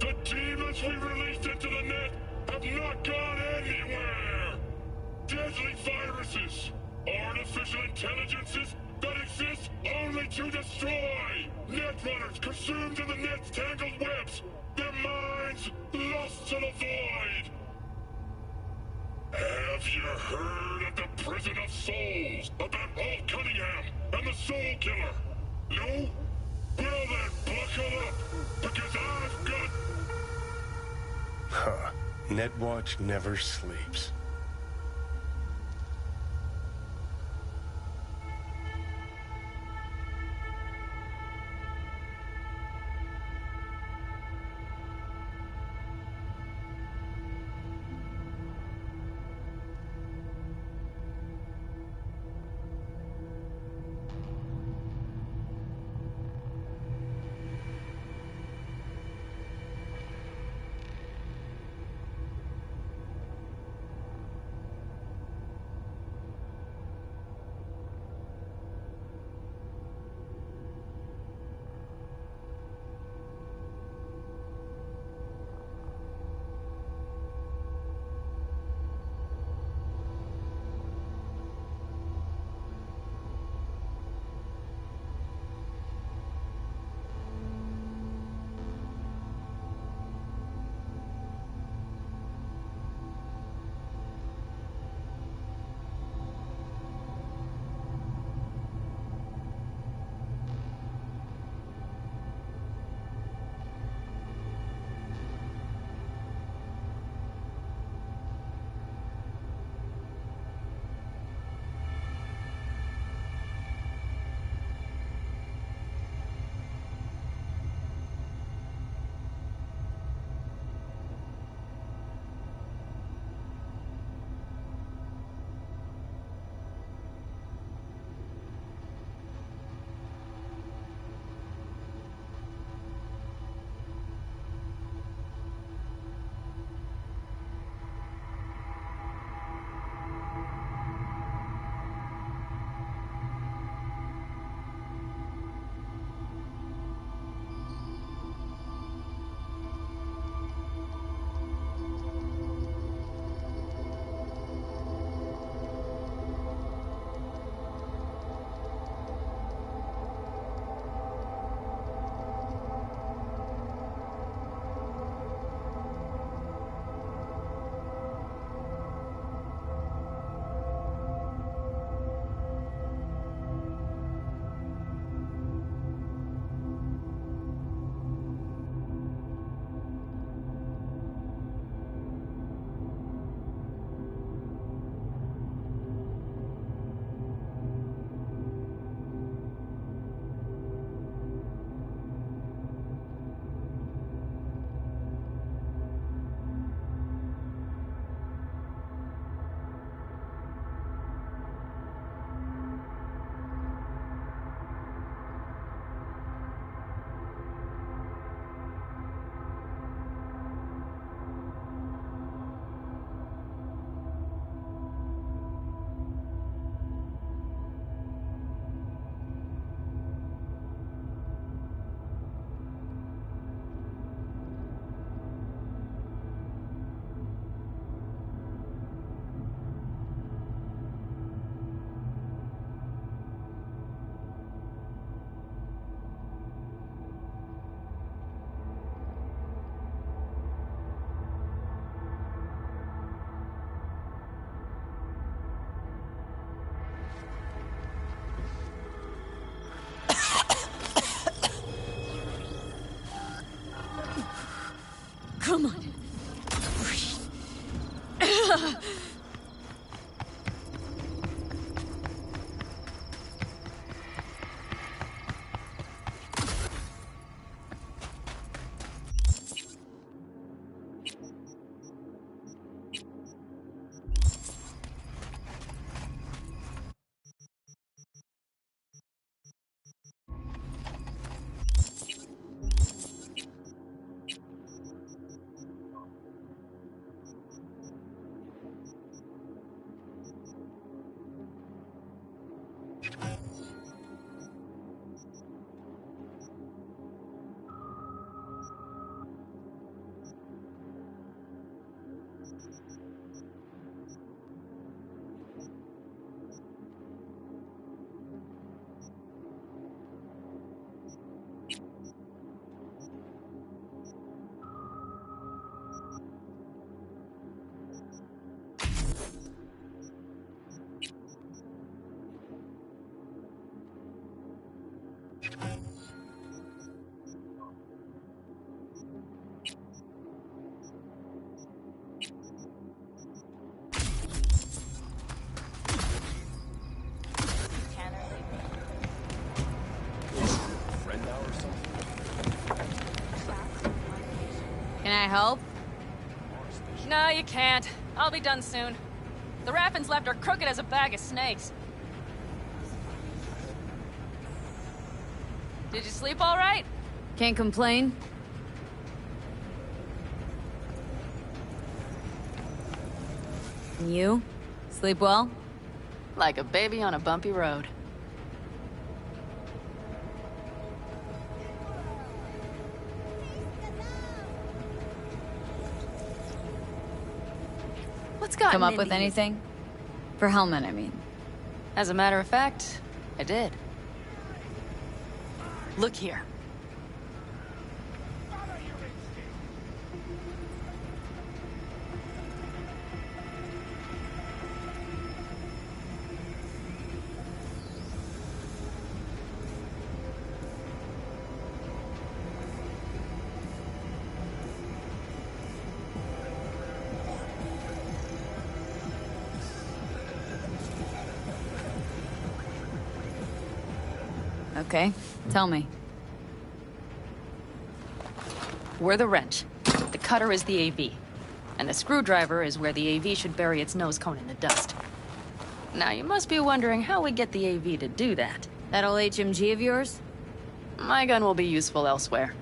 The demons we released into the net have not gone anywhere! Deadly viruses! Artificial intelligences that exist only to destroy! Netrunners consumed in the net's tangled webs! Their minds lost to the void! Have you heard of the Prison of Souls? About Alt Cunningham and the Soul Killer? No? Well then, buckle up, because I've got... Huh. Netwatch never sleeps. Come on. Can I help? No, you can't. I'll be done soon. The Raffins left are crooked as a bag of snakes. Did you sleep all right? Can't complain. And you? Sleep well? Like a baby on a bumpy road. What's gotten Come up with into you? anything? For Hellman, I mean. As a matter of fact, I did. Look here. Okay, tell me. We're the wrench. The cutter is the AV. And the screwdriver is where the AV should bury its nose cone in the dust. Now, you must be wondering how we get the AV to do that. That old HMG of yours? My gun will be useful elsewhere.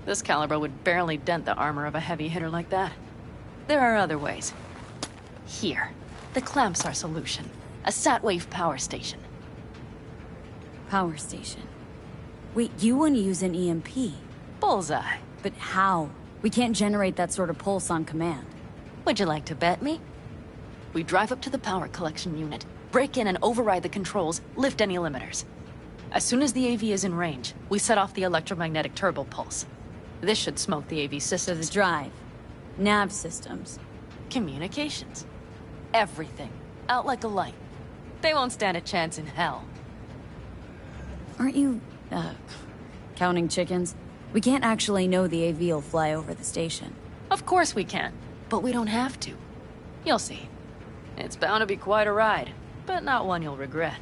This caliber would barely dent the armor of a heavy hitter like that. There are other ways. Here. The clamp's our solution. A Satwave power station. Power station. Wait, you want to use an EMP? Bullseye. But how? We can't generate that sort of pulse on command. Would you like to bet me? We drive up to the power collection unit, break in and override the controls, lift any limiters. As soon as the AV is in range, we set off the electromagnetic turbo pulse. This should smoke the AV So systems. the drive, nav systems. Communications. Everything. Out like a light. They won't stand a chance in hell. Aren't you, counting chickens? We can't actually know the AV will fly over the station. Of course we can, but we don't have to. You'll see. It's bound to be quite a ride, but not one you'll regret.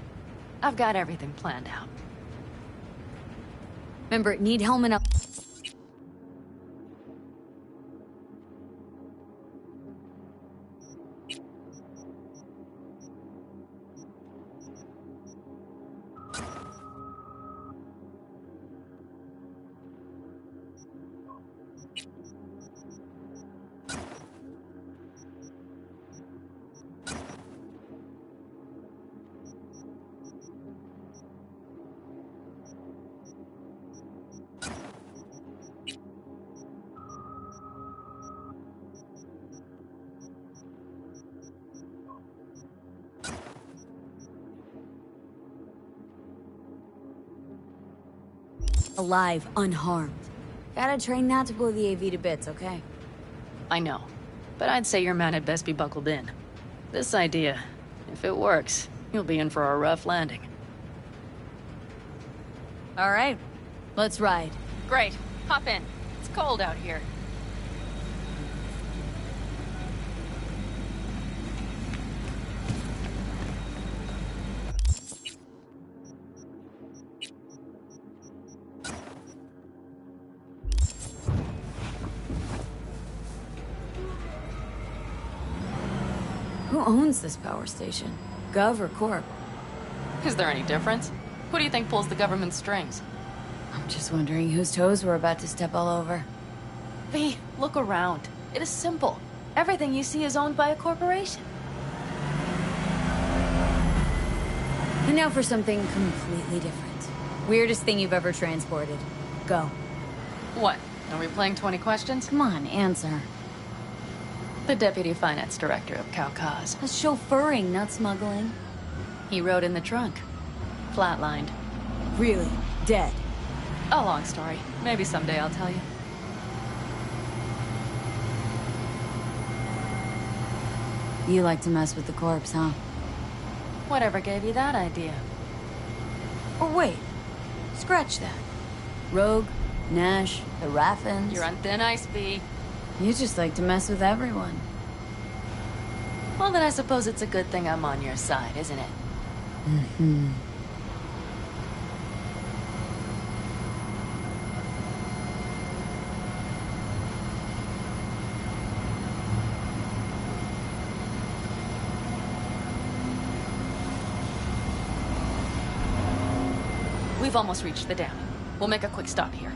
I've got everything planned out. Remember, need Hellman up. Alive, unharmed. Gotta train not to blow the AV to bits, okay? I know, but I'd say your man had best be buckled in. This idea, if it works, you'll be in for a rough landing. All right, let's ride. Great. Hop in. It's cold out here. Who owns this power station? Gov or Corp? Is there any difference? Who do you think pulls the government's strings? I'm just wondering whose toes we're about to step all over. V, look around. It is simple. Everything you see is owned by a corporation. And now for something completely different. Weirdest thing you've ever transported. Go. What? Are we playing 20 questions? Come on, answer. The Deputy Finance Director of Caucase. That's chauffeuring, not smuggling. He rode in the trunk. Flatlined. Really? Dead? A long story. Maybe someday I'll tell you. You like to mess with the corpse, huh? Whatever gave you that idea? Or wait. Scratch that. Rogue, Nash, the Raffins. You're on thin ice, V. You just like to mess with everyone. Well, then I suppose it's a good thing I'm on your side, isn't it? Mm-hmm. We've almost reached the dam. We'll make a quick stop here.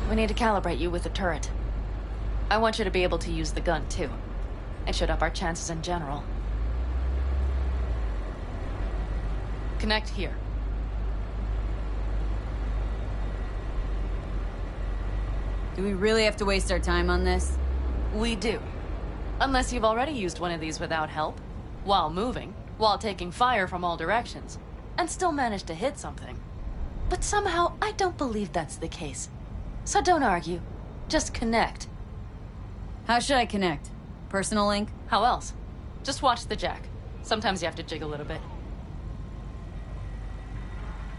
We need to calibrate you with the turret. I want you to be able to use the gun, too. It should up our chances in general. Connect here. Do we really have to waste our time on this? We do. Unless you've already used one of these without help, while moving, while taking fire from all directions, and still managed to hit something. But somehow, I don't believe that's the case. So don't argue. Just connect. How should I connect? Personal link? How else? Just watch the jack. Sometimes you have to jig a little bit.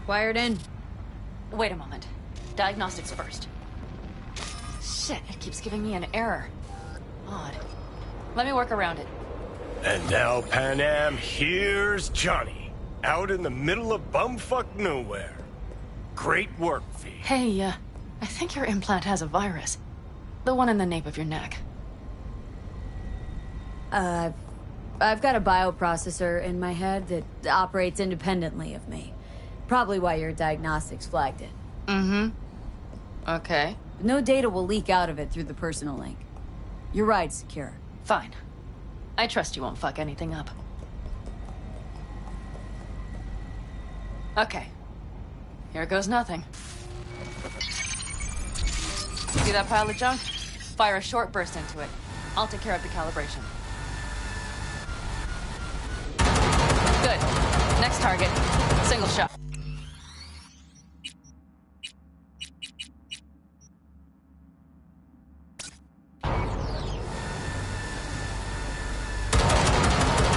Wired in. Wait a moment. Diagnostics first. Shit, it keeps giving me an error. Odd. Let me work around it. And now, Pan Am, here's Johnny. Out in the middle of bumfuck nowhere. Great work, V. Hey, I think your implant has a virus. The one in the nape of your neck. I've got a bioprocessor in my head that operates independently of me. Probably why your diagnostics flagged it. Mm-hmm. Okay. No data will leak out of it through the personal link. Your ride's secure. Fine. I trust you won't fuck anything up. Okay. Here goes nothing. See that pile of junk? Fire a short burst into it. I'll take care of the calibration. Good. Next target. Single shot.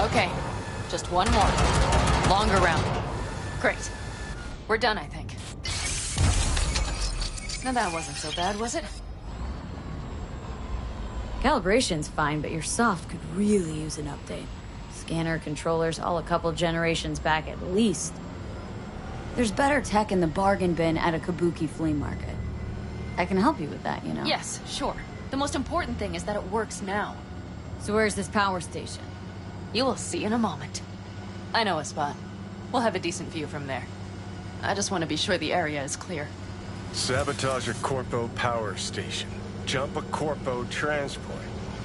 Okay. Just one more. Longer round. Great. We're done, I think. Now that wasn't so bad, was it? Calibration's fine, but your soft could really use an update. Scanner, controllers, all a couple generations back at least. There's better tech in the bargain bin at a Kabuki flea market. I can help you with that, you know? Yes, sure. The most important thing is that it works now. So where's this power station? You will see in a moment. I know a spot. We'll have a decent view from there. I just want to be sure the area is clear. Sabotage a Corpo power station. Jump a Corpo transport.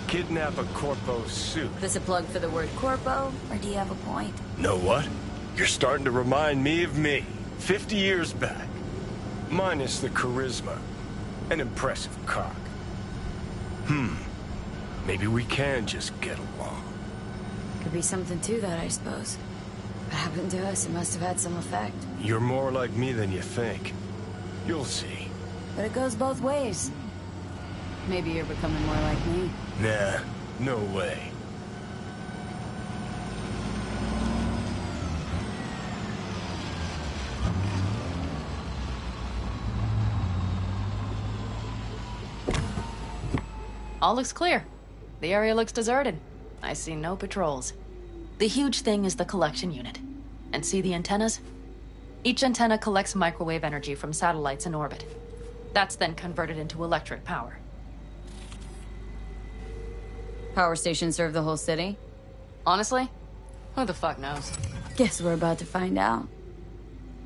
Kidnap a Corpo suit. This a plug for the word corpo, or do you have a point? Know what? You're starting to remind me of me. 50 years back. Minus the charisma. An impressive cock. Maybe we can just get along. Could be something to that, I suppose. What happened to us? It must have had some effect. You're more like me than you think. You'll see. But it goes both ways. Maybe you're becoming more like me. Nah, no way. All looks clear. The area looks deserted. I see no patrols. The huge thing is the collection unit. And see the antennas? Each antenna collects microwave energy from satellites in orbit. That's then converted into electric power. Power stations serve the whole city? Honestly? Who the fuck knows? Guess we're about to find out.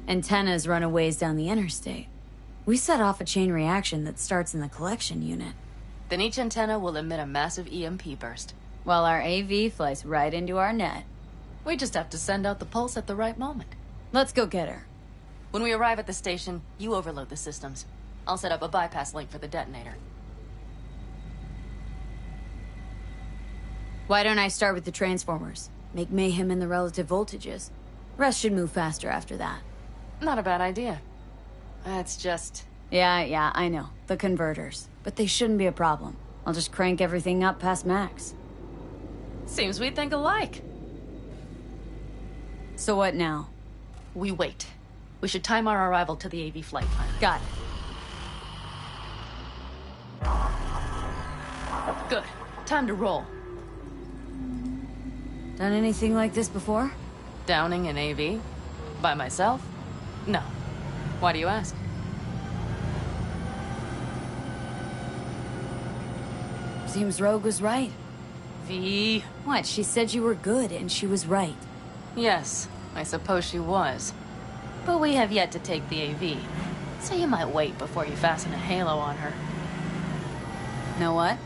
Antennas run a ways down the interstate. We set off a chain reaction that starts in the collection unit. Then each antenna will emit a massive EMP burst. While our AV flies right into our net. We just have to send out the pulse at the right moment. Let's go get her. When we arrive at the station, you overload the systems. I'll set up a bypass link for the detonator. Why don't I start with the transformers? Make mayhem in the relative voltages. Rest should move faster after that. Not a bad idea. It's just... Yeah, I know. The converters. But they shouldn't be a problem. I'll just crank everything up past max. Seems we think alike. So what now? We wait. We should time our arrival to the AV flight plan. Got it. Time to roll. Done anything like this before? Downing an AV? By myself? No. Why do you ask? Seems Rogue was right. V. What? She said you were good, and she was right. Yes, I suppose she was. But we have yet to take the AV, so you might wait before you fasten a halo on her. Know what?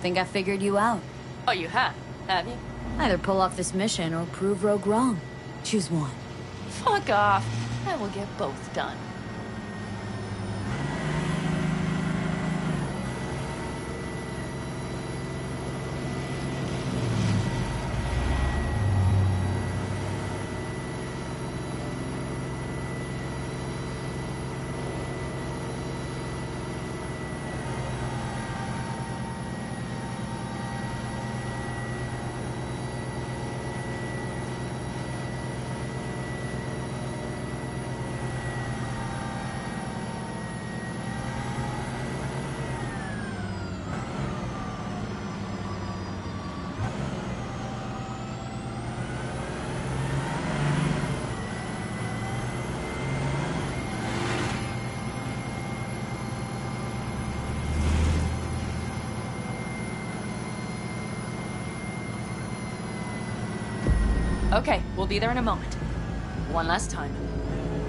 Think I figured you out. Oh, you have you? Either pull off this mission or prove Rogue wrong. Choose one. Fuck off. I will get both done. Okay, we'll be there in a moment. One last time.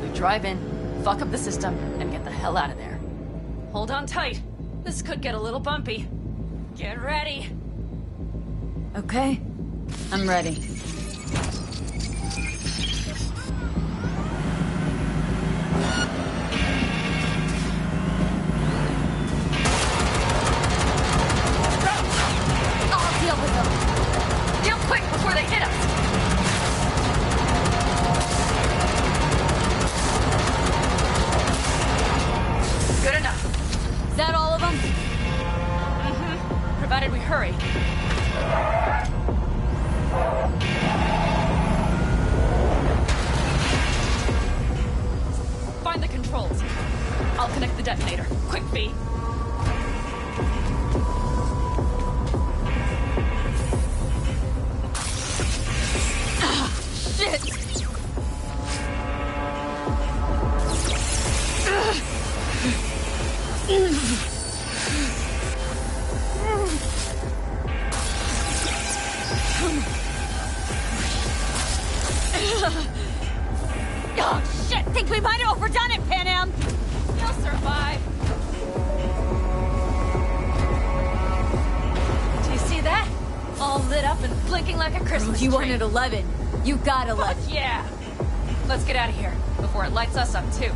We drive in, fuck up the system, and get the hell out of there. Hold on tight. This could get a little bumpy. Get ready. Okay. I'm ready. I'll deal with them. Deal quick before they hit us! Good enough. Is that all of them? Mm-hmm. Provided we hurry. Find the controls. I'll connect the detonator. Quick, V. Shit! Oh, shit! Think we might have overdone it, Pan Am! You'll survive. Do you see that? All lit up and blinking like a Christmas You tree. wanted 11. You got 11. Fuck yeah! Let's get out of here before it lights us up, too.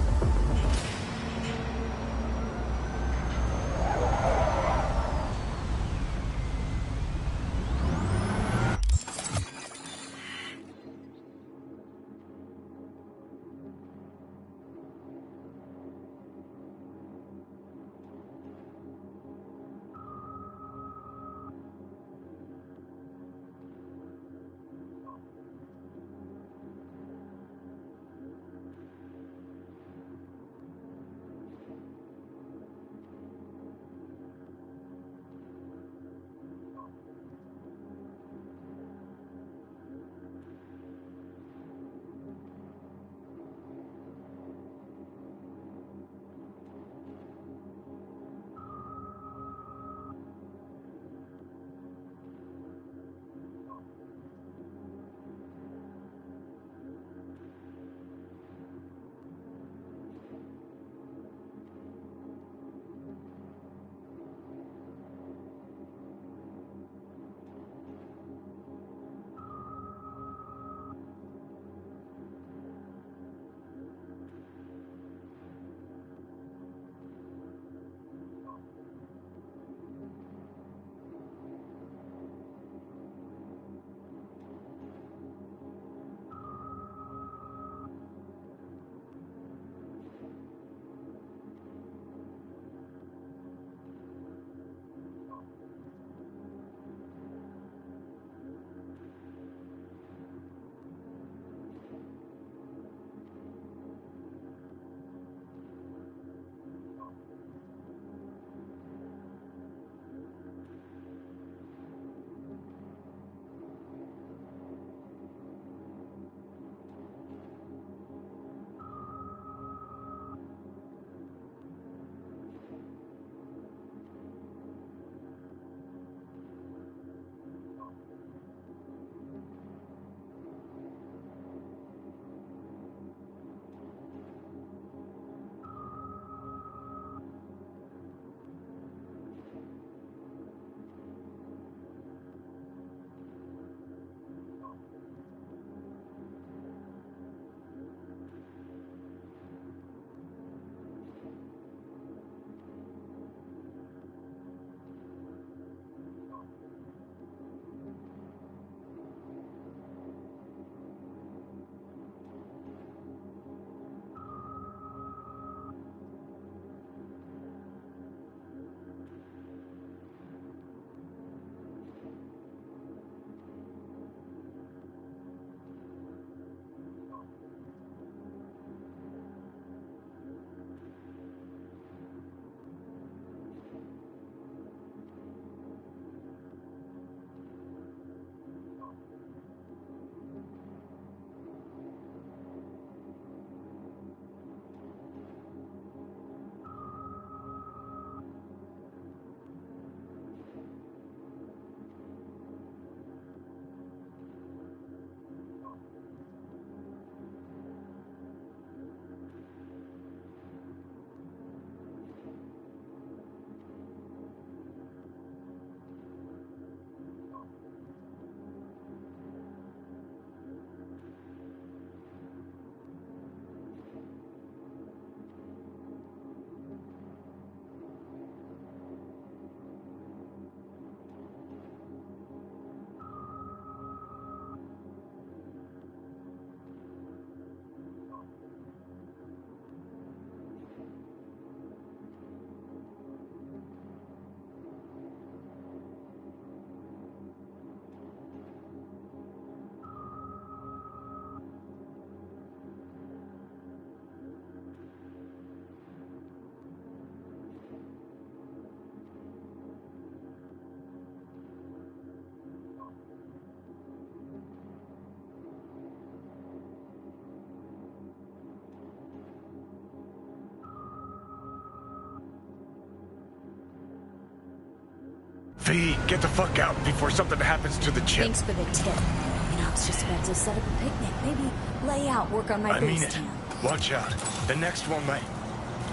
V, get the fuck out before something happens to the chip. Thanks for the tip. I was just about to set up a picnic. Maybe lay out, work on my I mean base it. camp. Watch out. The next one might...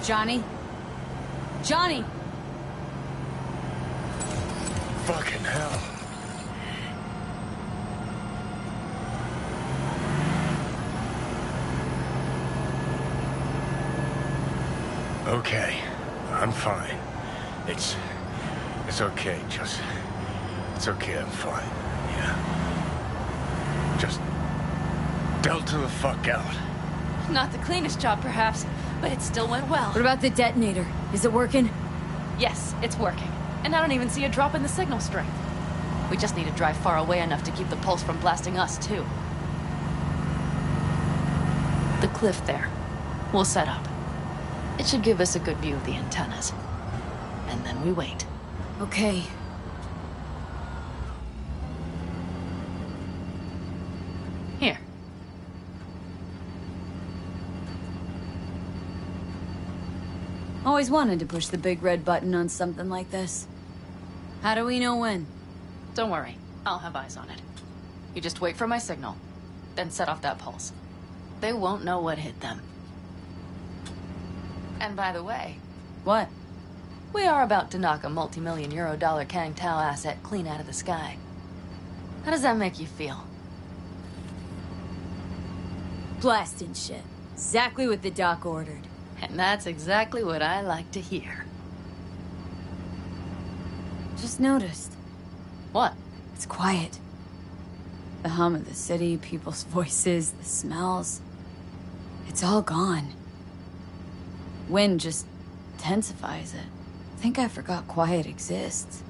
Johnny? Johnny! Fucking hell. Okay. I'm fine. It's okay, just... It's okay, I'm fine. Yeah. Just... Delta the fuck out. Not the cleanest job, perhaps, but it still went well. What about the detonator? Is it working? Yes, it's working. And I don't even see a drop in the signal strength. We just need to drive far away enough to keep the pulse from blasting us, too. The cliff there. We'll set up. It should give us a good view of the antennas. And then we wait. Okay. Here. Always wanted to push the big red button on something like this. How do we know when? Don't worry. I'll have eyes on it. You just wait for my signal, then set off that pulse. They won't know what hit them. And by the way, What? we are about to knock a multi-million euro dollar Kang Tao asset clean out of the sky. How does that make you feel? Blasting shit. Exactly what the doc ordered. And that's exactly what I like to hear. Just noticed. What? It's quiet. The hum of the city, people's voices, the smells. It's all gone. Wind just intensifies it. I think I forgot quiet exists.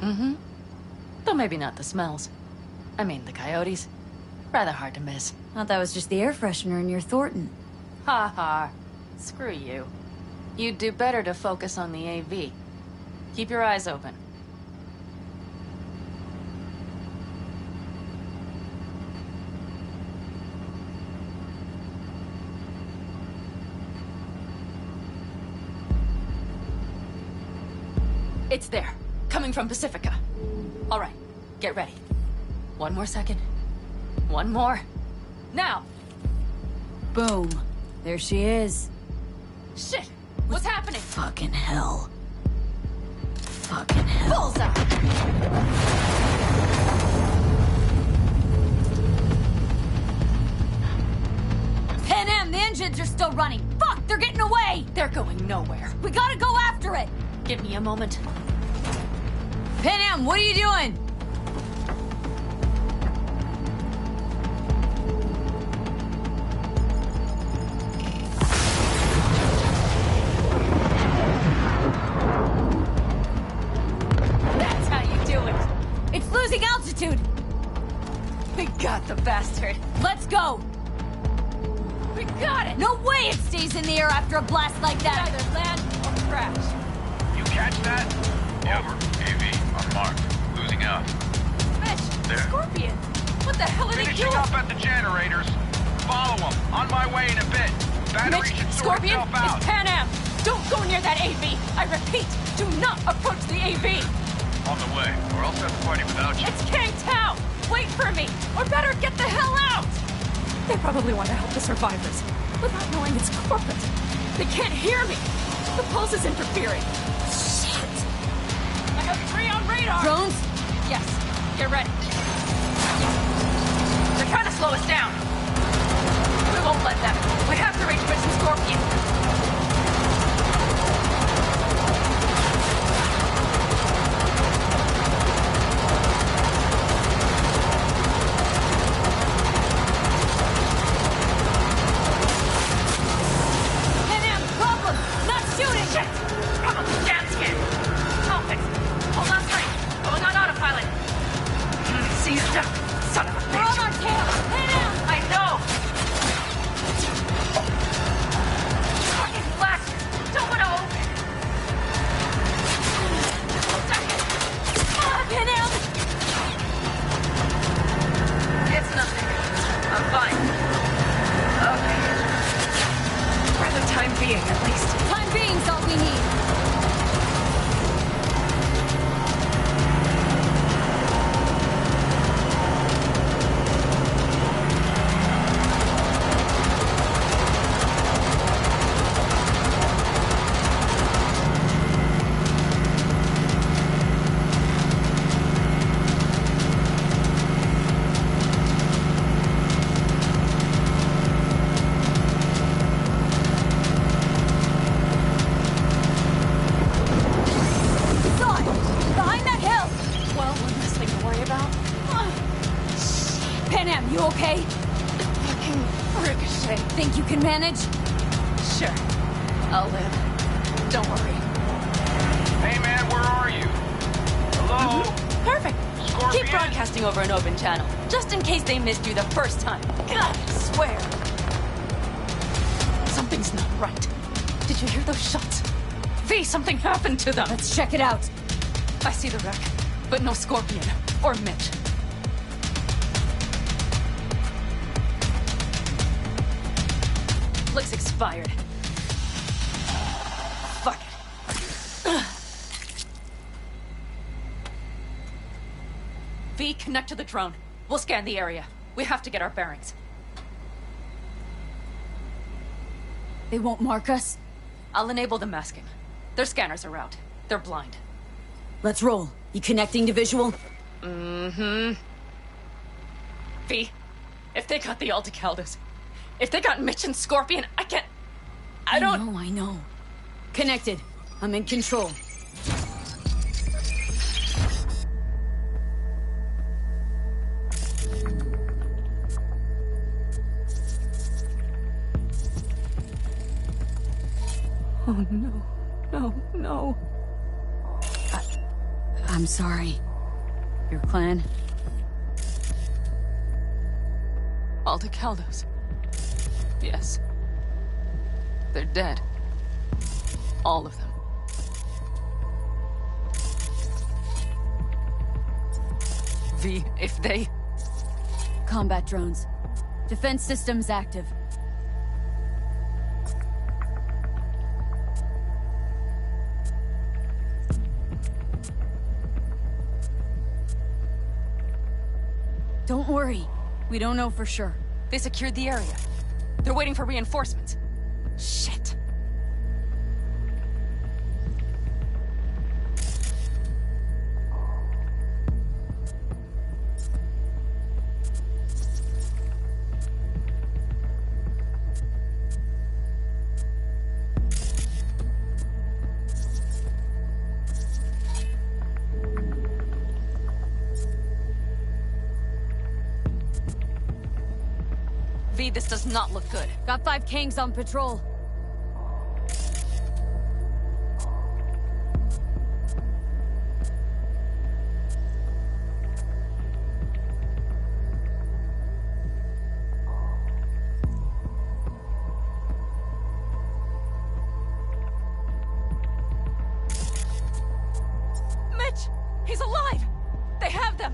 Mm-hmm. Though maybe not the smells. I mean, the coyotes. Rather hard to miss. Thought that was just the air freshener in your Thornton. Ha ha. Screw you. You'd do better to focus on the AV. Keep your eyes open. It's there. Coming from Pacifica. All right. Get ready. One more second. One more. Now! Boom. There she is. Shit! What's happening? Fucking hell. Fucking hell. Bullseye! Pan Am, the engines are still running. Fuck, they're getting away. They're going nowhere. We gotta go after it. Give me a moment. Pan Am, what are you doing? That's how you do it. It's losing altitude. We got the bastard. Let's go. We got it. No way it stays in the air after a blast like that. Either land or crash. You catch that? Over. AV, on mark. Losing out. Fish. There. Scorpion. What the hell are they Finishing doing? up at the generators. Follow them. On my way in a bit. Battery Mitch, should sort Scorpion, itself out. it's Pan Am. Don't go near that AV. I repeat, do not approach the AV. On the way. Or I'll start the party without you. It's Kang Tao. Wait for me, or better get the hell out. They probably want to help the survivors, without knowing it's corporate. They can't hear me. The pulse is interfering. Shit. I have 3 on radar. Drones? Yes. Get ready. They're trying to slow us down. We won't let them. We have to reach Mission Scorpion. Pan Am, problem. Not shooting. Shit! Damn skin! Oh, fix it. Hold on tight. Going on autopilot. Seized up. Son of a We're on bitch. our tail. Pan Am. I know! Fucking blasters! Don't want to open! Second! Pan Am. It's nothing. I'm fine. Okay. For the time being, at least. Time being's all we need. Panam, you okay? Fucking ricochet. Think you can manage? Sure. I'll live. Don't worry. Hey man, where are you? Hello? Perfect. Scorpion? Keep broadcasting over an open channel, just in case they missed you the first time. God, I swear. Something's not right. Did you hear those shots? V, something happened to them. Let's check it out. I see the wreck, but no Scorpion or Mitch. Looks expired. Fuck it. V, connect to the drone. We'll scan the area. We have to get our bearings. They won't mark us? I'll enable the masking. Their scanners are out. They're blind. Let's roll. You connecting to visual? V, if they got the Aldecaldos, if they got Mitch and Scorpion, I don't... I know. Connected. I'm in control. Oh, no. No, no. I'm sorry. Your clan? Aldecaldos. Yes. They're dead. All of them. V, if they... Combat drones. Defense systems active. Don't worry. We don't know for sure. They secured the area. They're waiting for reinforcements. Shit. V, this does not look good. Got 5 Kangs on patrol. Mitch! He's alive! They have them!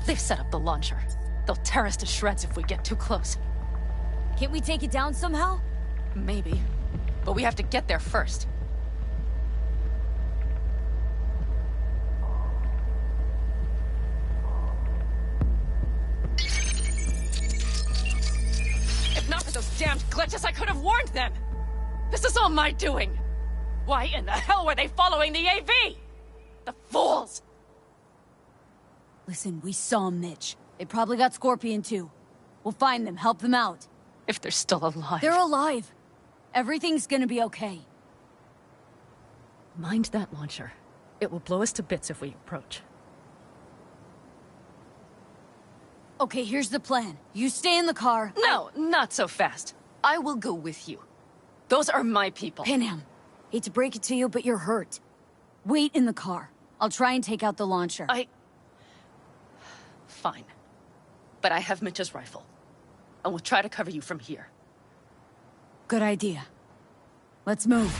They've set up the launcher. They'll tear us to shreds if we get too close. Can't we take it down somehow? Maybe. But we have to get there first. If not for those damned glitches, I could have warned them! This is all my doing! Why in the hell were they following the AV? The fools! Listen, we saw Mitch. They probably got Scorpion too. We'll find them, help them out. If they're still alive. They're alive. Everything's gonna be okay. Mind that launcher. It will blow us to bits if we approach. Okay, here's the plan. You stay in the car. No, not so fast. I will go with you. Those are my people. Panam, hate to break it to you, but you're hurt. Wait in the car. I'll try and take out the launcher. Fine. But I have Mitch's rifle. And we'll try to cover you from here. Good idea. Let's move.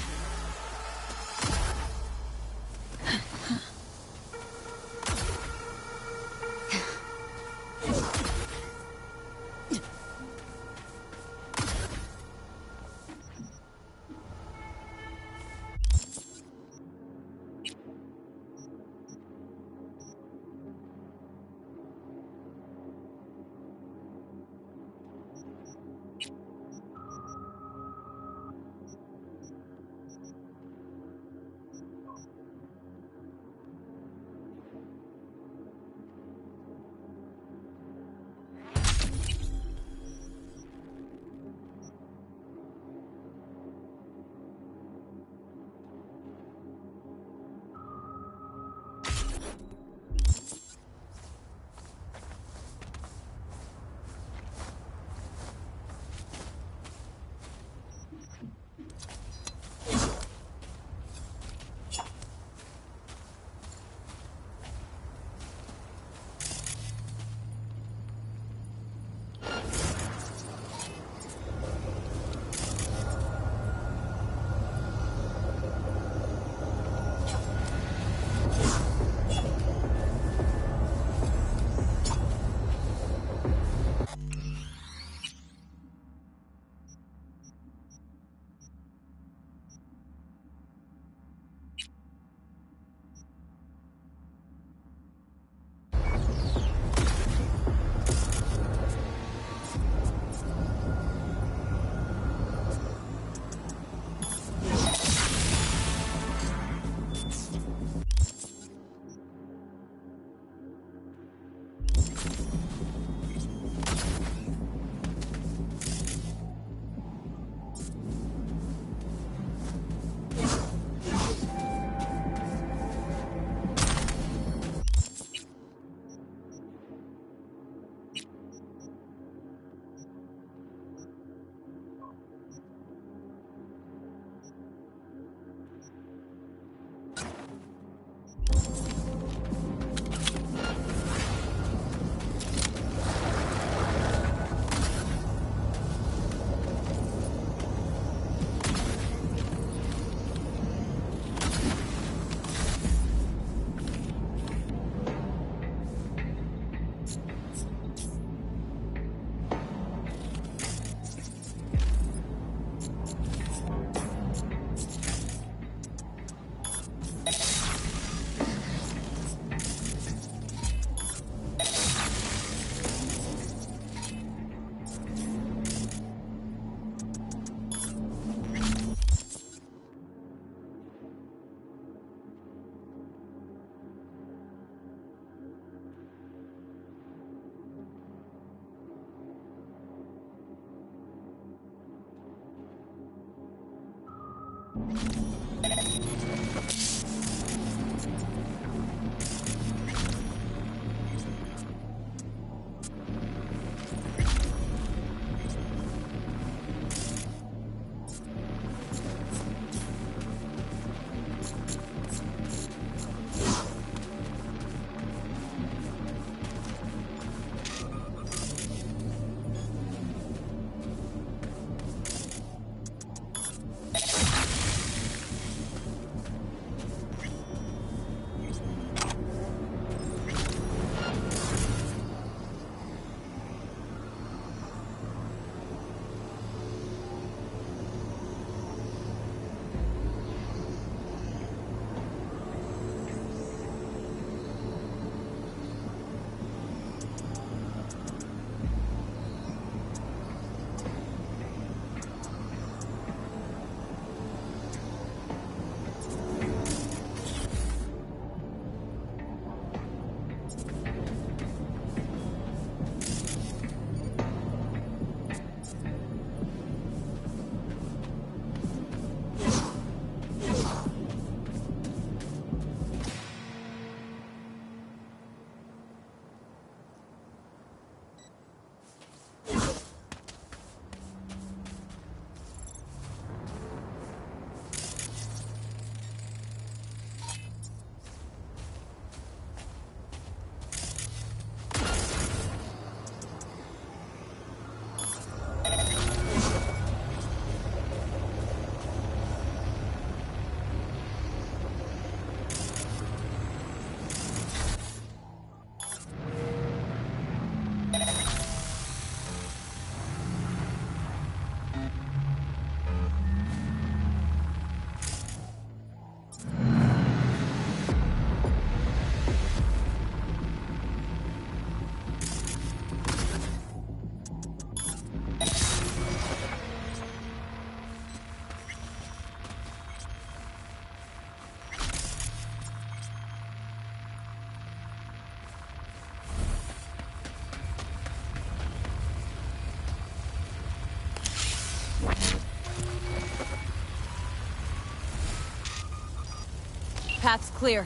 Path's clear.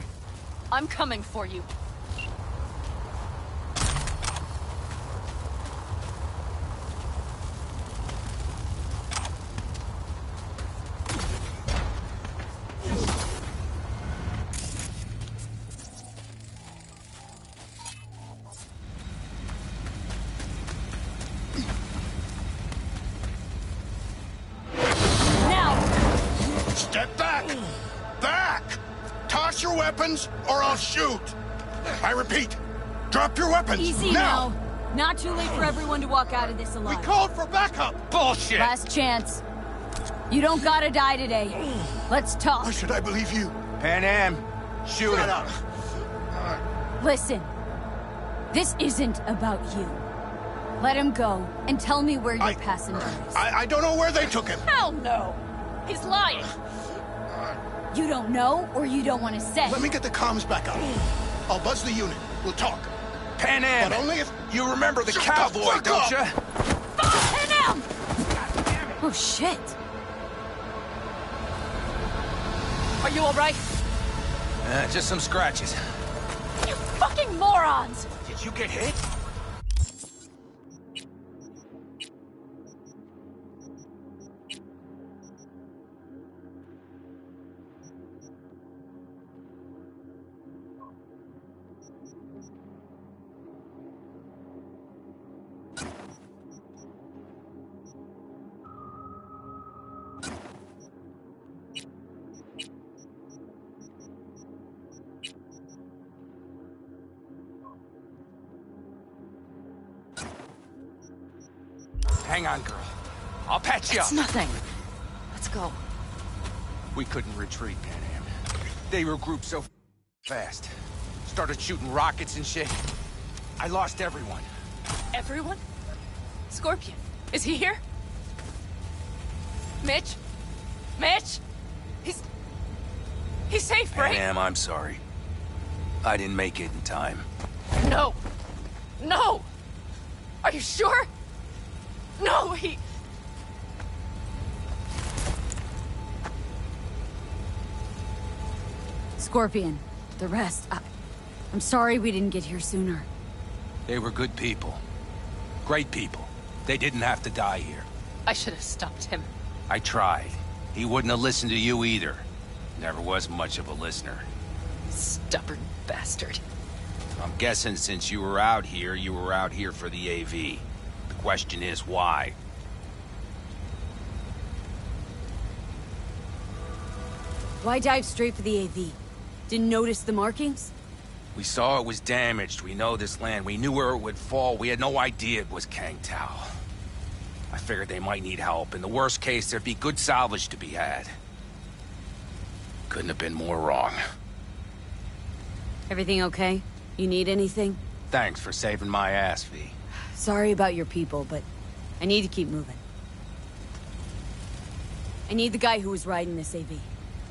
I'm coming for you. Step back! Back! Toss your weapons, or I'll shoot! I repeat, drop your weapons! Easy now. Not too late for everyone to walk out of this alive. We called for backup! Bullshit! Last chance. You don't gotta die today. Let's talk. Why should I believe you? Pan Am, shoot Shut him. up! Listen. This isn't about you. Let him go, and tell me where your passenger is. I don't know where they took him. Hell no! He's lying! You don't know, or you don't want to say? Let me get the comms back up. I'll buzz the unit. We'll talk. Pan Am, But only if... you remember the Shut the cowboy, fuck don't up! you? Pin him! Oh, shit. Are you alright? Just some scratches. You fucking morons! Did you get hit? Hang on, girl. I'll patch you up. It's nothing. Let's go. We couldn't retreat, Pan Am. They regrouped so fast. Started shooting rockets and shit. I lost everyone. Everyone? Scorpion, is he here? Mitch? Mitch? He's safe, right? Pan Am, I'm sorry. I didn't make it in time. No! No! Are you sure? No, Scorpion. The rest, I'm sorry we didn't get here sooner. They were good people. Great people. They didn't have to die here. I should have stopped him. I tried. He wouldn't have listened to you either. Never was much of a listener. Stubborn bastard. I'm guessing since you were out here for the AV. The question is why? Why dive straight for the AV? Didn't notice the markings? We saw it was damaged. We know this land. We knew where it would fall. We had no idea it was Kang Tao. I figured they might need help. In the worst case, there'd be good salvage to be had. Couldn't have been more wrong. Everything okay? You need anything? Thanks for saving my ass, V. Sorry about your people, but I need to keep moving. I need the guy who was riding this AV.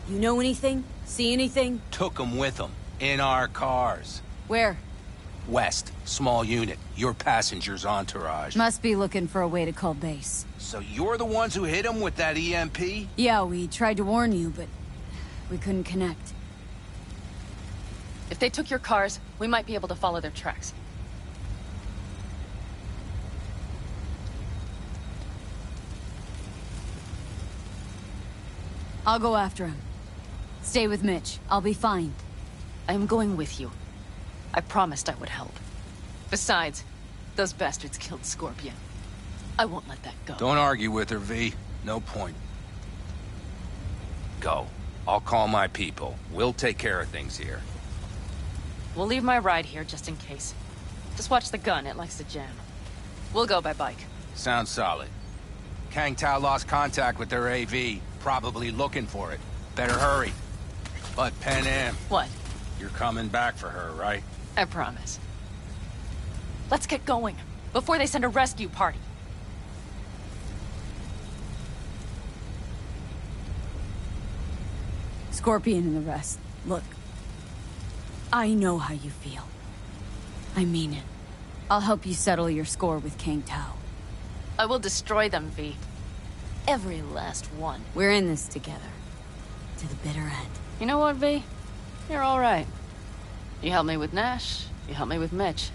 You know anything? See anything? Took them with them. In our cars. Where? West. Small unit. Your passenger's entourage. Must be looking for a way to call base. So you're the ones who hit him with that EMP? Yeah, we tried to warn you, but we couldn't connect. If they took your cars, we might be able to follow their tracks. I'll go after him. Stay with Mitch. I'll be fine. I am going with you. I promised I would help. Besides, those bastards killed Scorpion. I won't let that go. Don't argue with her, V. No point. Go. I'll call my people. We'll take care of things here. We'll leave my ride here just in case. Just watch the gun, it likes to jam. We'll go by bike. Sounds solid. Kang Tao lost contact with their AV. Probably looking for it. Better hurry. But Pan Am, What? you're coming back for her, right? I promise. Let's get going, before they send a rescue party. Scorpion and the rest. Look. I know how you feel. I mean it. I'll help you settle your score with Kang Tao. I will destroy them, V. Every last one. We're in this together. To the bitter end. You know what, V? You're all right. You helped me with Nash, you helped me with Mitch.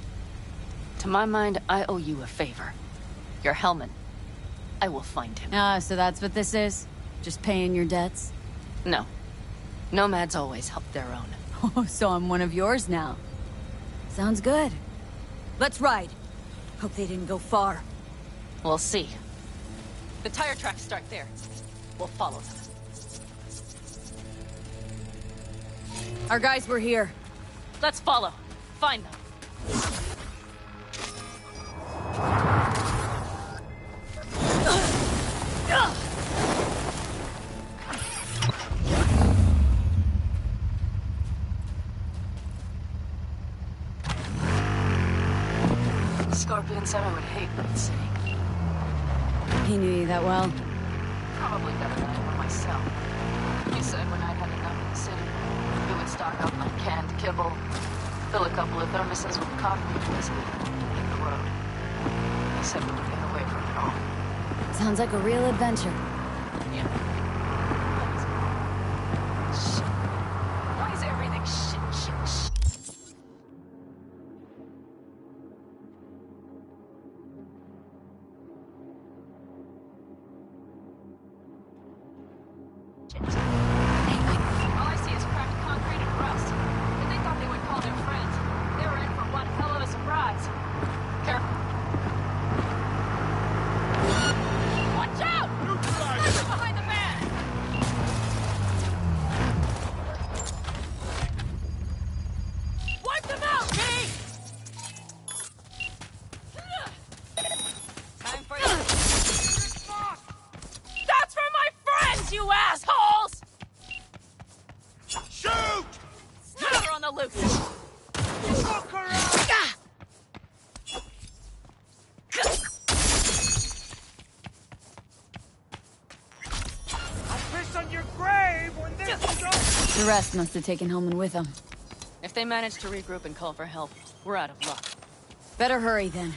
To my mind, I owe you a favor. Your Hellman. I will find him. Ah, so that's what this is? Just paying your debts? No. Nomads always help their own. Oh, so I'm one of yours now. Sounds good. Let's ride. Hope they didn't go far. We'll see. The tire tracks start there. We'll follow them. Our guys were here. Let's follow. Find them. Scorpion said I would hate Night City. He knew you that well. Probably better than I know myself. He said when I'd had enough in the city, he would stock up on canned kibble, fill a couple of thermoses with coffee and whiskey, hit the road. He said we would get away from it all. Sounds like a real adventure. Yeah. Shit. Why is everything shit? All I see is cracked concrete and rust. But they thought they would call their friends. They were in for one hell of a surprise. Careful. Watch out! Get behind the van! Wipe them out, V! Time for you. That's for my friends, you assholes! Shoot! Never on the loose. Fuck her up! Piss on your grave when this is over. The rest must have taken Hellman with them. If they manage to regroup and call for help, we're out of luck. Better hurry then.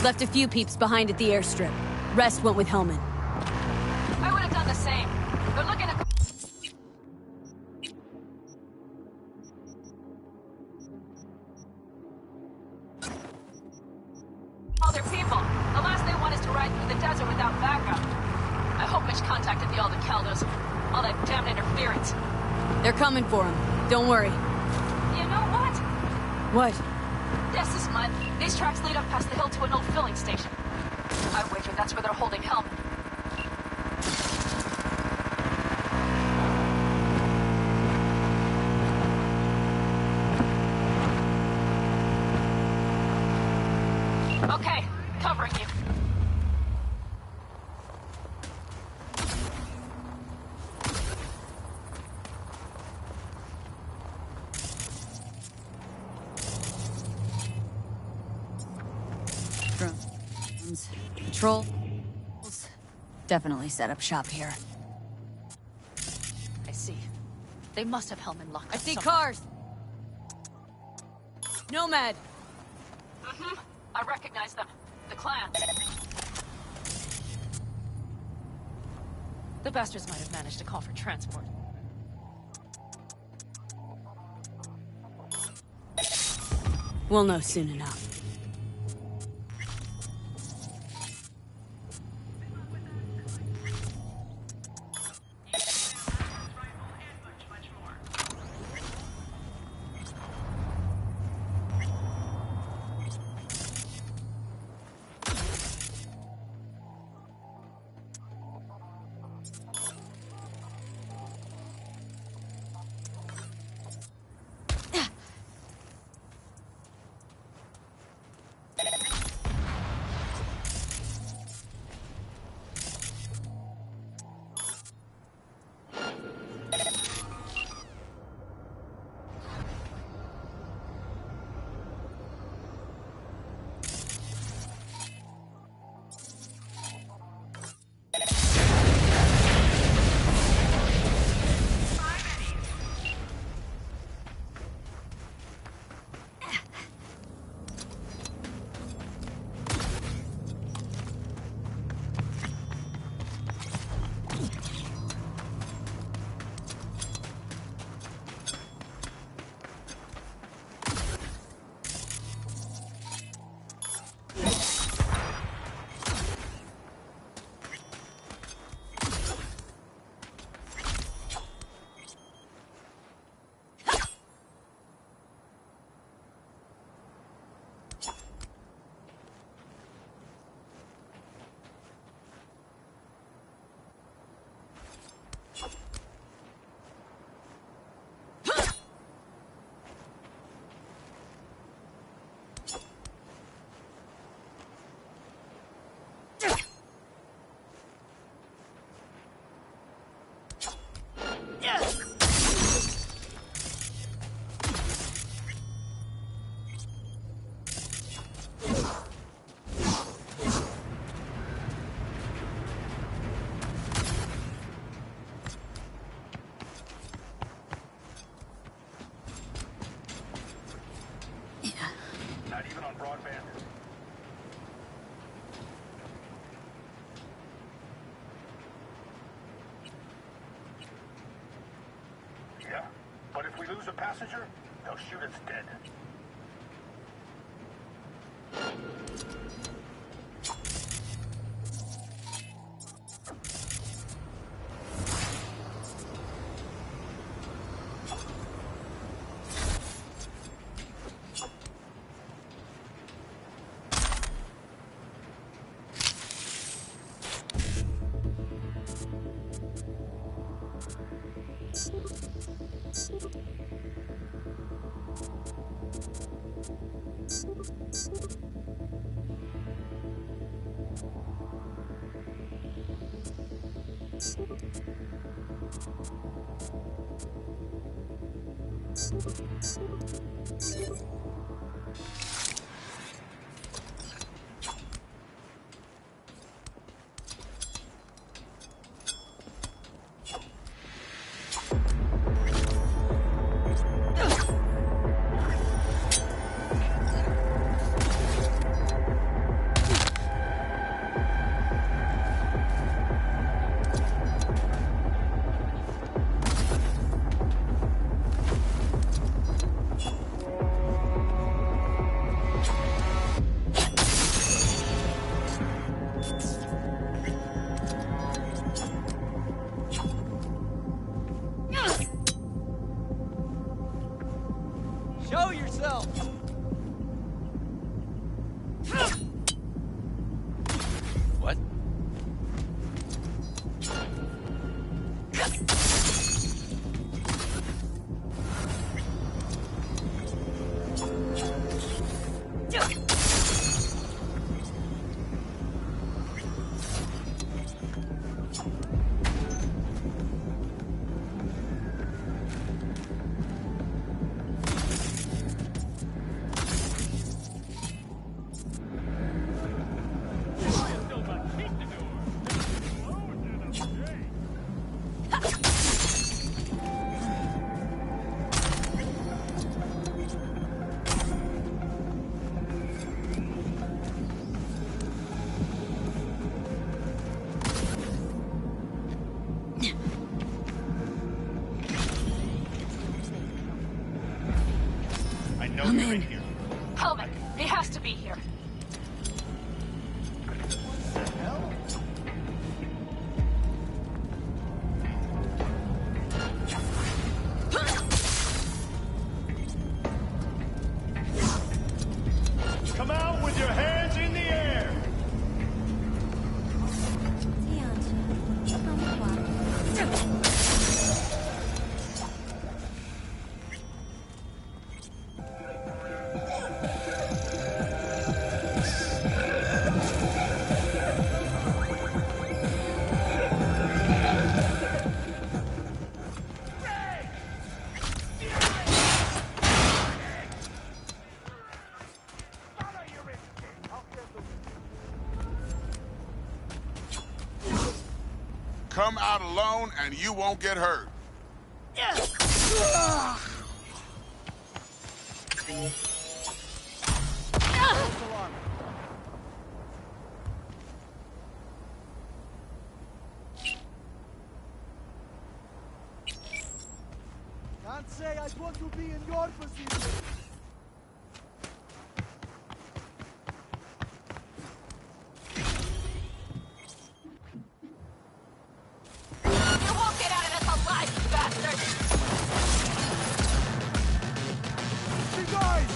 Left a few peeps behind at the airstrip. Rest went with Hellman. I would have done the same. They're looking at... all their people. The last they want is to ride through the desert without backup. I hope Mitch contacted the Aldecaldos. All that damn interference. They're coming for him. Don't worry. You know what? What? This is mud. These tracks lead up past the hill to an old filling station. I wager that's where they're holding Hellman. Okay, covering you. Drones. Patrol. Definitely set up shop here. I see. They must have Hellman locked I up see somewhere. cars! Nomad! I recognize them. The clan. The bastards might have managed to call for transport. We'll know soon enough. Yeah, but if we lose a passenger, they'll shoot us dead. come out alone and you won't get hurt. Can't say I want to be in your position. You won't get out of this alive, you bastard! Hey guys!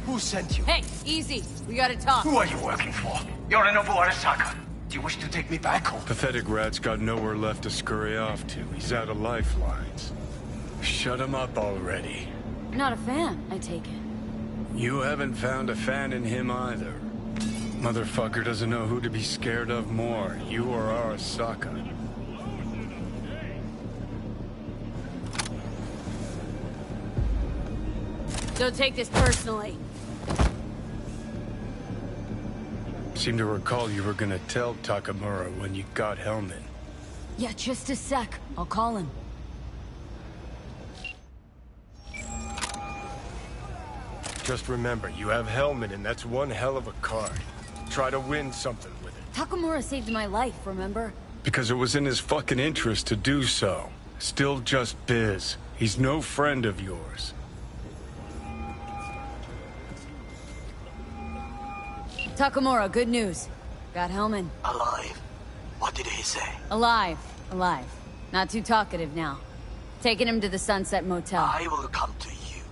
Who sent you? Hey, easy. We gotta talk. Who are you working for? Yorinobu Arasaka. Do you wish to take me back home? Pathetic rat's got nowhere left to scurry off to. He's out of lifelines. Shut him up already. Not a fan, I take it. You haven't found a fan in him either. Motherfucker doesn't know who to be scared of more, you or Arasaka. Don't take this personally. Seem to recall you were gonna tell Takamura when you got Hellman. Yeah, just a sec. I'll call him. Just remember, you have Hellman and that's one hell of a card. Try to win something with it. Takamura saved my life, remember? Because it was in his fucking interest to do so. Still just biz. He's no friend of yours. Takamura, good news. Got Hellman. Alive. What did he say? Alive. Alive. Not too talkative now. Taking him to the Sunset Motel. I will come to you.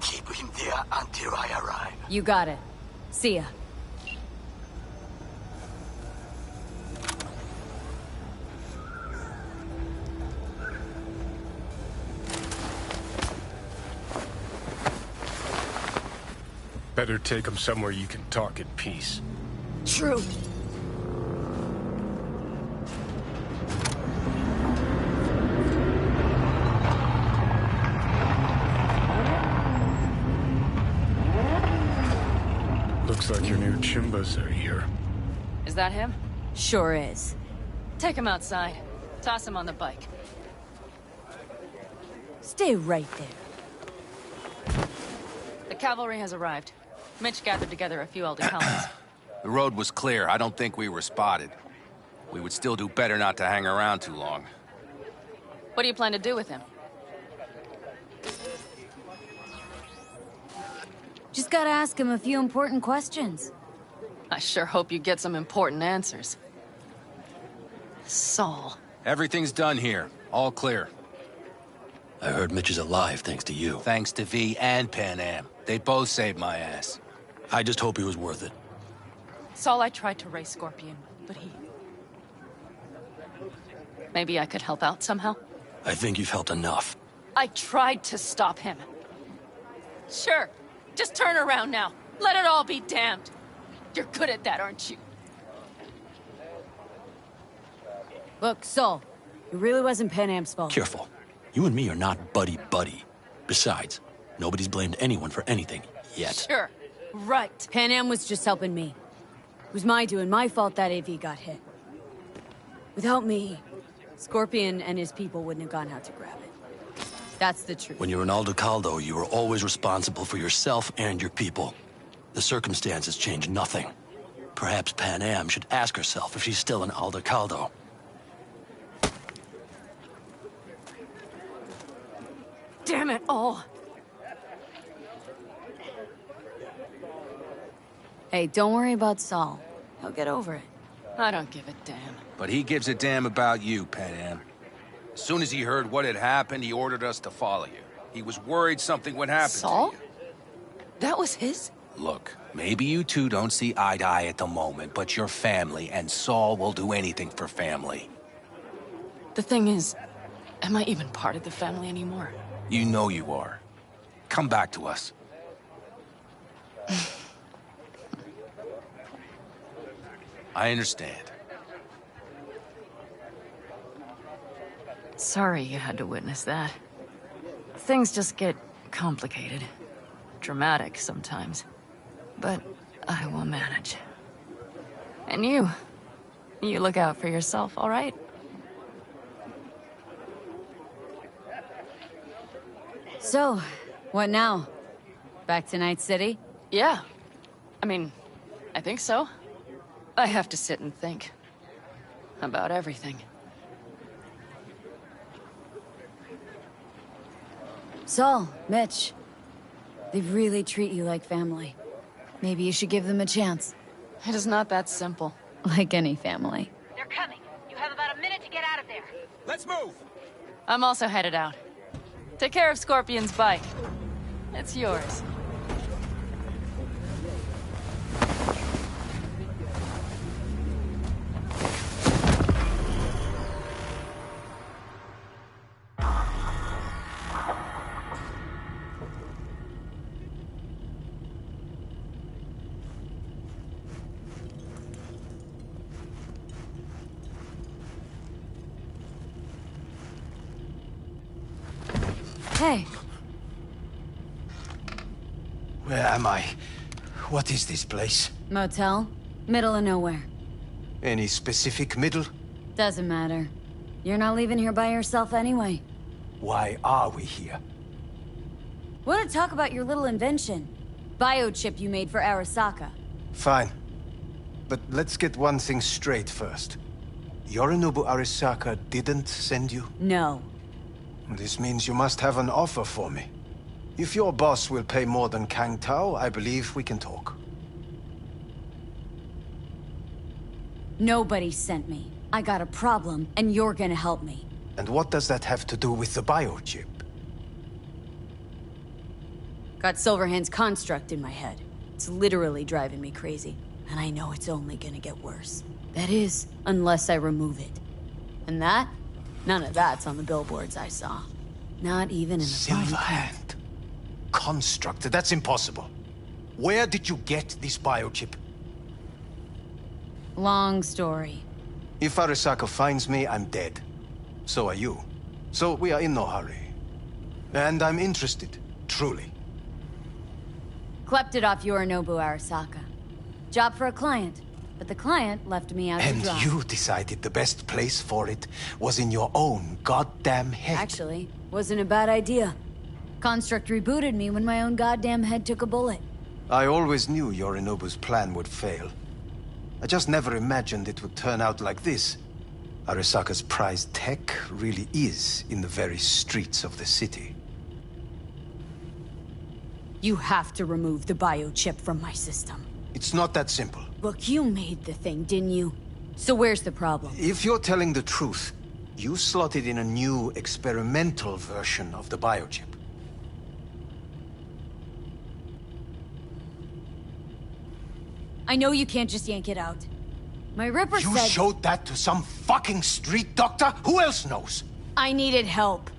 Keep him there until I arrive. You got it. See ya. Better take him somewhere you can talk in peace. True. Looks like your new Chimbas are here. Is that him? Sure is. Take him outside. Toss him on the bike. Stay right there. The cavalry has arrived. Mitch gathered together a few Aldecalans. The road was clear. I don't think we were spotted. We would still do better not to hang around too long. What do you plan to do with him? Just gotta ask him a few important questions. I sure hope you get some important answers. Saul. Everything's done here. All clear. I heard Mitch is alive thanks to you. Thanks to V and Pan Am. They both saved my ass. I just hope he was worth it. Saul, I tried to raise Scorpion, but he... Maybe I could help out somehow? I think you've helped enough. I tried to stop him. Sure. Just turn around now. Let it all be damned. You're good at that, aren't you? Look, Saul, it really wasn't Pan Am's fault. Careful. You and me are not buddy-buddy. Besides, nobody's blamed anyone for anything, yet. Sure. Right. Pan Am was just helping me. It was my doing, my fault that AV got hit. Without me, Scorpion and his people wouldn't have gone out to grab it. That's the truth. When you're an Aldecaldo, you are always responsible for yourself and your people. The circumstances change nothing. Perhaps Pan Am should ask herself if she's still an Aldecaldo. Damn it all! Hey, don't worry about Saul. He'll get over it. I don't give a damn. But he gives a damn about you, Pan Am. As soon as he heard what had happened, he ordered us to follow you. He was worried something would happen Saul? to you. That was his? Look, maybe you two don't see eye to eye at the moment, but you're family, and Saul will do anything for family. The thing is, am I even part of the family anymore? You know you are. Come back to us. I understand. Sorry you had to witness that. Things just get complicated. Dramatic sometimes. But I will manage. And you look out for yourself, all right? So, what now? Back to Night City? Yeah. I mean, I think so. I have to sit and think. About everything. Saul, Mitch. They really treat you like family. Maybe you should give them a chance. It is not that simple. Like any family. They're coming. You have about a minute to get out of there. Let's move! I'm also headed out. Take care of Scorpion's bike. It's yours. Hey. Where am I? What is this place? Motel? Middle of nowhere. Any specific middle? Doesn't matter. You're not leaving here by yourself anyway. Why are we here? Want to talk about your little invention? Biochip you made for Arasaka. Fine. But let's get one thing straight first. Yorinobu Arasaka didn't send you? No. This means you must have an offer for me. If your boss will pay more than Kang Tao, I believe we can talk. Nobody sent me. I got a problem, and you're gonna help me. And what does that have to do with the biochip? Got Silverhand's construct in my head. It's literally driving me crazy. And I know it's only gonna get worse. That is, unless I remove it. And that? None of that's on the billboards I saw. Not even in the fine print. Silverhand. Construct? That's impossible. Where did you get this biochip? Long story. If Arasaka finds me, I'm dead. So are you. So we are in no hurry. And I'm interested, truly. Klept it off Yorinobu Arasaka. Job for a client. But the client left me out to dry. And you decided the best place for it was in your own goddamn head. Actually, wasn't a bad idea. Construct rebooted me when my own goddamn head took a bullet. I always knew Yorinobu's plan would fail. I just never imagined it would turn out like this. Arasaka's prized tech really is in the very streets of the city. You have to remove the biochip from my system. It's not that simple. Look, you made the thing, didn't you? So where's the problem? If you're telling the truth, you slotted in a new experimental version of the biochip. I know you can't just yank it out. My Ripper You said... showed that to some fucking street doctor? Who else knows? I needed help.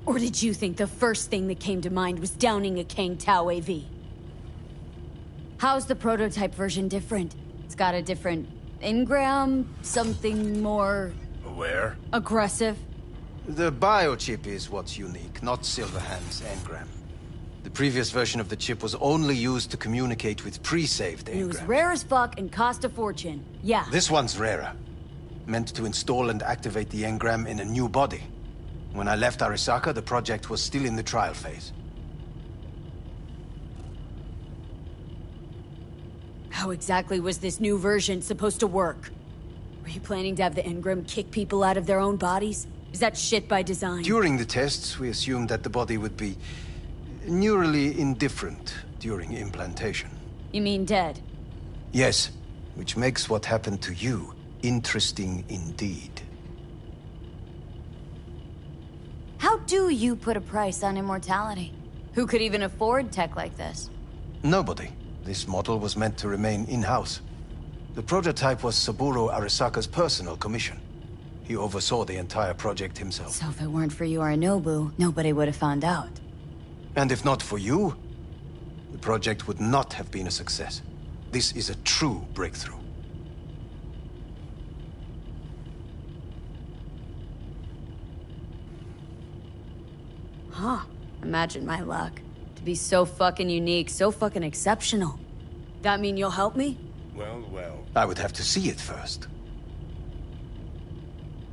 Or did you think the first thing that came to mind was downing a Kang Tao AV? How's the prototype version different? It's got a different engram, something more... Aware? aggressive? The biochip is what's unique, not Silverhand's engram. The previous version of the chip was only used to communicate with pre-saved engrams. It was rare as fuck and cost a fortune. Yeah. This one's rarer. Meant to install and activate the engram in a new body. When I left Arasaka, the project was still in the trial phase. How exactly was this new version supposed to work? Were you planning to have the engram kick people out of their own bodies? Is that shit by design? During the tests, we assumed that the body would be neurally indifferent during implantation. You mean dead? Yes, which makes what happened to you interesting indeed. How do you put a price on immortality? Who could even afford tech like this? Nobody. This model was meant to remain in-house. The prototype was Saburo Arasaka's personal commission. He oversaw the entire project himself. So if it weren't for Yorinobu, nobody would have found out. And if not for you, the project would not have been a success. This is a true breakthrough. Huh. Imagine my luck. To be so fucking unique, so fucking exceptional. That mean you'll help me? Well, well. I would have to see it first.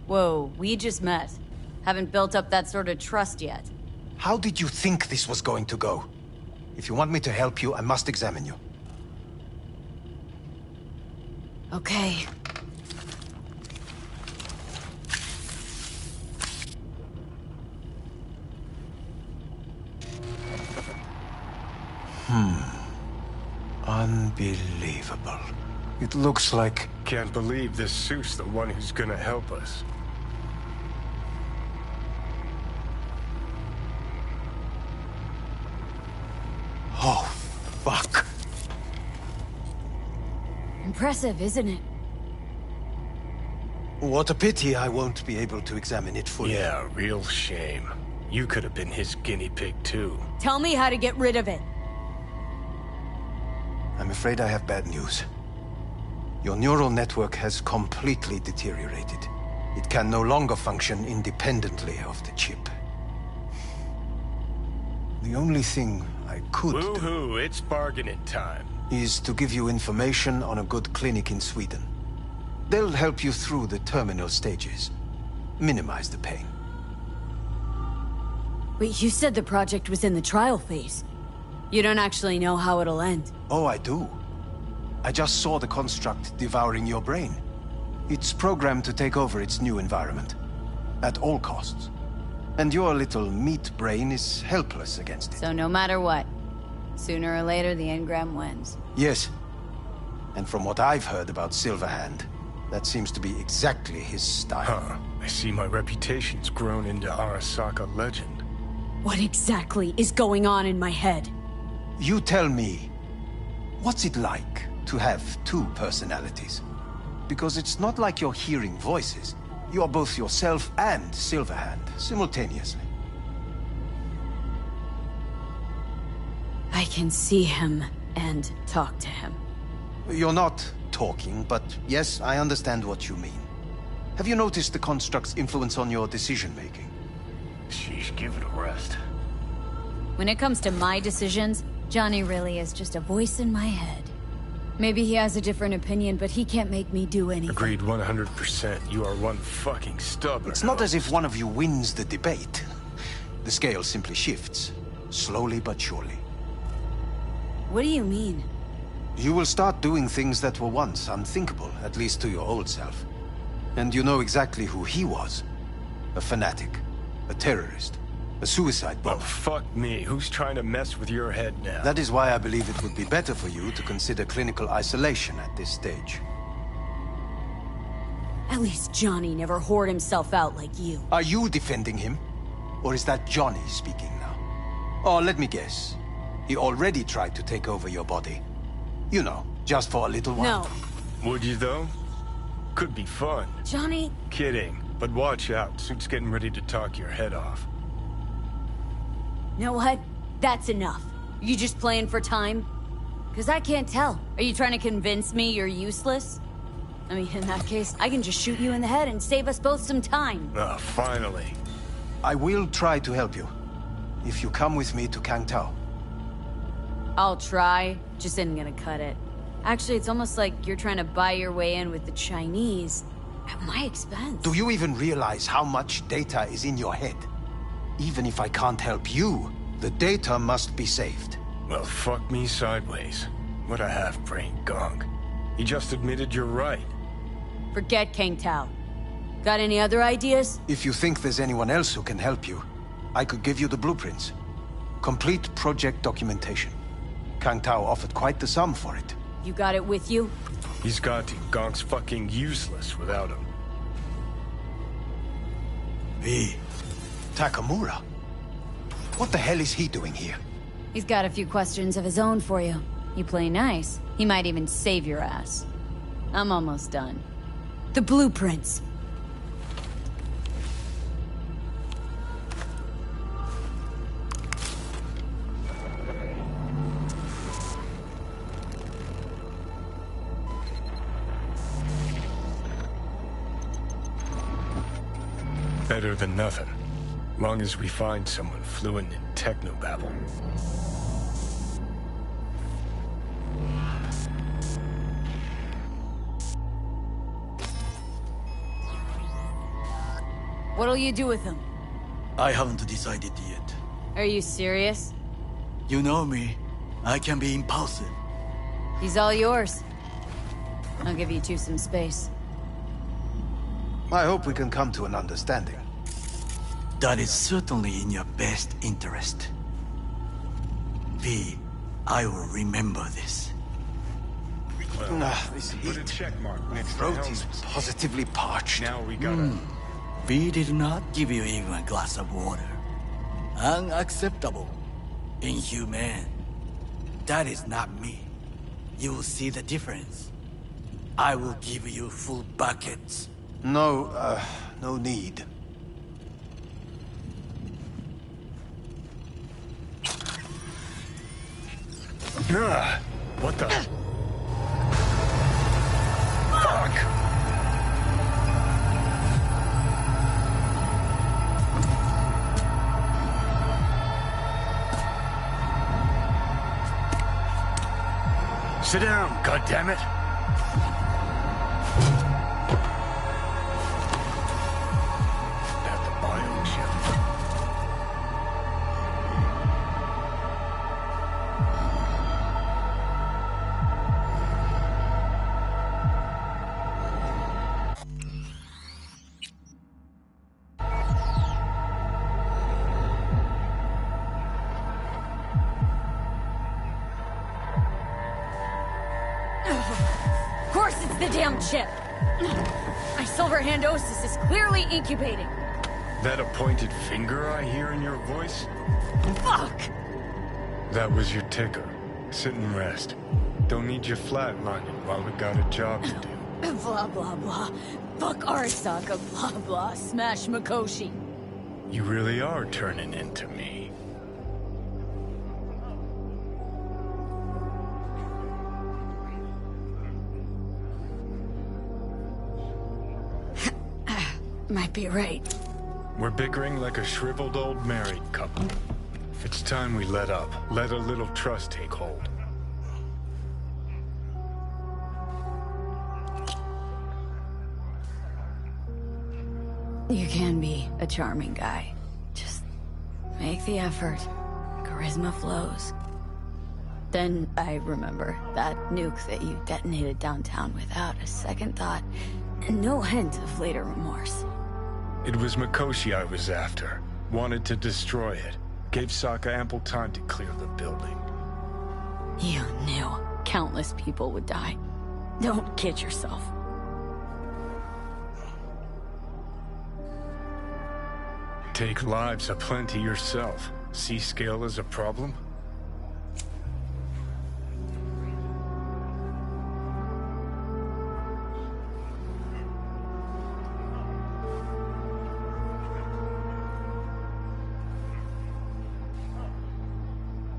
Whoa, we just met. Haven't built up that sort of trust yet. How did you think this was going to go? If you want me to help you, I must examine you. Okay. Unbelievable. It looks like... Can't believe this suit's the one who's gonna help us. Oh, fuck. Impressive, isn't it? What a pity I won't be able to examine it fully. Yeah, real shame. You could have been his guinea pig, too. Tell me how to get rid of it. I'm afraid I have bad news. Your neural network has completely deteriorated. It can no longer function independently of the chip. The only thing I could do... Woohoo, it's bargaining time. ...is to give you information on a good clinic in Sweden. They'll help you through the terminal stages. Minimize the pain. Wait, you said the project was in the trial phase. You don't actually know how it'll end. Oh, I do. I just saw the construct devouring your brain. It's programmed to take over its new environment. At all costs. And your little meat brain is helpless against it. So no matter what, sooner or later the engram wins. Yes. And from what I've heard about Silverhand, that seems to be exactly his style. Huh. I see my reputation's grown into Arasaka legend. What exactly is going on in my head? You tell me, what's it like to have two personalities? Because it's not like you're hearing voices. You're both yourself and Silverhand, simultaneously. I can see him and talk to him. You're not talking, but yes, I understand what you mean. Have you noticed the construct's influence on your decision-making? Sheesh, give it a rest. When it comes to my decisions, Johnny really is just a voice in my head. Maybe he has a different opinion, but he can't make me do anything. Agreed 100%. You are one fucking stubborn. It's not as if one of you wins the debate. The scale simply shifts, slowly but surely. What do you mean? You will start doing things that were once unthinkable, at least to your old self. And you know exactly who he was. A fanatic, a terrorist, a suicide bomber. Well, fuck me. Who's trying to mess with your head now? That is why I believe it would be better for you to consider clinical isolation at this stage. At least Johnny never whored himself out like you. Are you defending him? Or is that Johnny speaking now? Oh, let me guess. He already tried to take over your body. You know, just for a little while. No. Would you, though? Could be fun. Johnny... Kidding. But watch out. Suit's getting ready to talk your head off. You know what? That's enough. You just playing for time? Because I can't tell. Are you trying to convince me you're useless? I mean, in that case, I can just shoot you in the head and save us both some time. Ah, finally. I will try to help you. If you come with me to Kangtao. I'll try. Just isn't gonna cut it. Actually, it's almost like you're trying to buy your way in with the Chinese. At my expense. Do you even realize how much data is in your head? Even if I can't help you, the data must be saved. Well, fuck me sideways. What a half-brained gunk. He just admitted you're right. Forget Kang Tao. Got any other ideas? If you think there's anyone else who can help you, I could give you the blueprints. Complete project documentation. Kang Tao offered quite the sum for it. You got it with you? He's got to. Gonk's fucking useless without him. V. Takamura? What the hell is he doing here? He's got a few questions of his own for you. You play nice, he might even save your ass. I'm almost done. The blueprints. Better than nothing. Long as we find someone fluent in technobabble. What'll you do with him? I haven't decided yet. Are you serious? You know me. I can be impulsive. He's all yours. I'll give you two some space. I hope we can come to an understanding. That is certainly in your best interest. V, I will remember this. This Put a heat. check mark next to the Throat is helmets. positively parched. Now we gotta... V did not give you even a glass of water. Unacceptable. Inhumane. That is not me. You will see the difference. I will give you full buckets. No, no need. What the... Fuck! Sit down, goddammit! At the biochip. Of course it's the damn chip! My Silverhandosis is clearly incubating. That a pointed finger I hear in your voice? Fuck! That was your ticker. Sit and rest. Don't need you flatlining while we got a job to do. Blah blah blah. Fuck Arasaka, blah blah. Smash Mikoshi. You really are turning into me. Might be right. We're bickering like a shriveled old married couple. It's time we let up. Let a little trust take hold. You can be a charming guy. Just make the effort. Charisma flows. Then I remember that nuke that you detonated downtown without a second thought, and no hint of later remorse. It was Mikoshi I was after. Wanted to destroy it. Gave Sokka ample time to clear the building. You knew countless people would die. Don't kid yourself. Take lives aplenty yourself. See scale as a problem?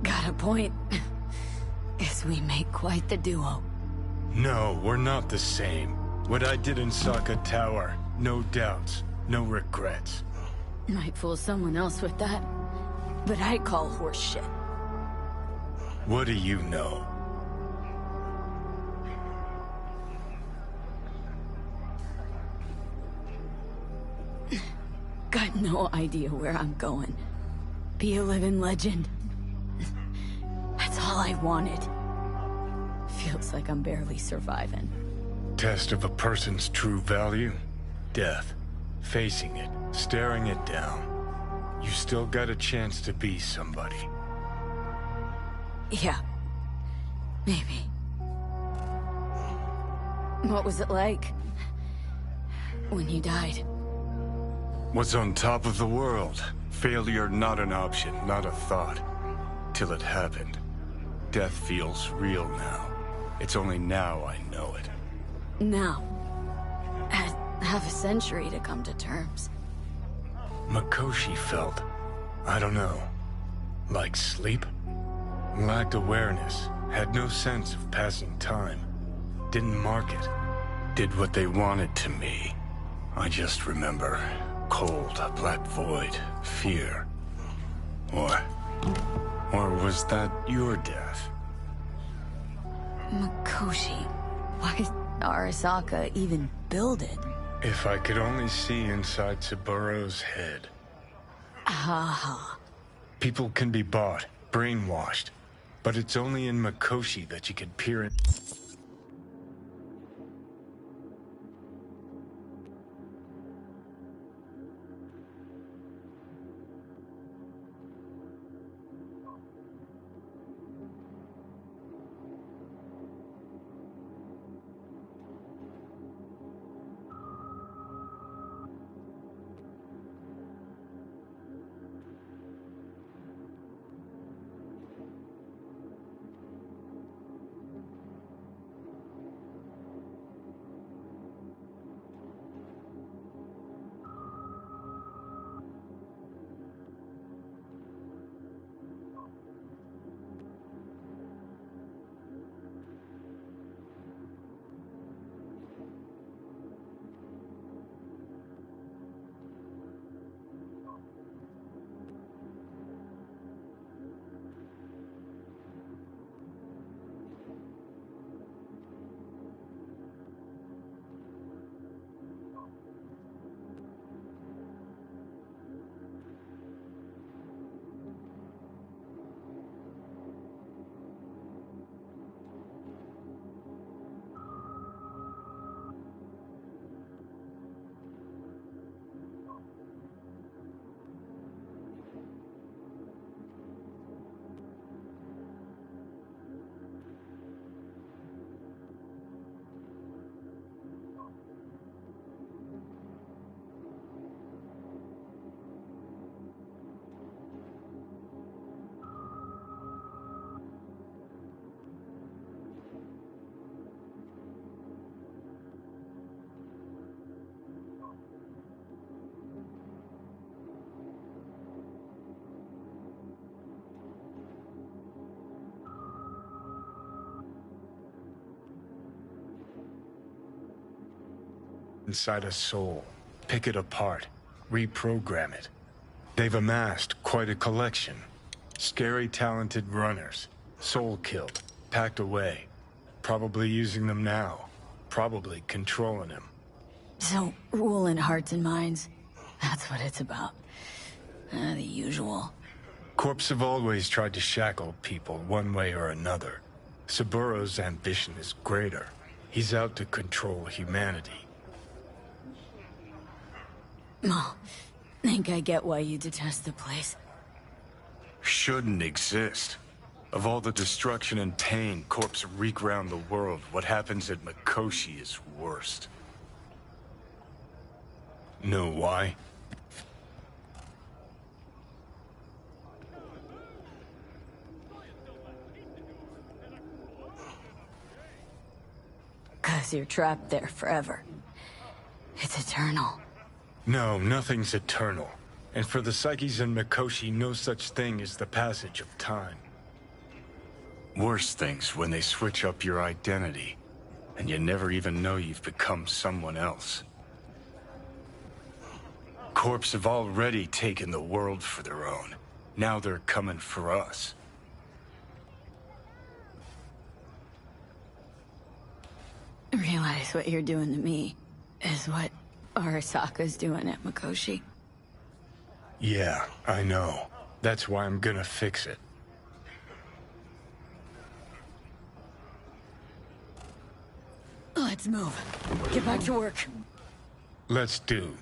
Got a point. Guess we make quite the duo. No, we're not the same. What I did in Sokka Tower, no doubts, no regrets. Might fool someone else with that, but I call horse shit. What do you know? Got no idea where I'm going. Be a living legend. That's all I wanted. Feels like I'm barely surviving. Test of a person's true value? Death. Facing it, staring it down. You still got a chance to be somebody. Yeah. Maybe. What was it like? When you died? Was on top of the world. Failure not an option, not a thought. Till it happened. Death feels real now. It's only now I know it. Now. Had half a century to come to terms. Mikoshi felt, I don't know, like sleep? Lacked awareness, had no sense of passing time. Didn't mark it. Did what they wanted to me. I just remember cold, a black void, fear. Or was that your death? Mikoshi. Why did Arasaka even build it? If I could only see inside Saburo's head. People can be bought, brainwashed. But it's only in Mikoshi that you can peer in. Inside a soul, pick it apart, reprogram it. They've amassed quite a collection. Scary, talented runners, soul killed, packed away. Probably using them now, probably controlling them. So, ruling hearts and minds, that's what it's about. The usual. Corps have always tried to shackle people one way or another. Saburo's ambition is greater. He's out to control humanity. Oh, think I get why you detest the place. Shouldn't exist. Of all the destruction and pain Corps wreak round the world, what happens at Mikoshi is worst. Know why? Cause you're trapped there forever. It's eternal. No, nothing's eternal. And for the psyches in Mikoshi, no such thing as the passage of time. Worse things when they switch up your identity, and you never even know you've become someone else. Corps have already taken the world for their own. Now they're coming for us. Realize what you're doing to me is what Arasaka's doing at Mikoshi. Yeah, I know. That's why I'm gonna fix it. Let's move. Get back to work. Let's do.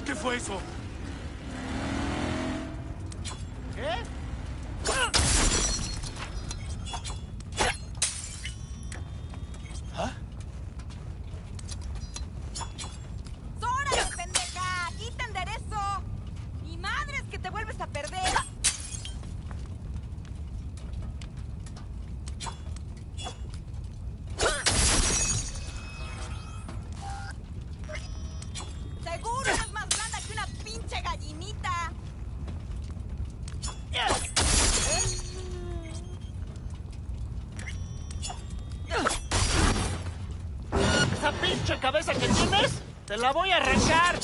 ¿Qué fue eso? ¿Qué? ¿Ah? ¡Órale, pendeja! ¡Aquí te enderezo! ¡Mi madre es que te vuelves a perder! ¡Seguro eres más blanda que una pinche gallinita! ¿Esa pinche cabeza que tienes? ¡Te la voy a arrancar!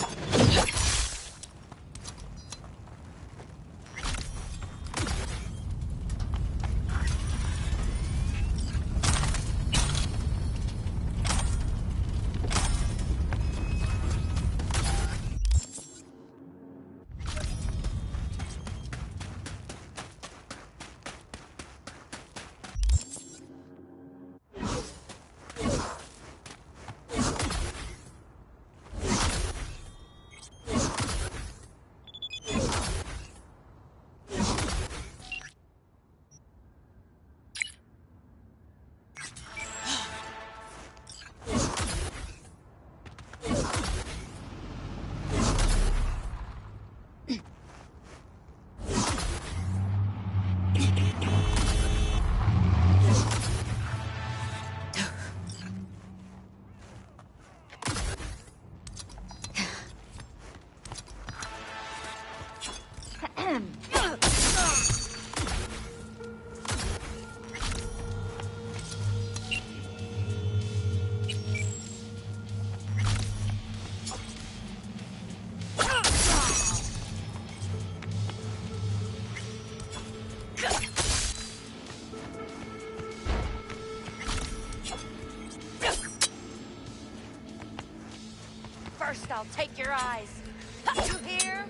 First, I'll take your eyes. You hear?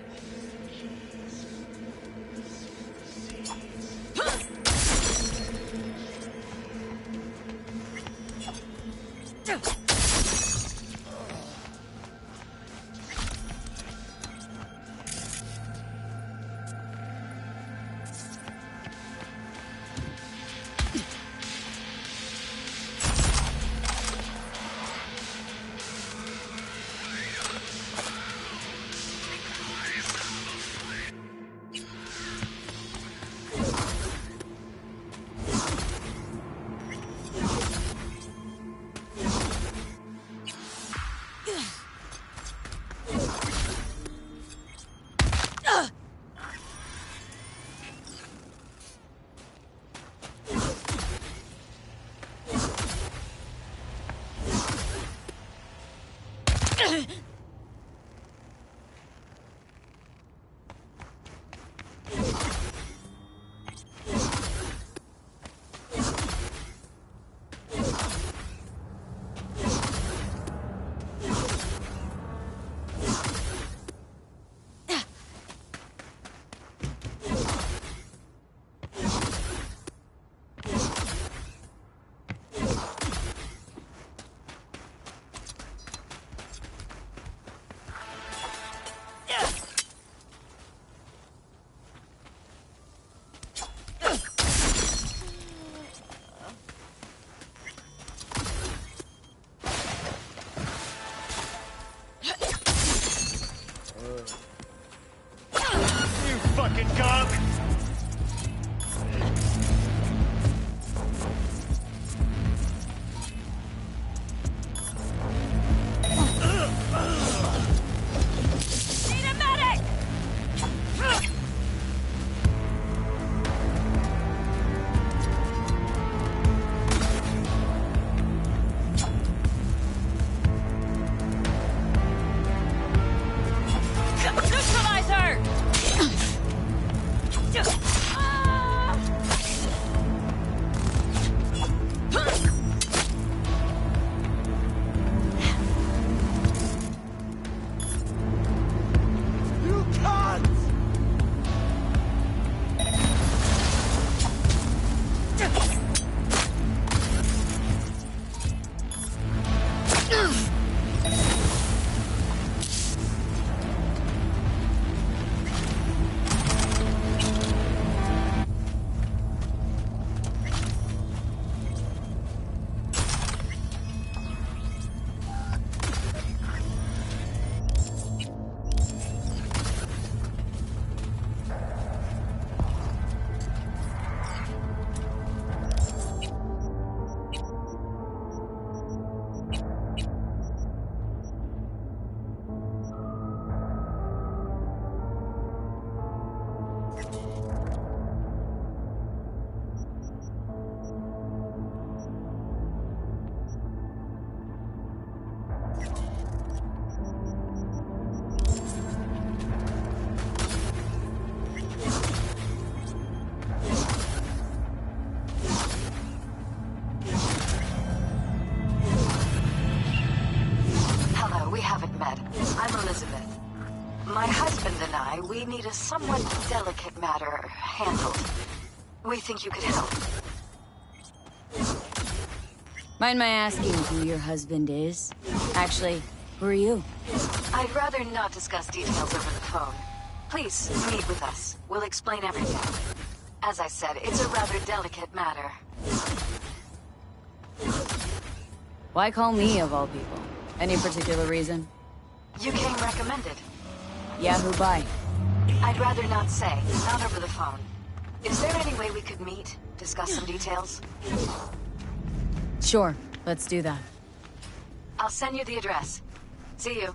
fucking gunk! Need a medic! Neutralize her! You can't! Hello, we haven't met. I'm Elizabeth. My husband and I, we need a somewhat delicate matter handled. We think you could help. Mind my asking who your husband is? Actually, who are you? I'd rather not discuss details over the phone. Please, meet with us. We'll explain everything. As I said, it's a rather delicate matter. Why call me of all people? Any particular reason? You came recommended. Yeah, who by? I'd rather not say, not over the phone. Is there any way we could meet, discuss some details? Sure, let's do that. I'll send you the address. See you.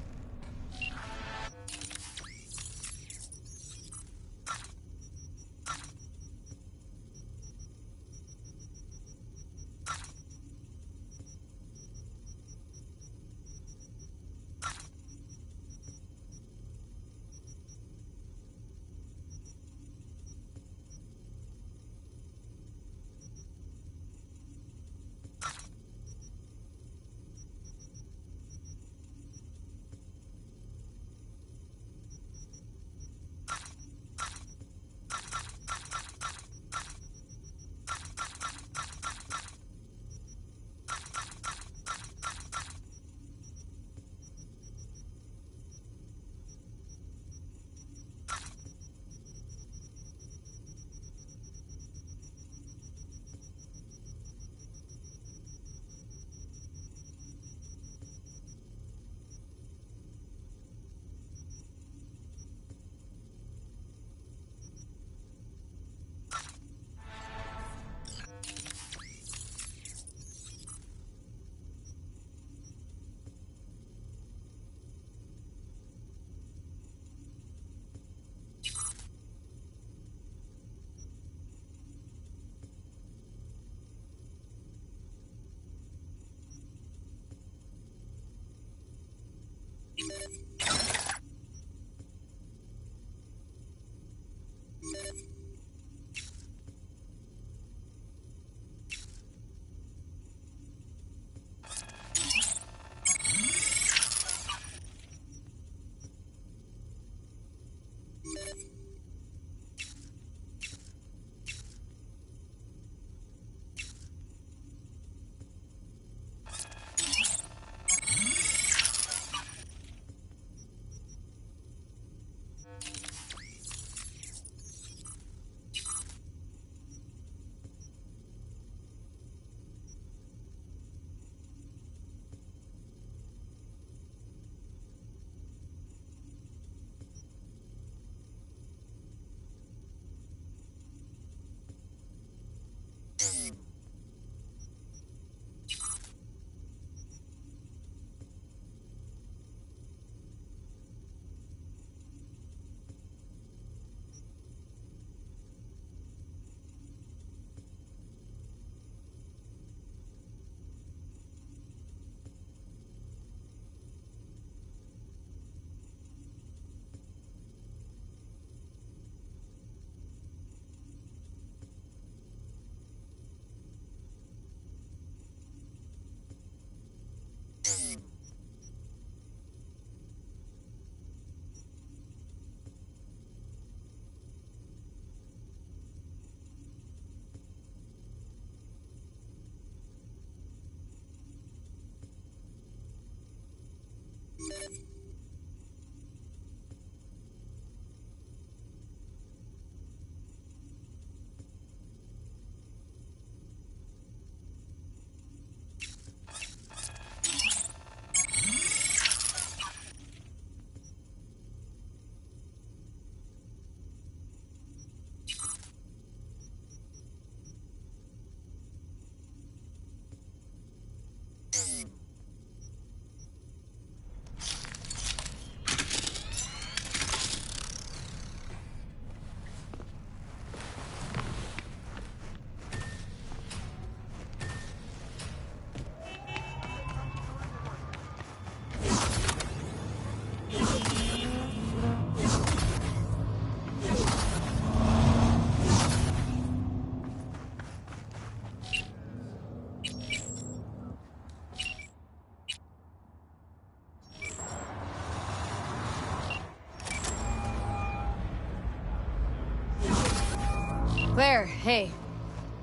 Claire, hey.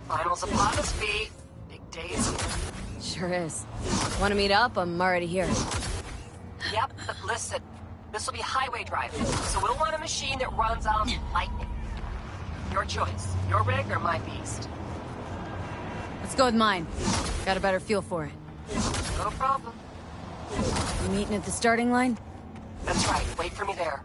Finals upon us, V. Big days here. Sure is. Want to meet up? I'm already here. Yep, but listen. This will be highway driving, so we'll want a machine that runs on lightning. Your choice. Your rig or my beast? Let's go with mine. Got a better feel for it. No problem. You meeting at the starting line? That's right. Wait for me there.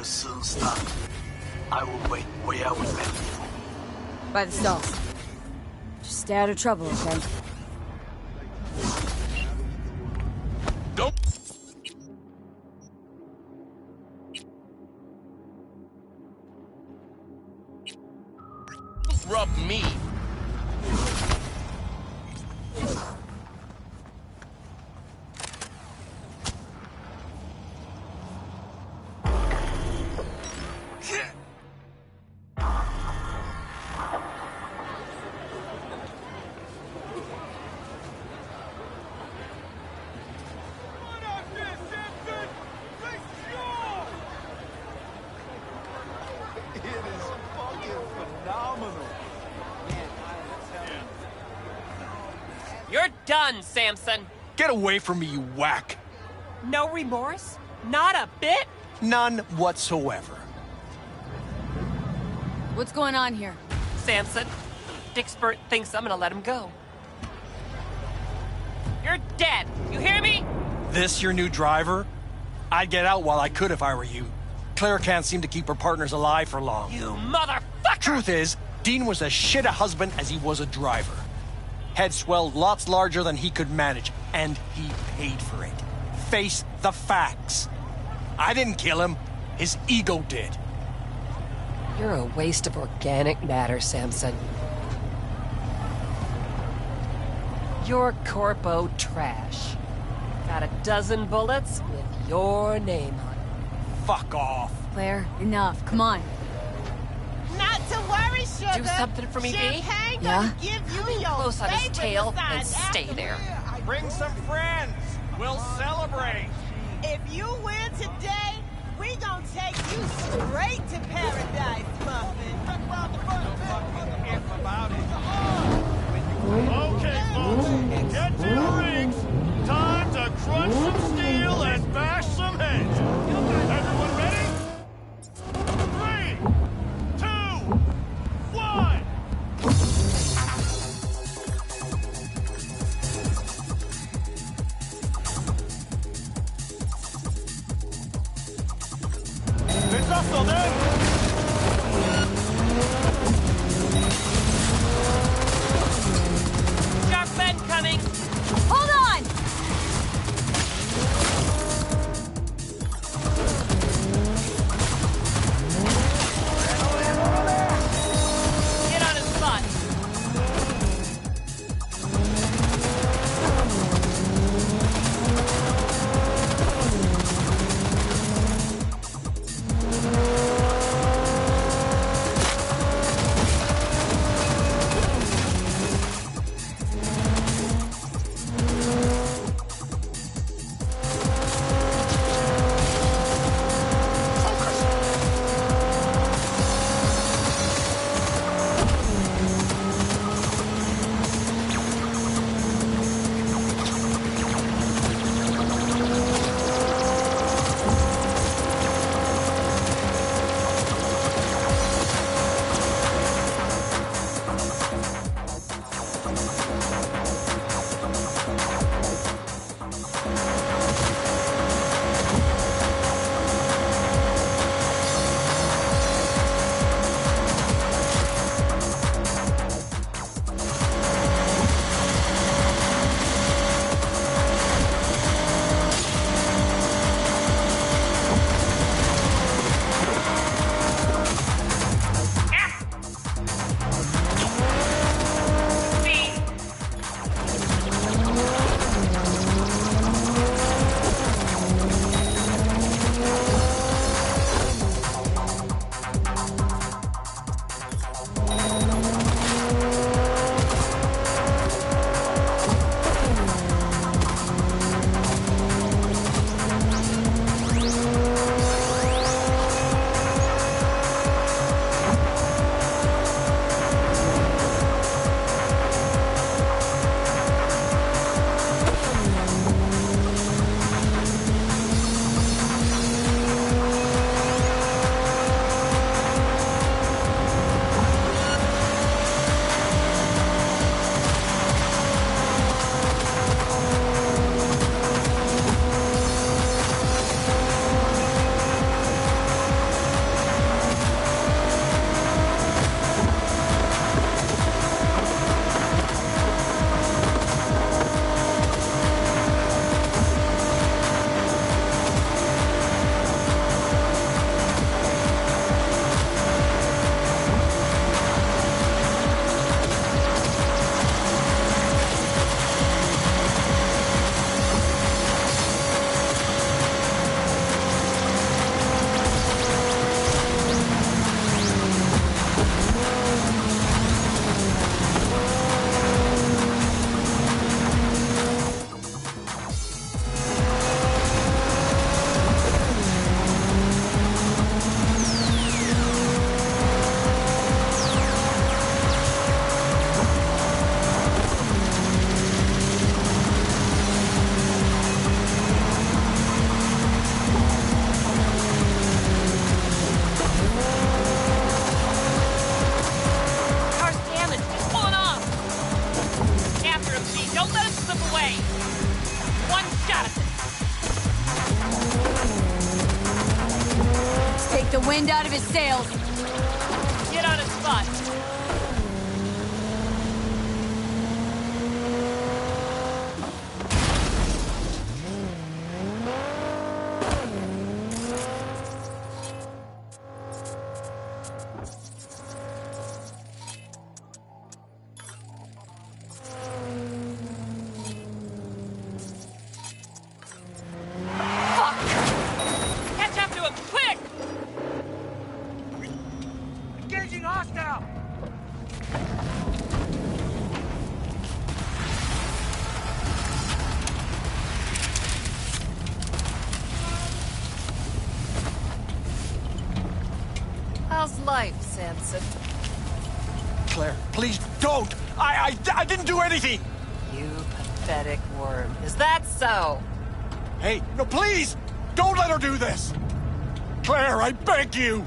Soon start. I will wait where we met before. By the stalls. Just stay out of trouble, okay? Don't rub me. You're done, Samson. Get away from me, you whack. No remorse? Not a bit? None whatsoever. What's going on here? Samson, Dickspert thinks I'm gonna let him go. You're dead. You hear me? This your new driver? I'd get out while I could if I were you. Claire can't seem to keep her partners alive for long. You motherfucker! Truth is, Dean was as shit a husband as he was a driver. Head swelled lots larger than he could manage, and he paid for it. Face the facts. I didn't kill him. His ego did. You're a waste of organic matter, Samson. You're corpo trash. Got a dozen bullets with your name on it. Fuck off. Claire, enough. Come on. Not to worry, sugar. Do something for me, B? Champagne Yeah? gonna give you your Close on his favorite tail and massage stay after. there. Bring some friends. We'll celebrate. If you win today, we gonna take you straight to paradise, Muffin. Okay, folks, get to your rigs. Time to crunch some steel and bash some heads. Everyone ready? 3, 2, 1. It's up, soldier! way! One shot at this! Let's take the wind out of his sails. Get on his spot. How's life, Samson? Claire, please don't! I didn't do anything! You pathetic worm. Is that so? Hey, no, please! Don't let her do this! Claire, I beg you!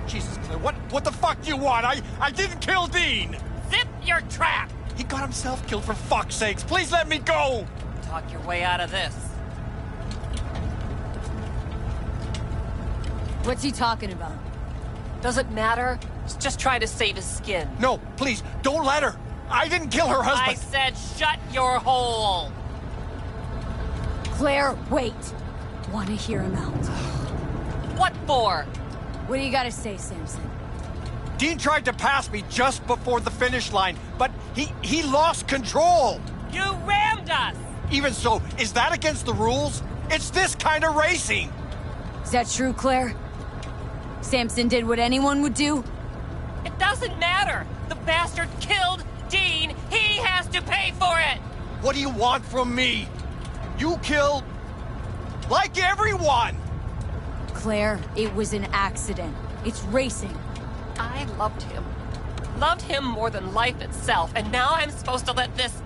Jesus, Claire, what the fuck do you want? I didn't kill Dean! Zip your trap! He got himself killed, for fuck's sakes! Please let me go! Talk your way out of this. What's he talking about? Doesn't matter. He's just trying to save his skin. No, please, don't let her! I didn't kill her husband! I said shut your hole! Claire, wait. Want to hear him out. What for? What do you gotta say, Samson? Dean tried to pass me just before the finish line, but he lost control! You rammed us! Even so, is that against the rules? It's this kind of racing! Is that true, Claire? Samson did what anyone would do? It doesn't matter! The bastard killed Dean! He has to pay for it! What do you want from me? You kill... like everyone! Claire, it was an accident. It's racing. I loved him. Loved him more than life itself, and now I'm supposed to let this...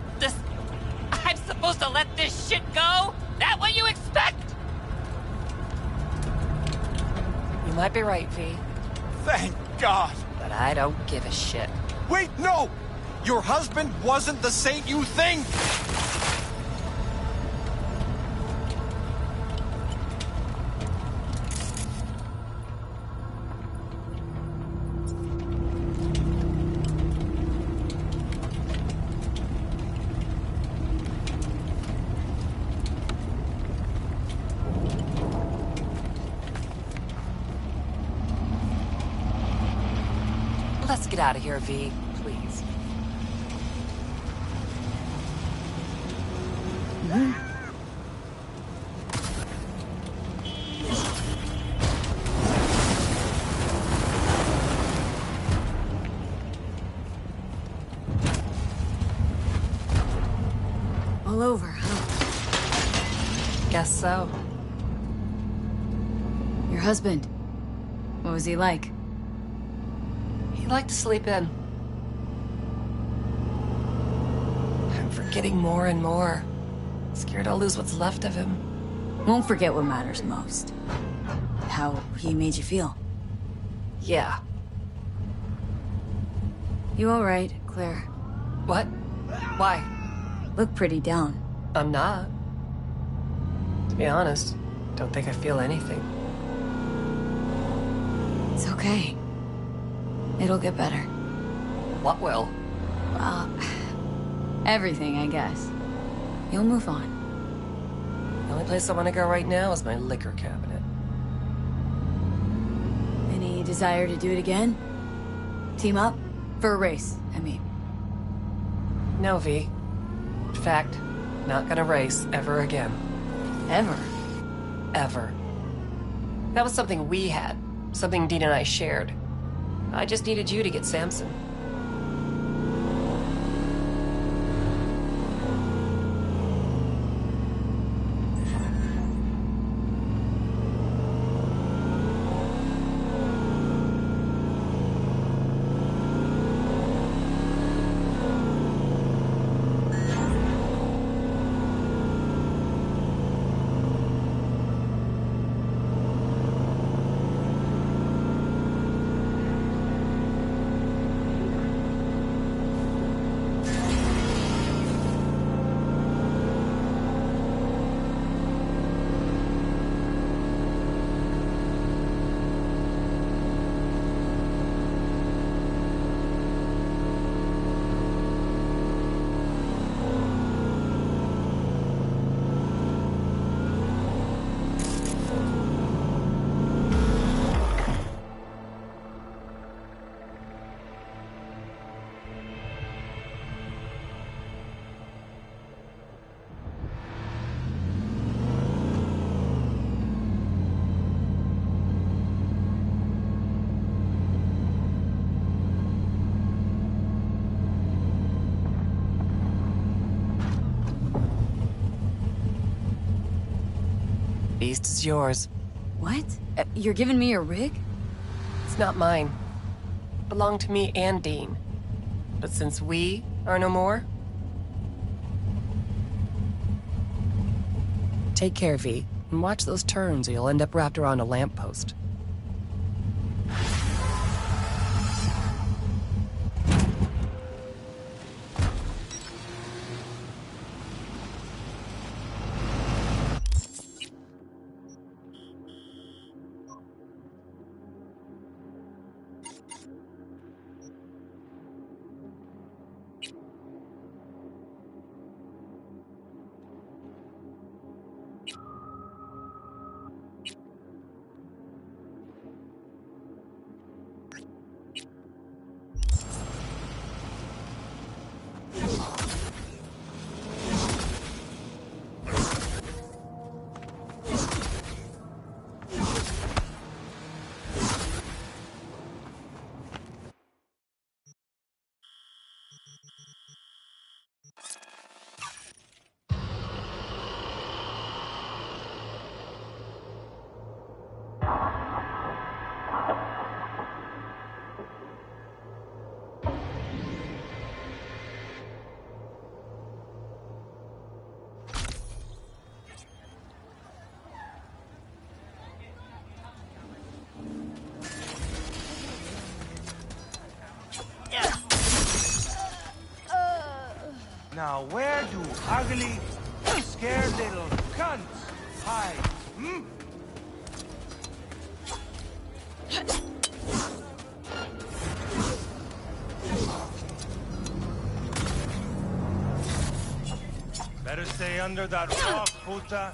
I'm supposed to let this shit go? That what you expect? You might be right, V. Thank God! But I don't give a shit. Wait, no! Your husband wasn't the saint you think! Let's get out of here, V, please. All over, huh? Guess so. Your husband. What was he like? He liked to sleep in. I'm forgetting more and more. Scared I'll lose what's left of him. Won't forget what matters most. How he made you feel. Yeah. You all right, Claire? What? Why? Look pretty down. I'm not. To be honest, don't think I feel anything. It's okay. It'll get better. What will? Well, everything, I guess. You'll move on. The only place I want to go right now is my liquor cabinet. Any desire to do it again? Team up? For a race, I mean. No, V. In fact, not gonna race ever again. Ever? Ever. That was something we had. Something Dean and I shared. I just needed you to get Samson. beast is yours. What? You're giving me a rig? It's not mine. It belonged to me and Dean. But since we are no more... Take care, V, and watch those turns or you'll end up wrapped around a lamppost. Now where do ugly, scared little cunts hide, hmm? Better stay under that rock, puta.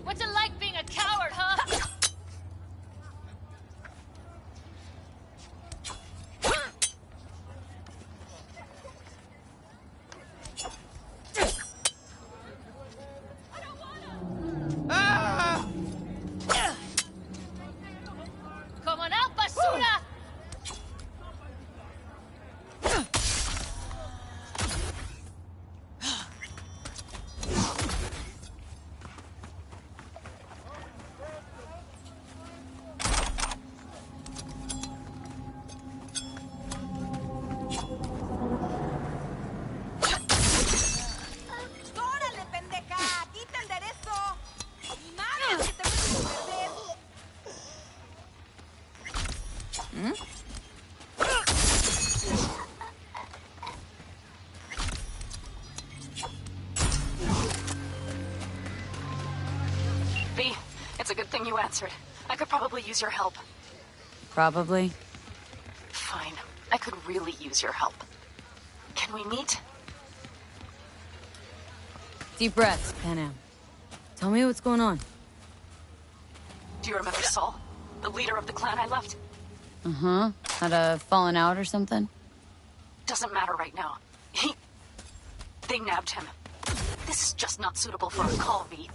What's it like being a coward, huh? Come on out, basura! ¡Órale, pendeja! ¡Aquí te enderezo! ¡Mi madre, que te vuelves a perder! V, it's a good thing you answered. I could probably use your help. Probably. Fine. I could really use your help. Can we meet? Deep breaths, Panam. Tell me what's going on. Do you remember Saul? The leader of the clan I left? Uh-huh. Had a falling out or something? Doesn't matter right now. They nabbed him. This is just not suitable for a call, V.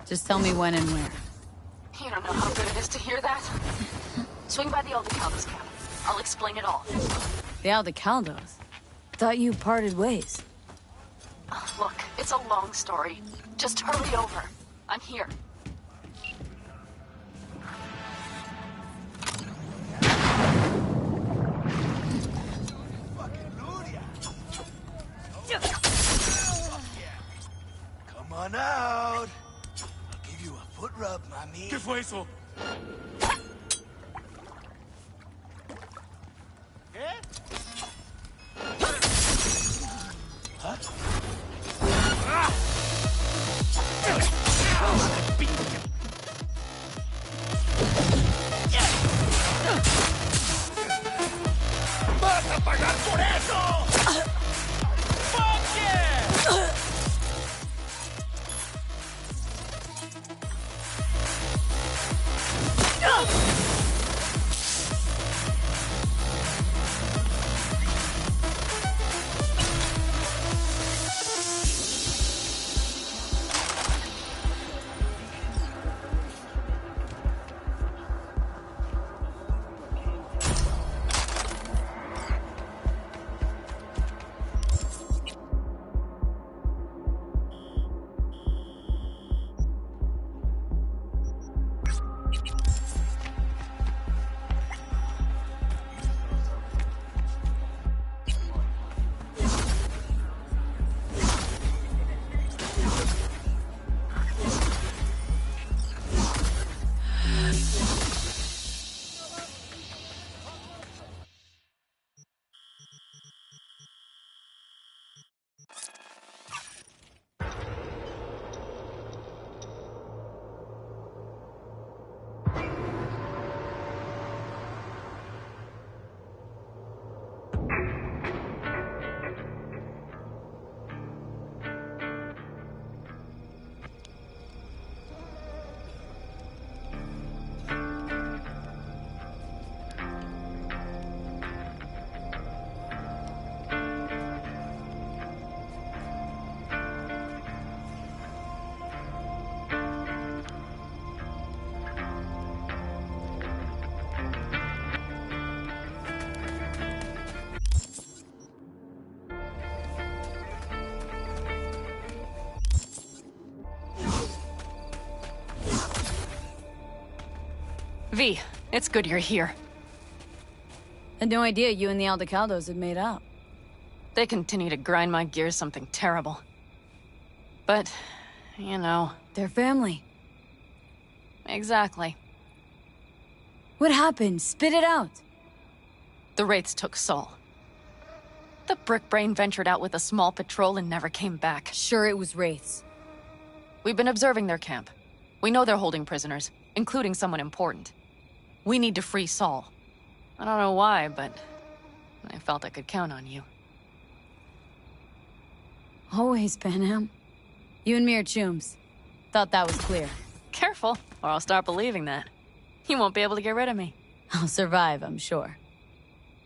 Just tell me when and where. You don't know how good it is to hear that. Swing by the Aldecaldos camp. I'll explain it all. The Aldecaldos? Thought you parted ways. Look, it's a long story. Just hurry over. I'm here. Come on out. I'll give you a foot rub, mami. ¿Qué fue eso? ¡Vas a pagar por eso! ¡Fuck yeah! V, it's good you're here. Had no idea you and the Aldecaldos had made up. They continue to grind my gears something terrible. But, you know... They're family. Exactly. What happened? Spit it out. The Wraiths took Sol. The Brickbrain ventured out with a small patrol and never came back. Sure it was Wraiths. We've been observing their camp. We know they're holding prisoners, including someone important. We need to free Sol. I don't know why, but I felt I could count on you. Always, Panam. You and me are chooms. Thought that was clear. Careful, or I'll start believing that. You won't be able to get rid of me. I'll survive, I'm sure.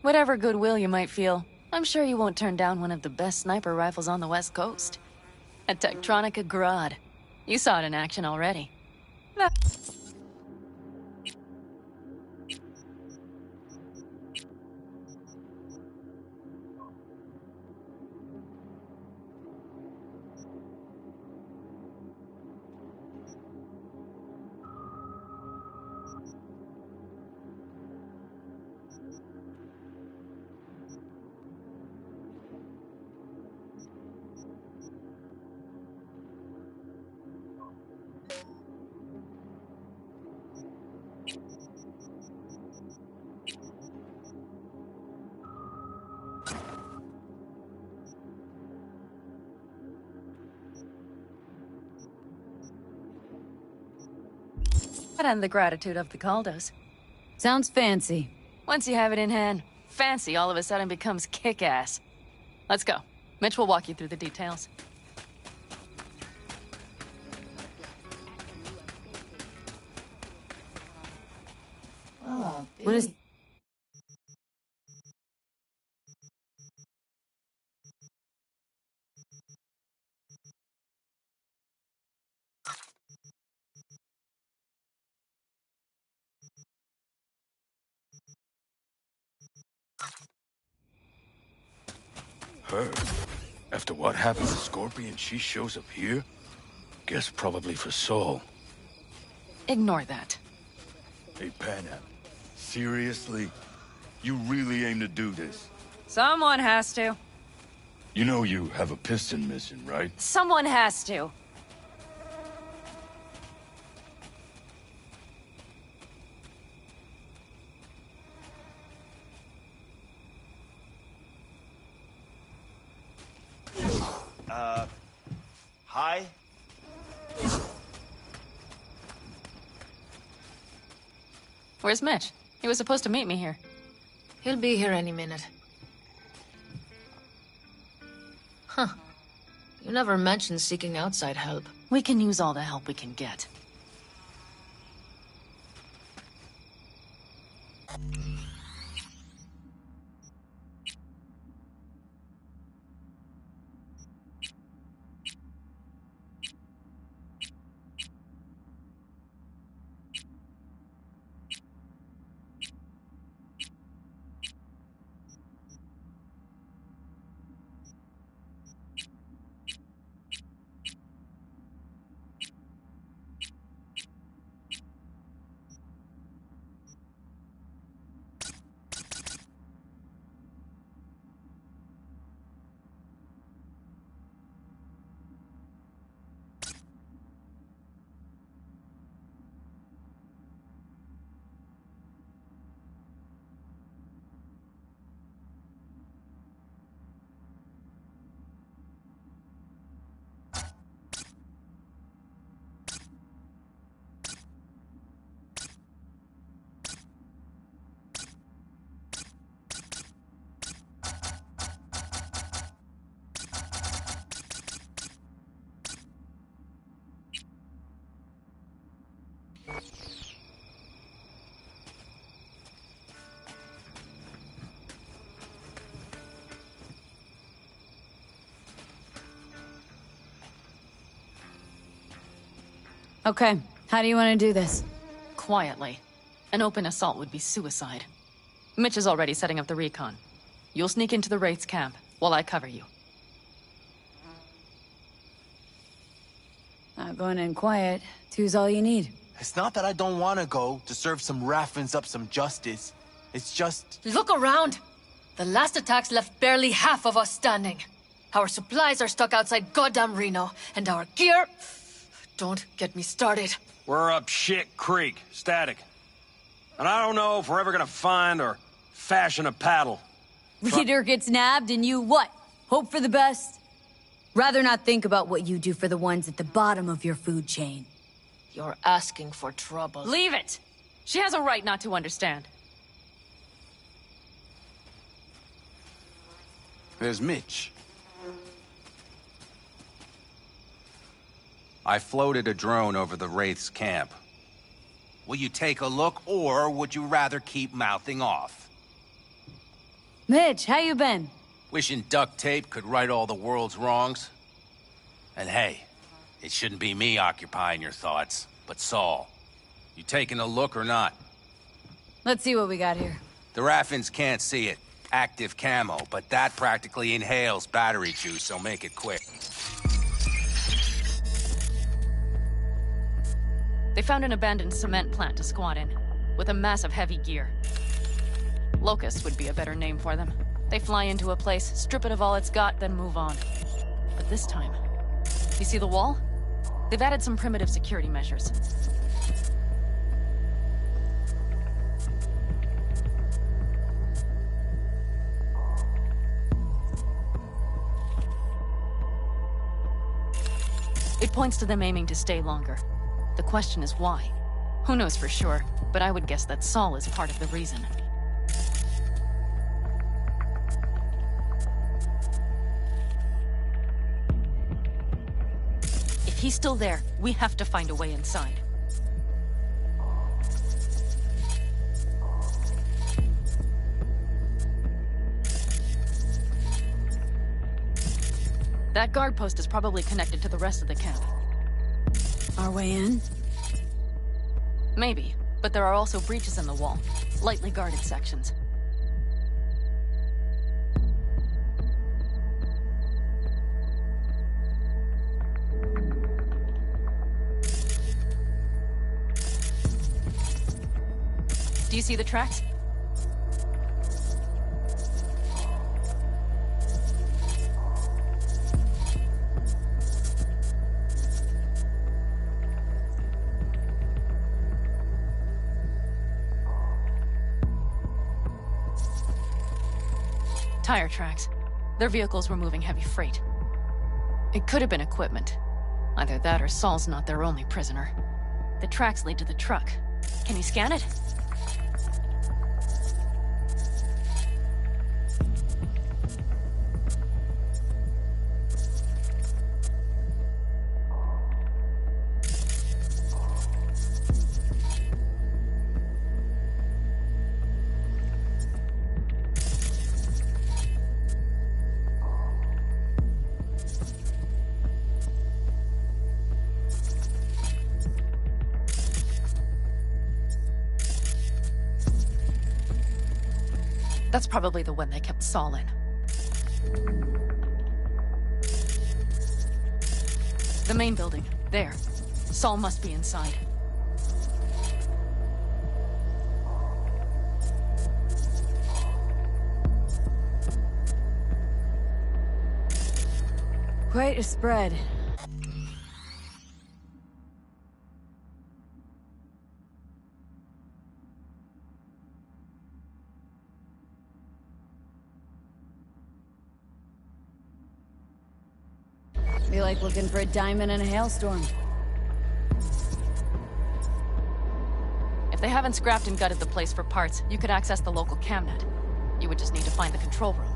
Whatever goodwill you might feel, I'm sure you won't turn down one of the best sniper rifles on the West Coast. A Tektronica Grad. You saw it in action already. And the gratitude of the Caldos. Sounds fancy. Once you have it in hand, fancy all of a sudden becomes kick-ass. Let's go. Mitch will walk you through the details. What is... Her? After what happened to Scorpion, she shows up here? Guess probably for Sol. Ignore that. Hey, Panam. Seriously? You really aim to do this? Someone has to. You know you have a piston mission, right? Someone has to. Hi? Where's Mitch? He was supposed to meet me here. He'll be here any minute. Huh. You never mentioned seeking outside help. We can use all the help we can get. Okay, how do you want to do this? Quietly. An open assault would be suicide. Mitch is already setting up the recon. You'll sneak into the Wraith's camp, while I cover you. Going in quiet. Two's all you need. It's not that I don't want to go to serve some Raffins up some justice. It's just... Look around! The last attacks left barely half of us standing. Our supplies are stuck outside goddamn Reno, and our gear... Don't get me started. We're up shit creek, static. And I don't know if we're ever gonna find or fashion a paddle. Leader gets nabbed and you what? Hope for the best? Rather not think about what you do for the ones at the bottom of your food chain. You're asking for trouble. Leave it! She has a right not to understand. There's Mitch. I floated a drone over the Wraith's camp. Will you take a look, or would you rather keep mouthing off? Mitch, how you been? Wishing duct tape could right all the world's wrongs? And hey, it shouldn't be me occupying your thoughts, but Saul. You taking a look or not? Let's see what we got here. The Raffins can't see it. Active camo, but that practically inhales battery juice, so make it quick. They found an abandoned cement plant to squat in, with a massive heavy gear. Locusts would be a better name for them. They fly into a place, strip it of all it's got, then move on. But this time... You see the wall? They've added some primitive security measures. It points to them aiming to stay longer. The question is why? Who knows for sure, but I would guess that Saul is part of the reason. If he's still there, we have to find a way inside. That guard post is probably connected to the rest of the camp. Our way in? Maybe, but there are also breaches in the wall. Lightly guarded sections. Do you see the tracks? Tire tracks. Their vehicles were moving heavy freight. It could have been equipment. Either that or Saul's not their only prisoner. The tracks lead to the truck. Can you scan it? That's probably the one they kept Saul in. The main building. There. Saul must be inside. Quite a spread. Be like looking for a diamond in a hailstorm. If they haven't scrapped and gutted the place for parts, you could access the local camnet. You would just need to find the control room.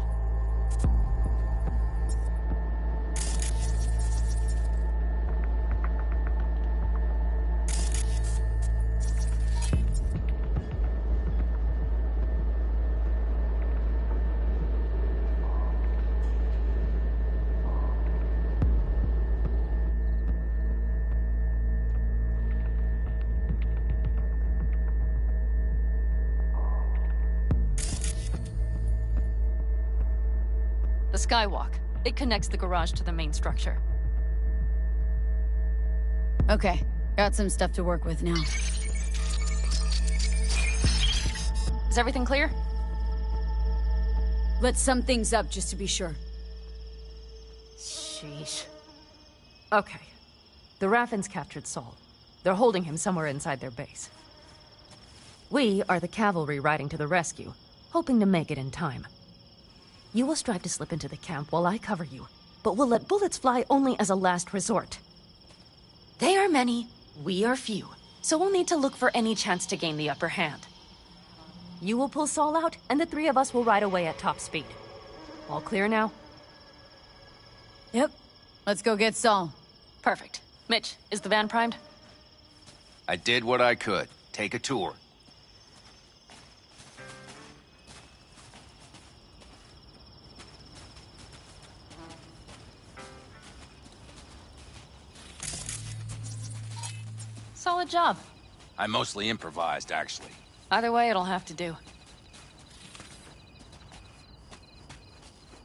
The skywalk. It connects the garage to the main structure. Okay, Got some stuff to work with now. Is everything clear? Let's sum things up just to be sure. Sheesh. Okay. The Raffens captured Saul. They're holding him somewhere inside their base. We are the cavalry riding to the rescue, hoping to make it in time. You will strive to slip into the camp while I cover you, but we'll let bullets fly only as a last resort. They are many, we are few, so we'll need to look for any chance to gain the upper hand. You will pull Saul out, and the three of us will ride away at top speed. All clear now? Yep. Let's go get Saul. Perfect. Mitch, is the van primed? I did what I could. Take a tour. Solid job. I mostly improvised, actually. Either way, it'll have to do.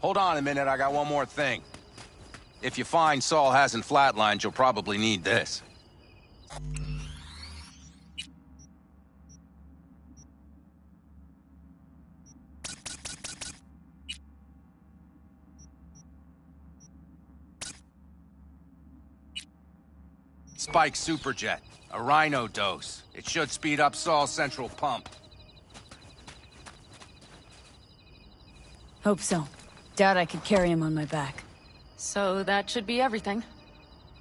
Hold on a minute, I got one more thing. If you find Saul hasn't flatlined, you'll probably need this. Spike Superjet. A Rhino dose. It should speed up Saul's central pump. Hope so. Doubt I could carry him on my back. So that should be everything.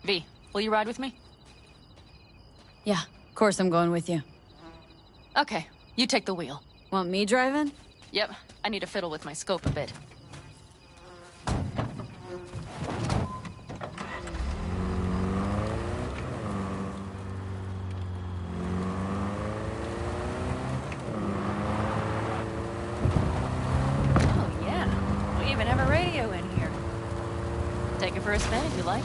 V, will you ride with me? Yeah, of course I'm going with you. Okay, you take the wheel. Want me driving? Yep, I need to fiddle with my scope a bit. Oh yeah, we even have a radio in here. Take it for a spin if you like.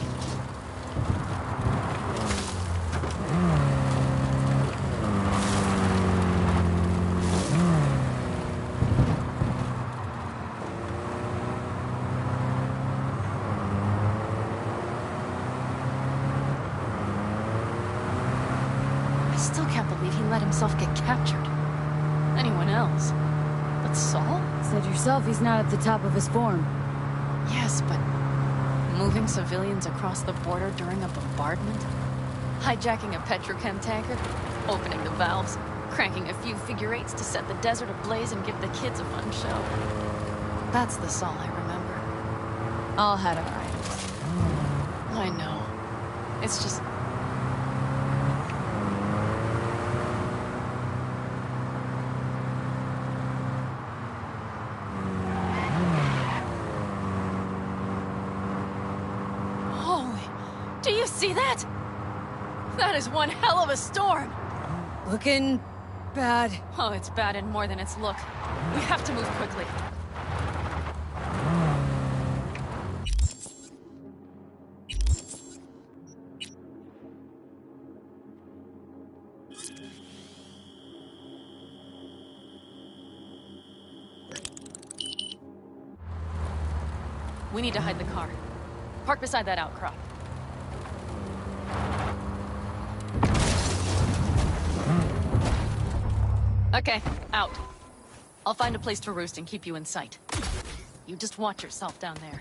I still can't believe he let himself get captured. Anyone else? But Saul? Said yourself he's not at the top of his form. Yes, but moving civilians across the border during a bombardment? Hijacking a petrochem tanker? Opening the valves? Cranking a few figure eights to set the desert ablaze and give the kids a fun show? That's the Saul I remember. All had our items. I know. It's just... Do you see that? That is one hell of a storm! Looking bad. Oh, it's bad in more than its look. We have to move quickly. We need to hide the car. Park beside that outcrop. Okay, out. I'll find a place to roost and keep you in sight. You just watch yourself down there.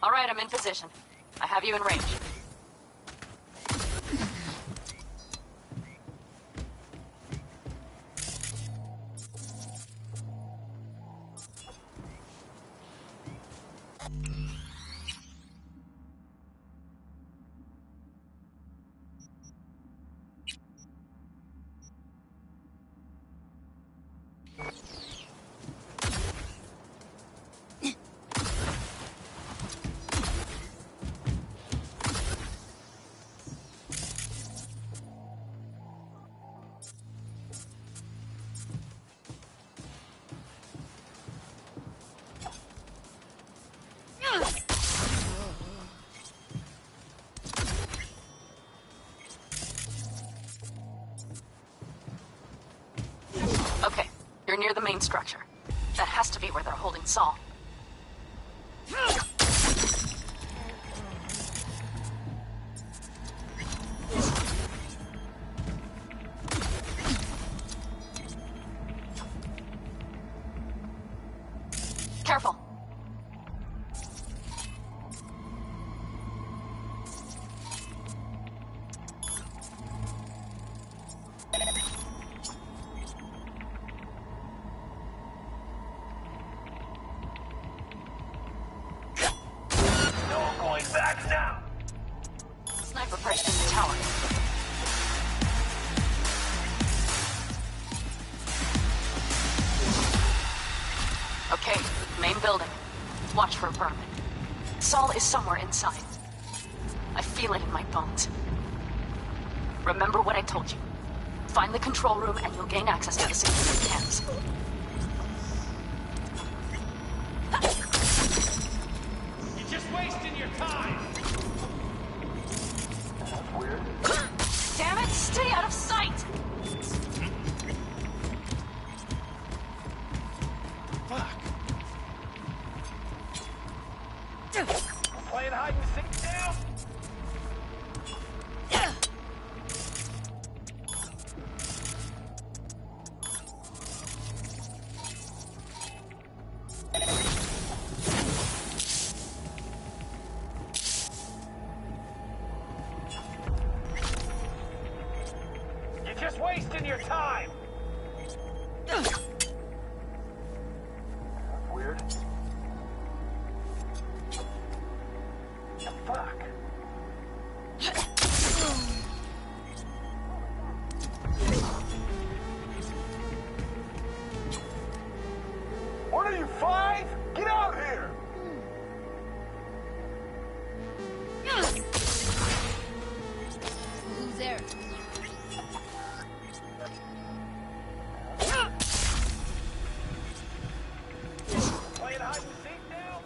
All right, I'm in position. I have you in range. Okay, you're near the main structure. That has to be where they're holding Saul. Careful. Sniper perched in the tower. Okay, main building. Watch for a burn. Saul is somewhere inside. I feel it in my bones. Remember what I told you. Find the control room and you'll gain access to the security cams. You're just wasting your time! Damn it, stay out of sight! Fuck. Playing hide and seek now? You're just wasting your time! Weird. Fuck. What are you, 5? Get out here! Who's there? Playing hide and seek now?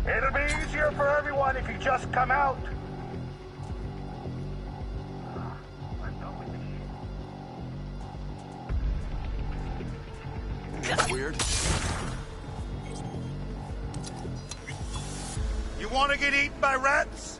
It'll be easier for everyone if you just come out. That's weird. You want to get eaten by rats?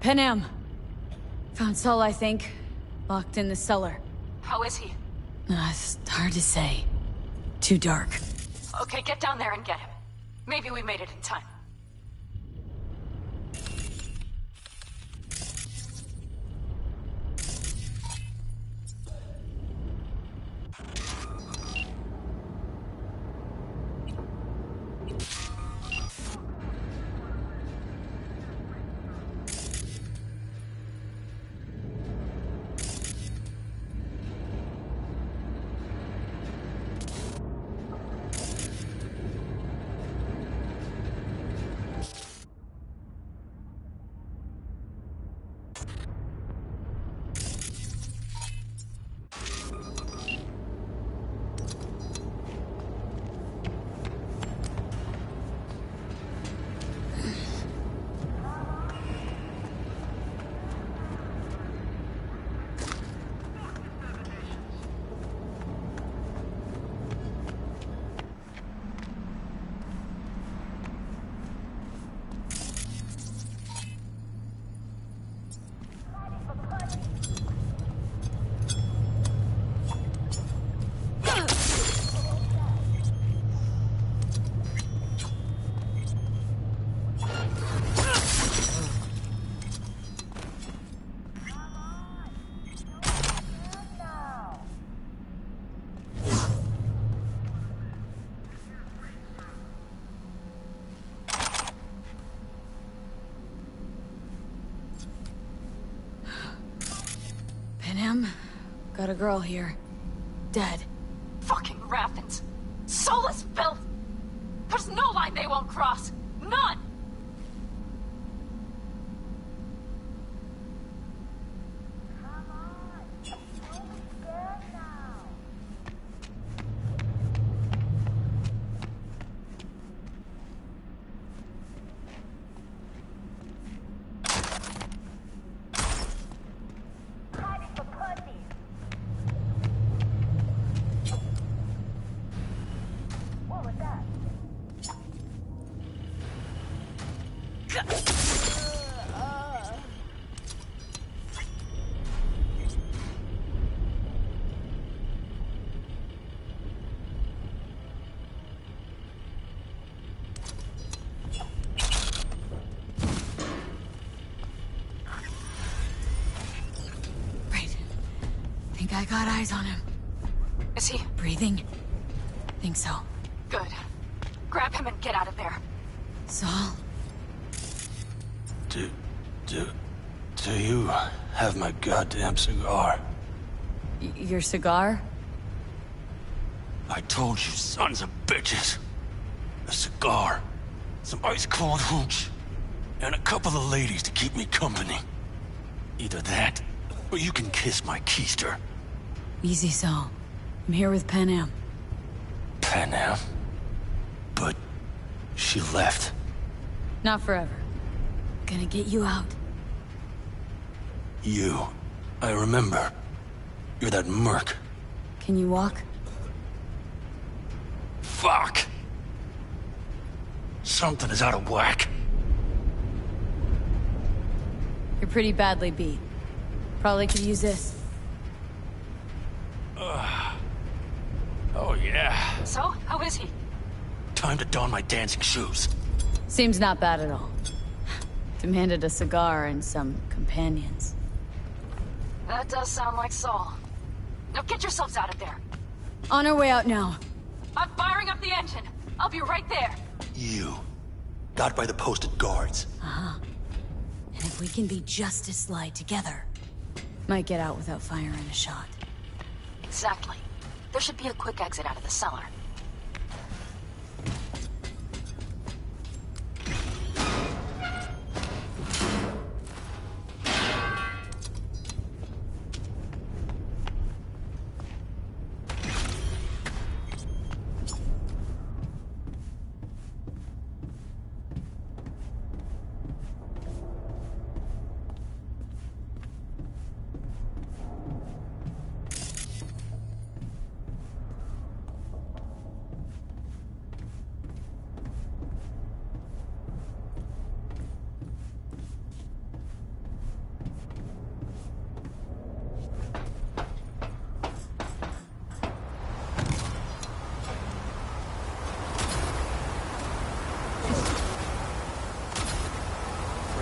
Panam. Found Saul, I think. Locked in the cellar. How is he? It's hard to say. Too dark. Okay, get down there and get him. Maybe we made it in time. Panam, got a girl here. Dead. Fucking Raffins. Soulless filth! There's no line they won't cross! None! I got eyes on him. Is he? Breathing? Think so. Good. Grab him and get out of there. Saul? Do you have my goddamn cigar? Your cigar? I told you, sons of bitches. A cigar, some ice-cold hooch, and a couple of ladies to keep me company. Either that, or you can kiss my keister. Easy, Saul. I'm here with Panam. Panam? But she left. Not forever. Gonna get you out. You. I remember. You're that merc. Can you walk? Fuck! Something is out of whack. You're pretty badly beat. Probably could use this. Oh, yeah. So, how is he? Time to don my dancing shoes. Seems not bad at all. Demanded a cigar and some companions. That does sound like Saul. Now get yourselves out of there. On our way out now. I'm firing up the engine. I'll be right there. You. Got by the posted guards. Uh-huh. And if we can be just as sly together, might get out without firing a shot. Exactly. There should be a quick exit out of the cellar.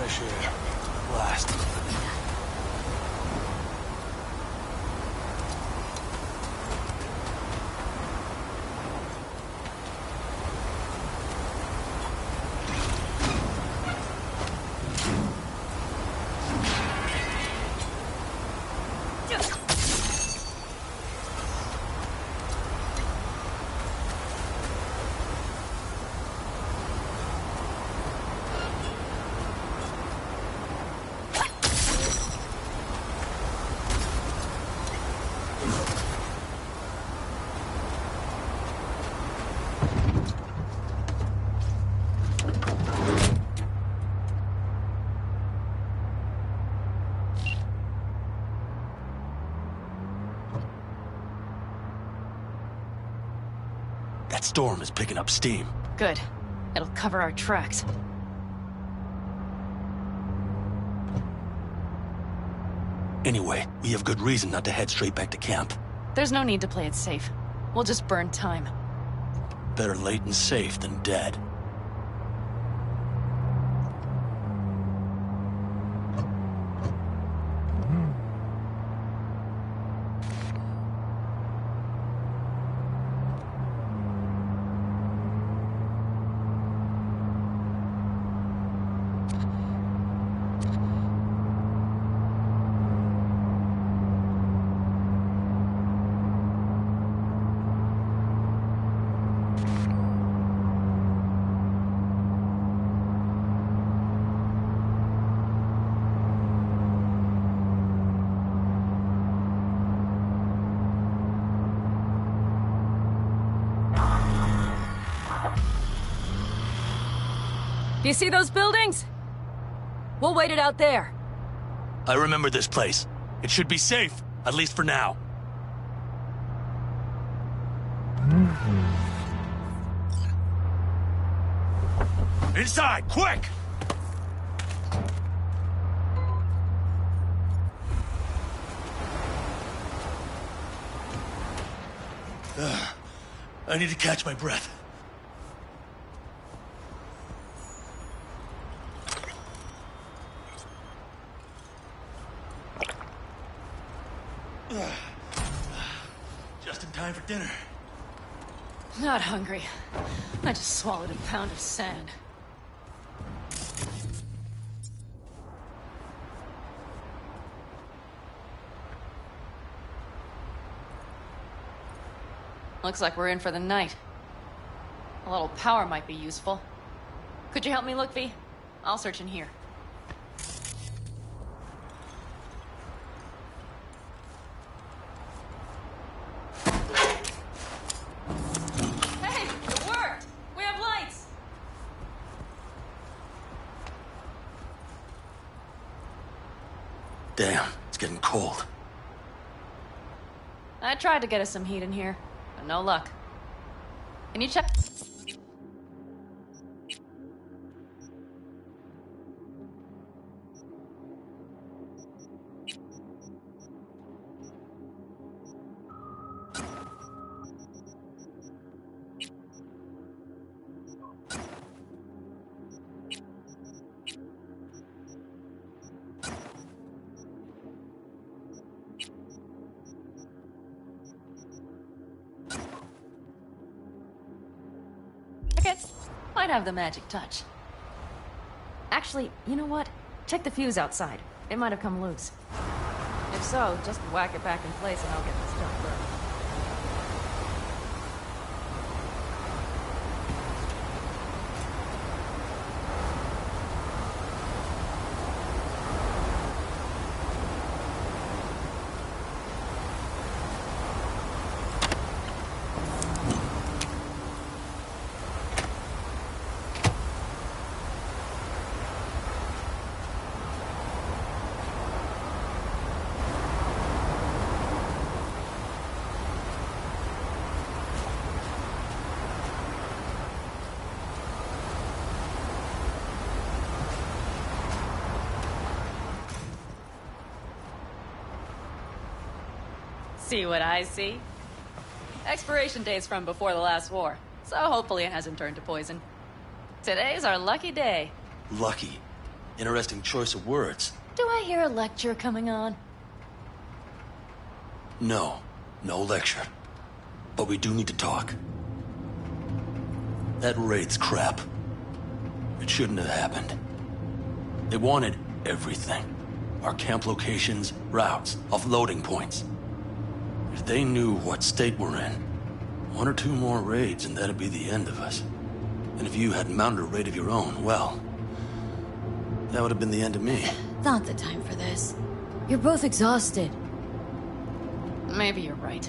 fresh air. Blast. That storm is picking up steam. Good. It'll cover our tracks. Anyway, we have good reason not to head straight back to camp. There's no need to play it safe. We'll just burn time. Better late and safe than dead. Do you see those buildings? We'll wait it out there. I remember this place. It should be safe, at least for now. Inside, quick! I need to catch my breath. Just in time for dinner. Not hungry. I just swallowed a pound of sand. Looks like we're in for the night. A little power might be useful. Could you help me look, V? I'll search in here. Hey, it worked! We have lights! Damn, it's getting cold. I tried to get us some heat in here, but no luck. Can you check? Might have the magic touch. Actually, you know what? Check the fuse outside. It might have come loose. If so, just whack it back in place and I'll get this stuff burned. See what I see? Expiration date's from before the last war, so hopefully it hasn't turned to poison. Today's our lucky day. Lucky? Interesting choice of words. Do I hear a lecture coming on? No. No lecture. But we do need to talk. That raid's crap. It shouldn't have happened. They wanted everything. Our camp locations, routes, offloading points. If they knew what state we're in, 1 or 2 more raids and that'd be the end of us. And if you had mounted a raid of your own, well, that would have been the end of me. Not the time for this. You're both exhausted. Maybe you're right.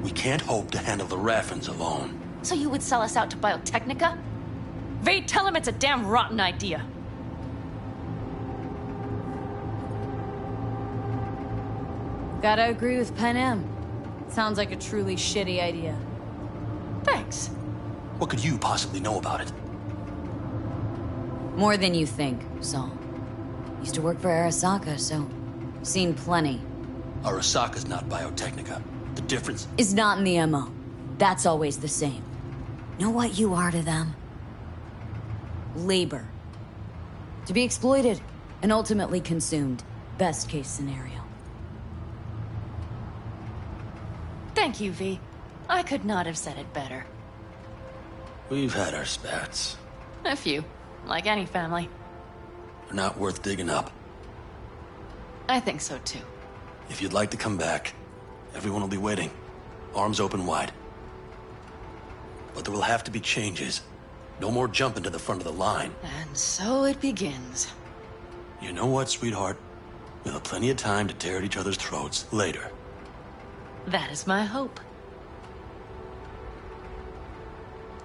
We can't hope to handle the Raffens alone. So you would sell us out to Biotechnica? Vade, tell him it's a damn rotten idea. Gotta agree with Pen M. Sounds like a truly shitty idea. Thanks. What could you possibly know about it? More than you think, Saul. Used to work for Arasaka, so seen plenty. Arasaka's not Biotechnica. The difference is not in the MO. That's always the same. Know what you are to them? Labor. To be exploited and ultimately consumed. Best case scenario. Thank you, V. I could not have said it better. We've had our spats. A few. Like any family. They're not worth digging up. I think so, too. If you'd like to come back, everyone will be waiting. Arms open wide. But there will have to be changes. No more jumping to the front of the line. And so it begins. You know what, sweetheart? We'll have plenty of time to tear at each other's throats later. That is my hope.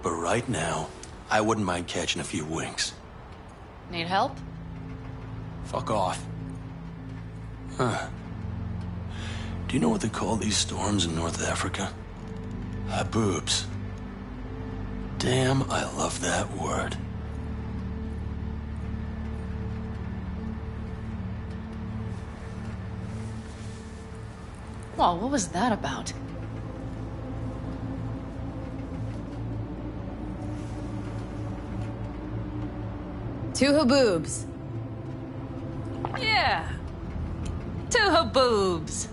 But right now, I wouldn't mind catching a few winks. Need help? Fuck off. Huh. Do you know what they call these storms in North Africa? Haboobs. Damn, I love that word. Well, what was that about? Two haboobs. Yeah. Two haboobs.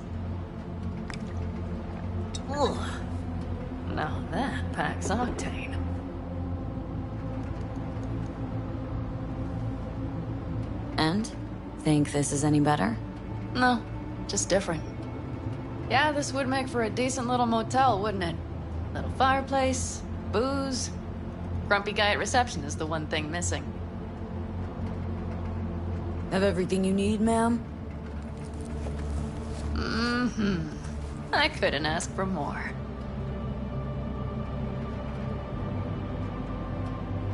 Ugh. Now that packs octane. And? Think this is any better? No, just different. Yeah, this would make for a decent little motel, wouldn't it? Little fireplace, booze. Grumpy guy at reception is the one thing missing. Have everything you need, ma'am? Mm-hmm. I couldn't ask for more.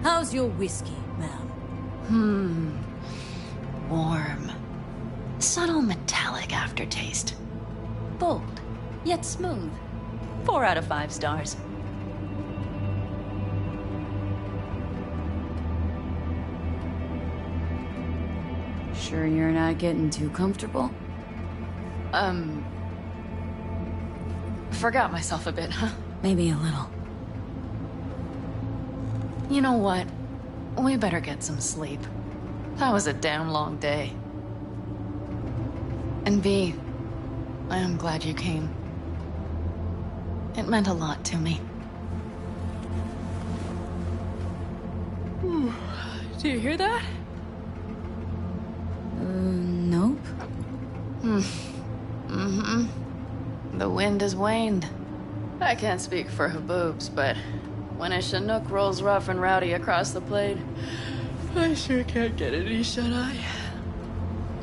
How's your whiskey, ma'am? Warm. Subtle metallic aftertaste. Bold, yet smooth. 4 out of 5 stars. Sure you're not getting too comfortable? Forgot myself a bit, huh? Maybe a little. You know what? We better get some sleep. That was a damn long day. And V, I am glad you came. It meant a lot to me. Do you hear that? Nope. The wind has waned. I can't speak for Haboobs, but when a Chinook rolls rough and rowdy across the plate, I sure can't get any shut-eye.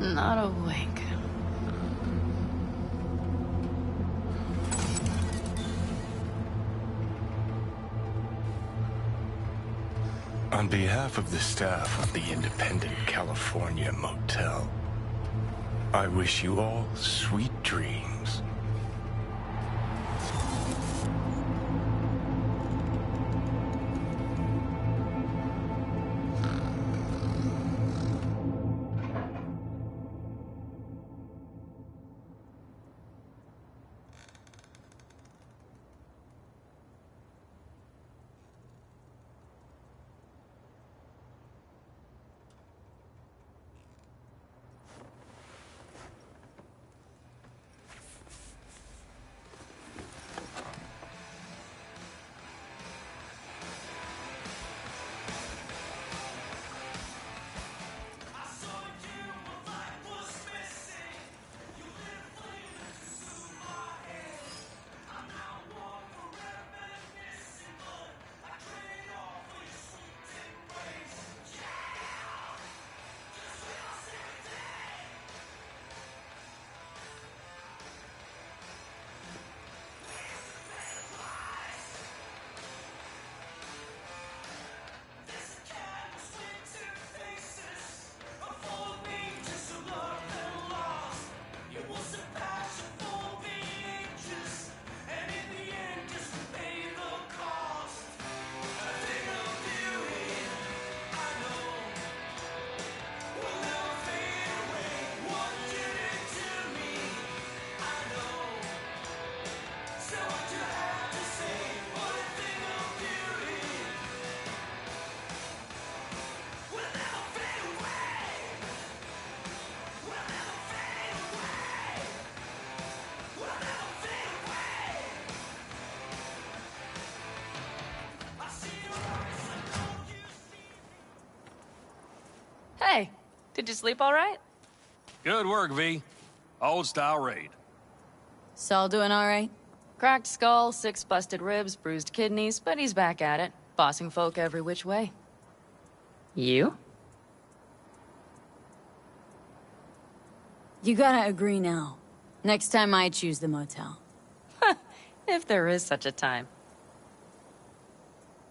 Not a wink. On behalf of the staff of the Independent California Motel, I wish you all sweet dreams. Hey, did you sleep all right? Good work, V. Old-style raid. Saul doing all right? Cracked skull, 6 busted ribs, bruised kidneys, but he's back at it, bossing folk every which way. You? You gotta agree now. Next time I choose the motel. If there is such a time.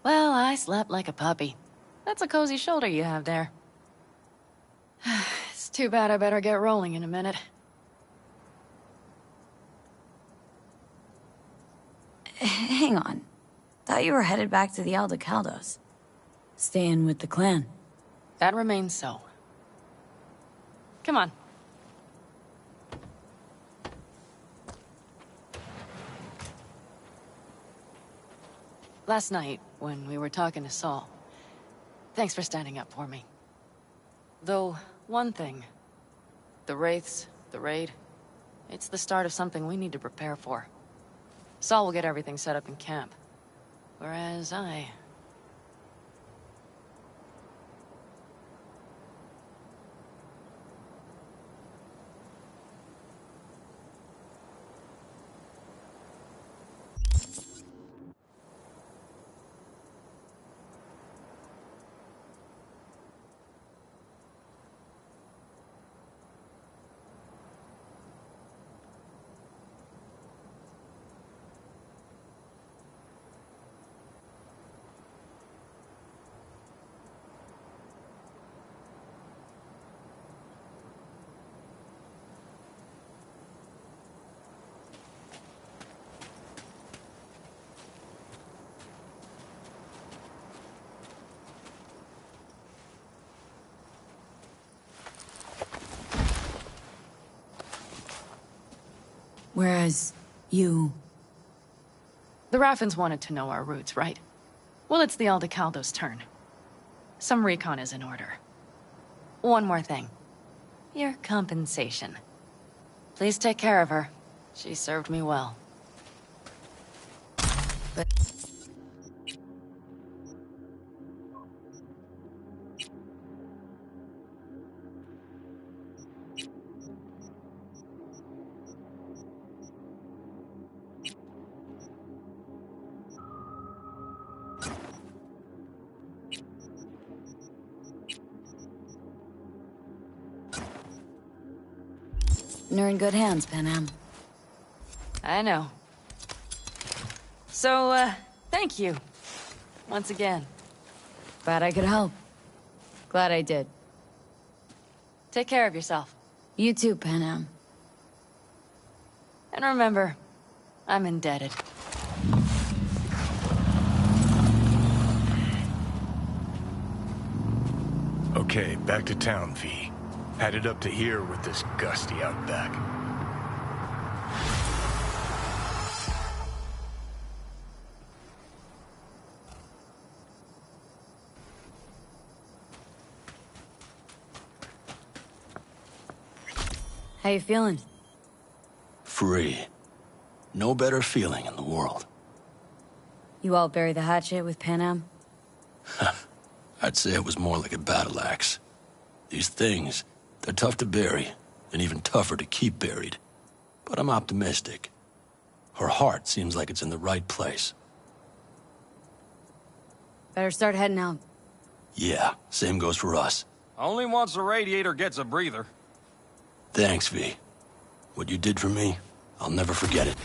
Well, I slept like a puppy. That's a cozy shoulder you have there. It's too bad I better get rolling in a minute. Hang on. Thought you were headed back to the Aldecaldos. Staying with the clan. That remains so. Come on. Last night, when we were talking to Saul, thanks for standing up for me. Though, one thing. The Wraiths, the raid, it's the start of something we need to prepare for. Saul will get everything set up in camp. Whereas I... Whereas, you... The Raffins wanted to know our roots, right? Well, it's the Aldecaldos' turn. Some recon is in order. One more thing. Your compensation. Please take care of her. She served me well. But... You're in good hands, Panam. I know. So, thank you. Once again. Glad I could help. Glad I did. Take care of yourself. You too, Panam. And remember, I'm indebted. Okay, back to town, V. Headed up to here with this gusty outback. How you feeling? Free. No better feeling in the world. You all bury the hatchet with Panam? I'd say it was more like a battle axe. These things, they're tough to bury, and even tougher to keep buried. But I'm optimistic. Her heart seems like it's in the right place. Better start heading out. Yeah, same goes for us. Only once the radiator gets a breather. Thanks, V. What you did for me, I'll never forget it.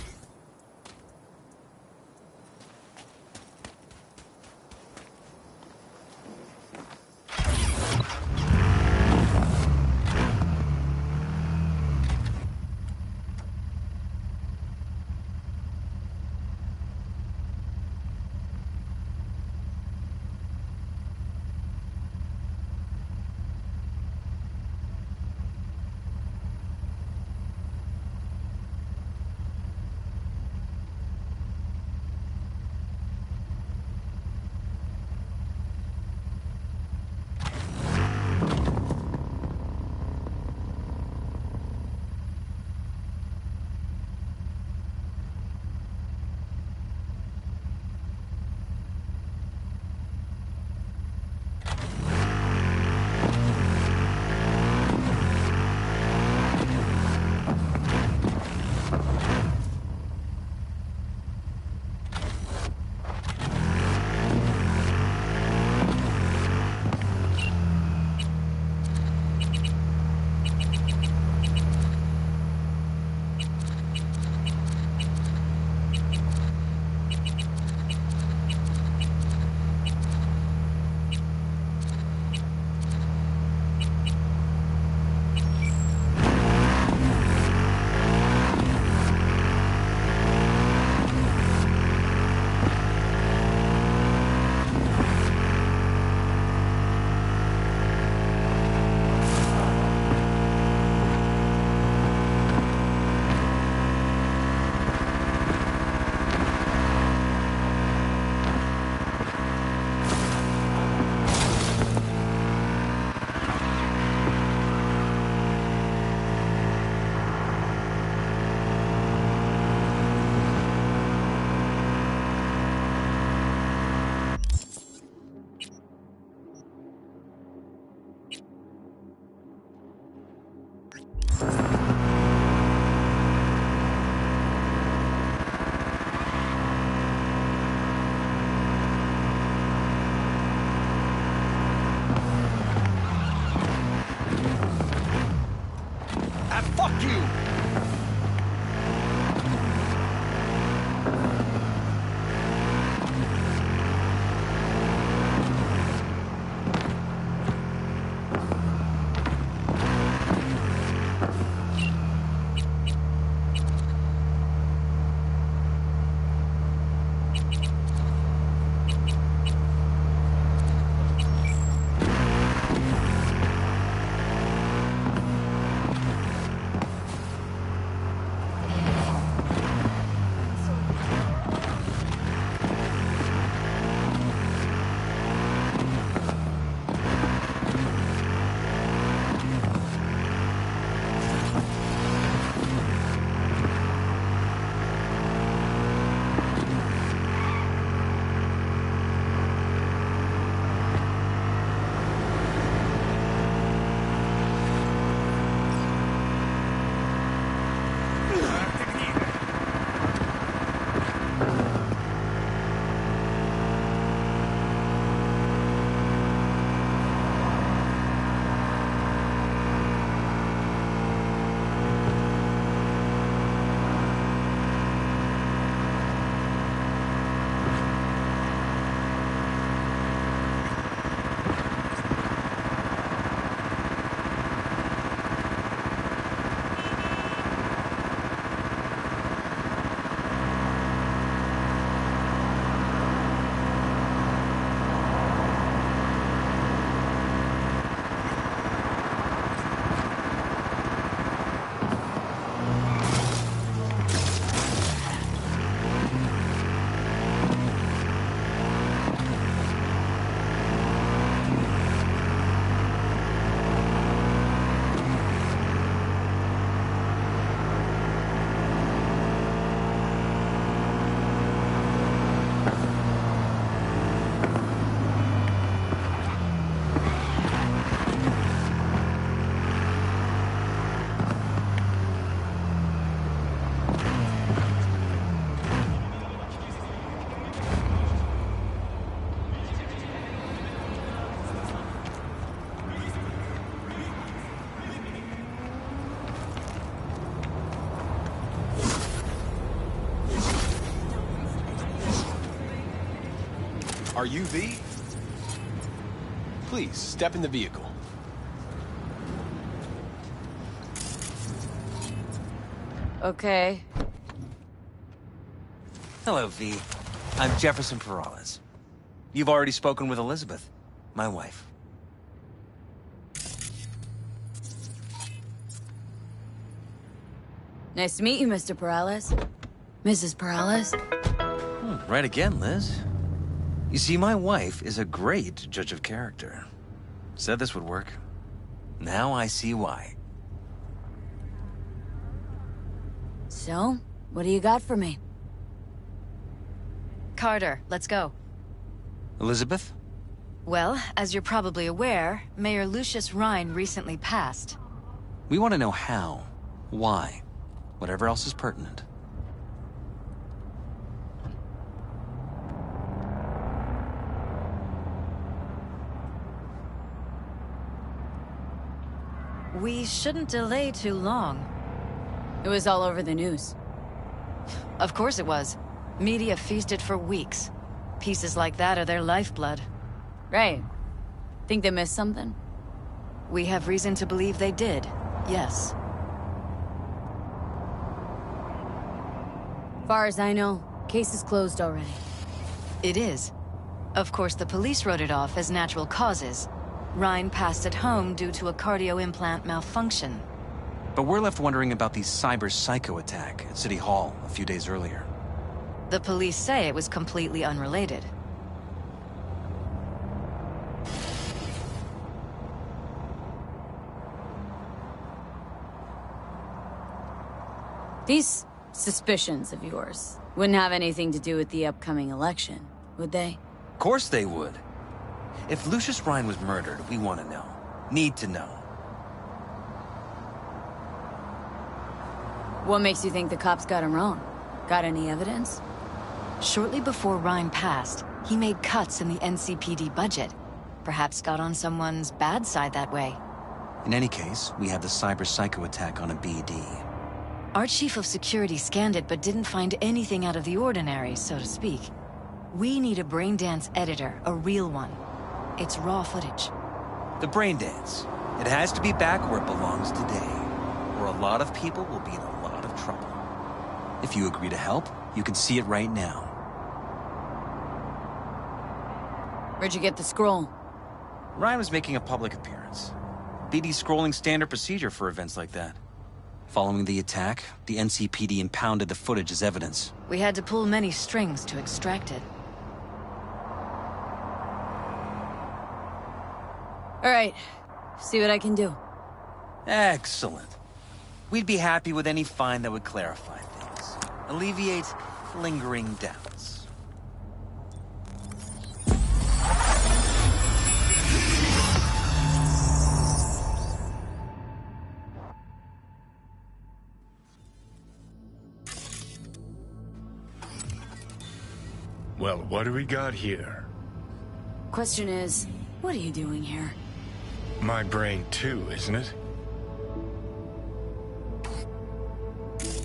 Are you V? Please, step in the vehicle. Okay. Hello, V. I'm Jefferson Peralez. You've already spoken with Elizabeth, my wife. Nice to meet you, Mr. Peralez. Mrs. Peralez? Right again, Liz. You see, my wife is a great judge of character. Said this would work. Now I see why. So, what do you got for me? Carter, let's go. Elizabeth? Well, as you're probably aware, Mayor Lucius Rhine recently passed. We want to know how, why, whatever else is pertinent. We shouldn't delay too long. It was all over the news. Of course it was. Media feasted for weeks. Pieces like that are their lifeblood. Right. Think they missed something? We have reason to believe they did, yes. Far as I know, case is closed already. It is. Of course, the police wrote it off as natural causes. Rhine passed at home due to a cardio implant malfunction. But we're left wondering about the cyber psycho attack at City Hall a few days earlier. The police say it was completely unrelated. These suspicions of yours wouldn't have anything to do with the upcoming election, would they? Of course they would. If Lucius Rhine was murdered, we want to know. Need to know. What makes you think the cops got him wrong? Got any evidence? Shortly before Rhine passed, he made cuts in the NCPD budget. Perhaps got on someone's bad side that way. In any case, we have the cyber psycho attack on a BD. Our chief of security scanned it but didn't find anything out of the ordinary, so to speak. We need a braindance editor, a real one. It's raw footage. The braindance. It has to be back where it belongs today, or a lot of people will be in a lot of trouble. If you agree to help, you can see it right now. Where'd you get the scroll? Ryan was making a public appearance. BD scrolling standard procedure for events like that. Following the attack, the NCPD impounded the footage as evidence. We had to pull many strings to extract it. All right, see what I can do. Excellent. We'd be happy with any find that would clarify things. Alleviate lingering doubts. Well, what do we got here? Question is, what are you doing here? My brain too, isn't it?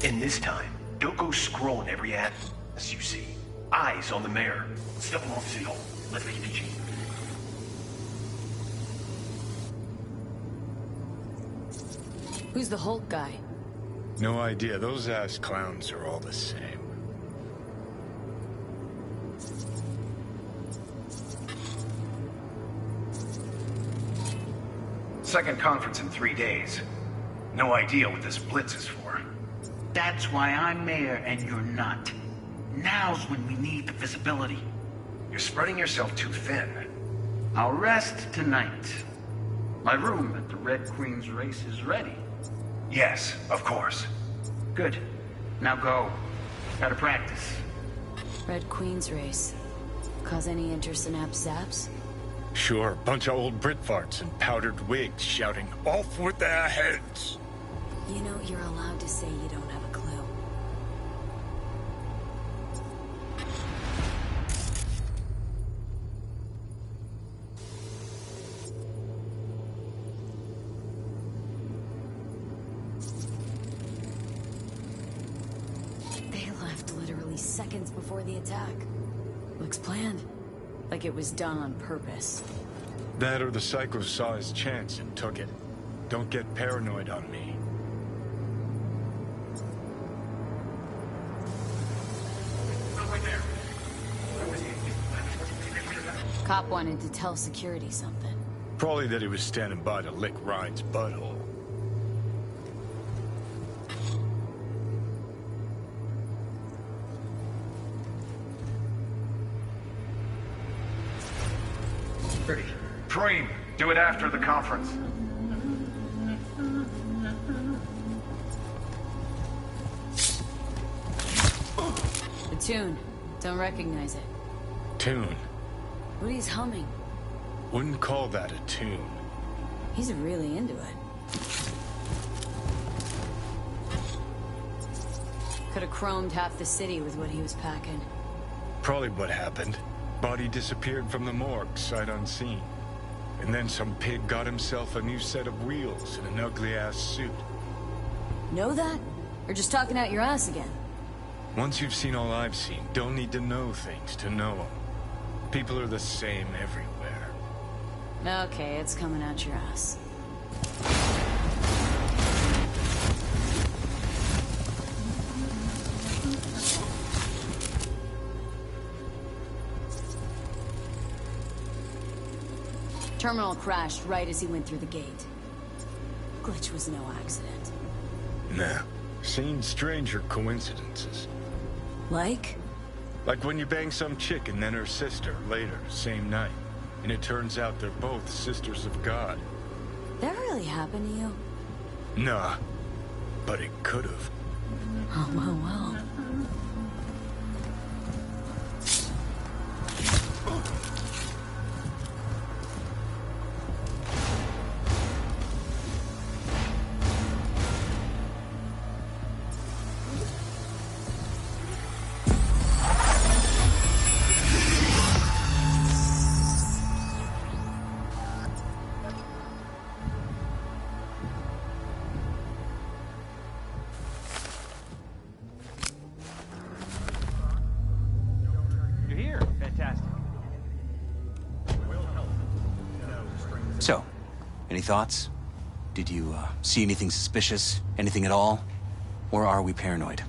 And this time, don't go scrolling every ad as you see. Eyes on the mayor. Step along City Hall. Let's make it PG. Who's the Hulk guy? No idea. Those ass clowns are all the same. Second conference in 3 days. No idea what this blitz is for. That's why I'm mayor and you're not. Now's when we need the visibility. You're spreading yourself too thin. I'll rest tonight. My room at the Red Queen's race is ready. Yes, of course. Good. Now go. Gotta practice. Red Queen's race. Cause any intersynapse zaps? Sure, bunch of old Brit farts in powdered wigs shouting, "Off with their heads!" You know, you're allowed to say you don't have a clue. They left literally seconds before the attack. Looks planned. Like it was done on purpose. That or the psycho saw his chance and took it. Don't get paranoid on me. Cop wanted to tell security something. Probably that he was standing by to lick Ryan's butthole. Ready. Preem, do it after the conference. The tune. Don't recognize it. Tune. What he's humming. Wouldn't call that a tune. He's really into it. Could have chromed half the city with what he was packing. Probably what happened. Body disappeared from the morgue, sight unseen. And then some pig got himself a new set of wheels and an ugly-ass suit. Know that? Or just talking out your ass again? Once you've seen all I've seen, don't need to know things to know them. People are the same everywhere. Okay, it's coming out your ass. Terminal crashed right as he went through the gate. Glitch was no accident. Nah. Seen stranger coincidences. Like? Like when you bang some chick and then her sister later, same night. And it turns out they're both sisters of God. That really happened to you? Nah. But it could've. Oh, well. So, any thoughts? Did you see anything suspicious? Anything at all? Or are we paranoid?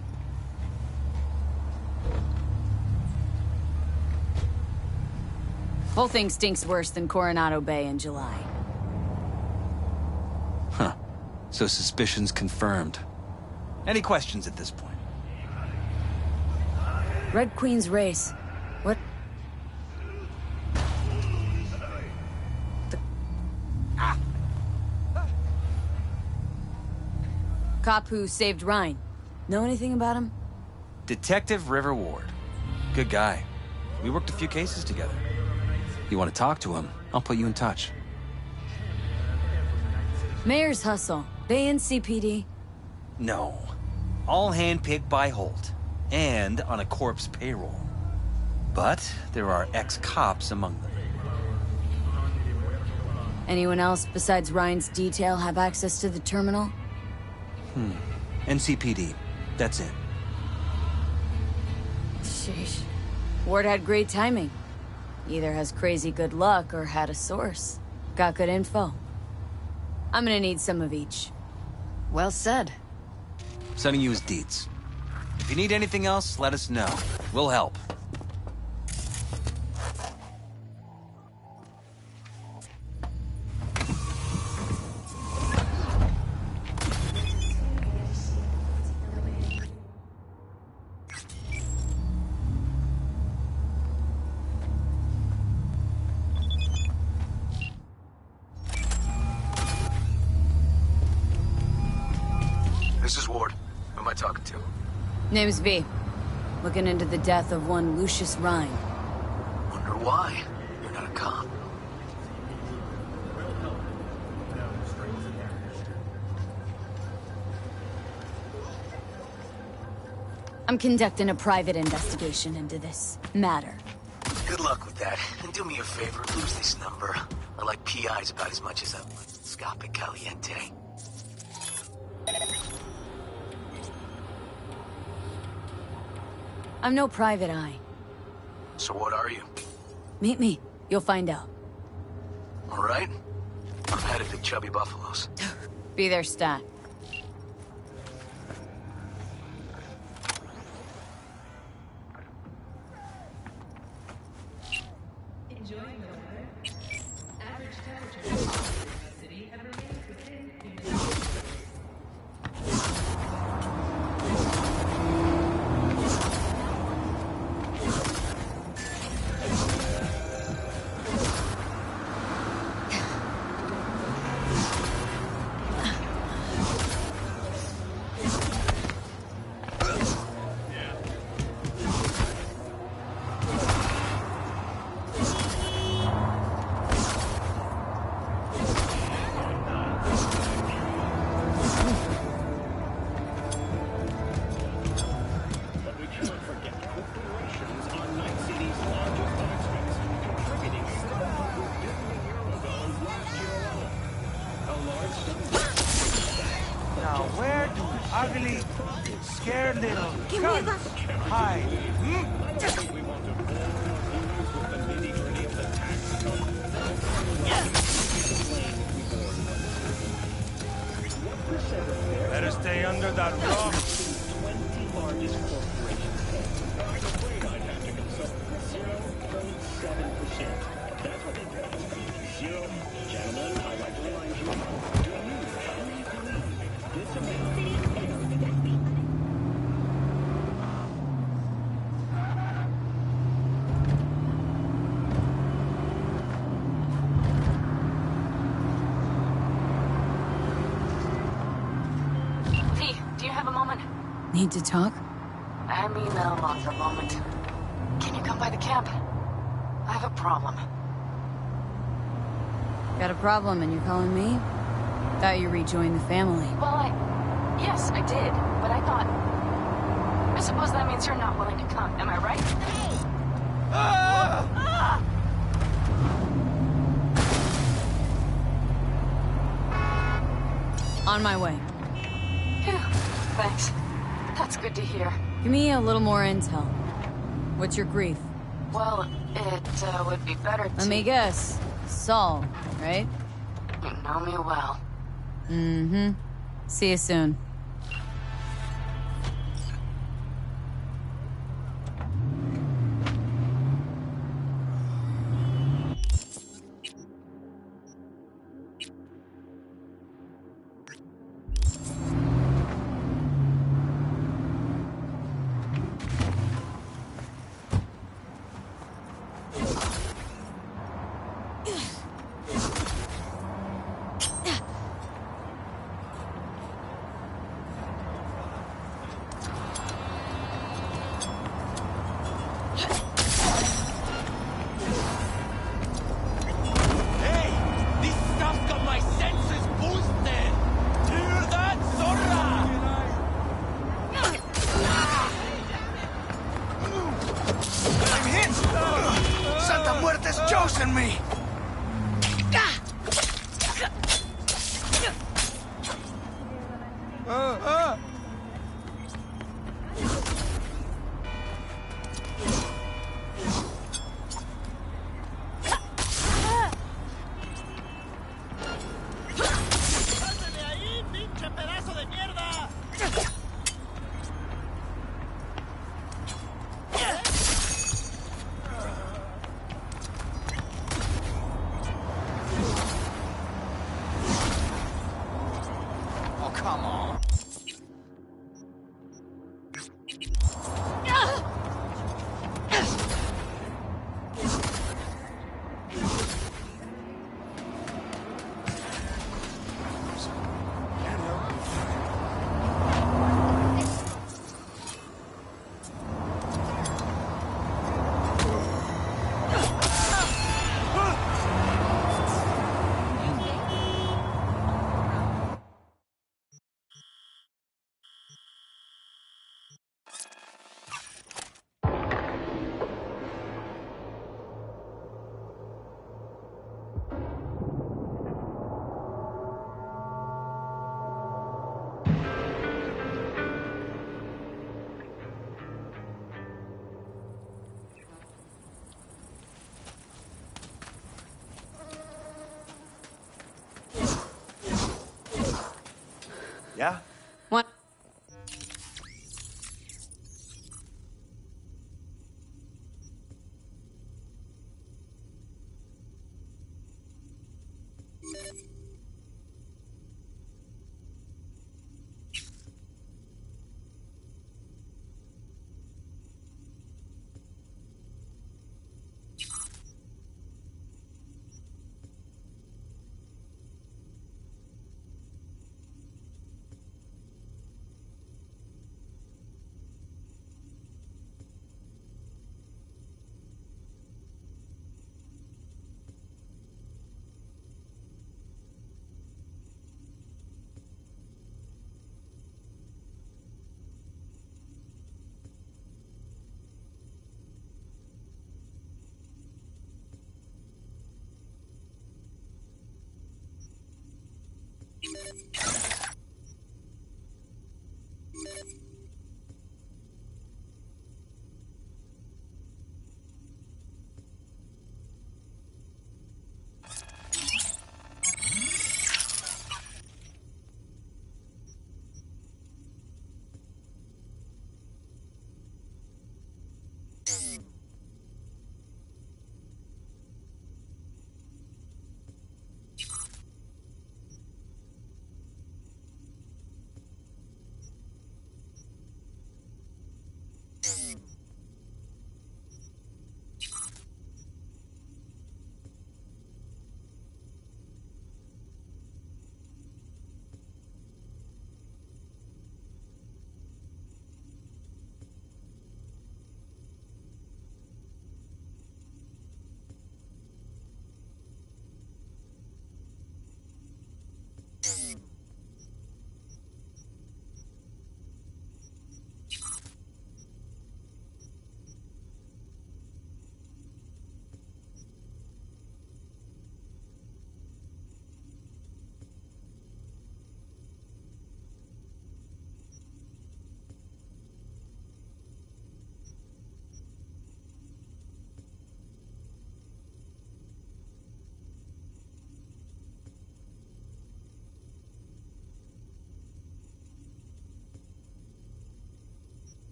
Whole thing stinks worse than Coronado Bay in July. Huh. So suspicions confirmed. Any questions at this point? Red Queen's race. What? Cop who saved Ryan. Know anything about him? Detective River Ward. Good guy. We worked a few cases together. You want to talk to him, I'll put you in touch. Mayor's hustle. They in CPD? No. All handpicked by Holt. And on a corpse payroll. But there are ex-cops among them. Anyone else besides Ryan's detail have access to the terminal? NCPD. That's it. Sheesh. Ward had great timing. Either has crazy good luck or had a source. Got good info. I'm gonna need some of each. Well said. Sending you his deeds. If you need anything else, let us know. We'll help. This is Ward. Who am I talking to? Name's V. Looking into the death of one Lucius Ryan. Wonder why? You're not a cop. I'm conducting a private investigation into this matter. Good luck with that. And do me a favor, lose this number. I like PIs about as much as a scopic caliente. I'm no private eye. So what are you? Meet me. You'll find out. All right. I'm headed to Chubby Buffalo's. Be there, Stat. Now where do ugly, scared little cunts hide? Better stay under that rock. V, do you have a moment? Need to talk? I mean, lots of moment. Can you come by the camp? I have a problem. Got a problem and you're calling me? Thought you rejoined the family. Well, yes, I did, but I thought... I suppose that means you're not willing to come, am I right? On my way. Phew, thanks. That's good to hear. Give me a little more intel. What's your grief? Well, it would be better to... Let me guess. Saul, right? You know me well. Mm-hmm. See you soon. Chosen me! Yeah? What?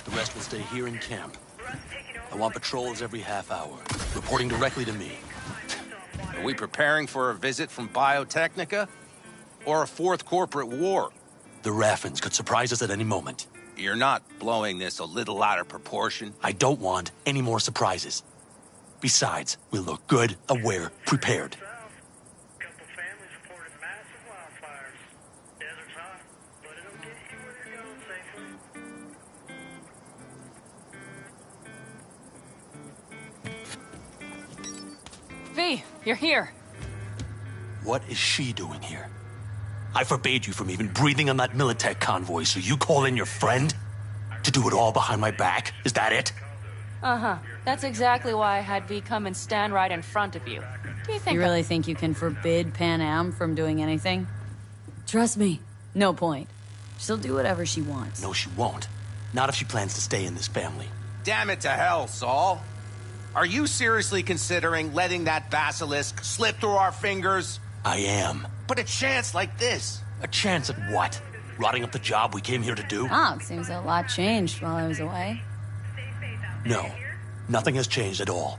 The rest will stay here in camp. I want patrols every half hour, reporting directly to me. Are we preparing for a visit from Biotechnica? Or a fourth corporate war? The Raffens could surprise us at any moment. You're not blowing this a little out of proportion? I don't want any more surprises. Besides, we'll look good, aware, prepared. V, you're here. What is she doing here? I forbade you from even breathing on that Militech convoy, so you call in your friend? To do it all behind my back? Is that it? Uh-huh. That's exactly why I had V come and stand right in front of you. Do you think You really think you can forbid Pan Am from doing anything? Trust me, no point. She'll do whatever she wants. No, she won't. Not if she plans to stay in this family. Damn it to hell, Saul. Are you seriously considering letting that basilisk slip through our fingers? I am. But a chance like this. A chance at what? Rotting up the job we came here to do? Oh, it seems a lot changed while I was away. No, nothing has changed at all.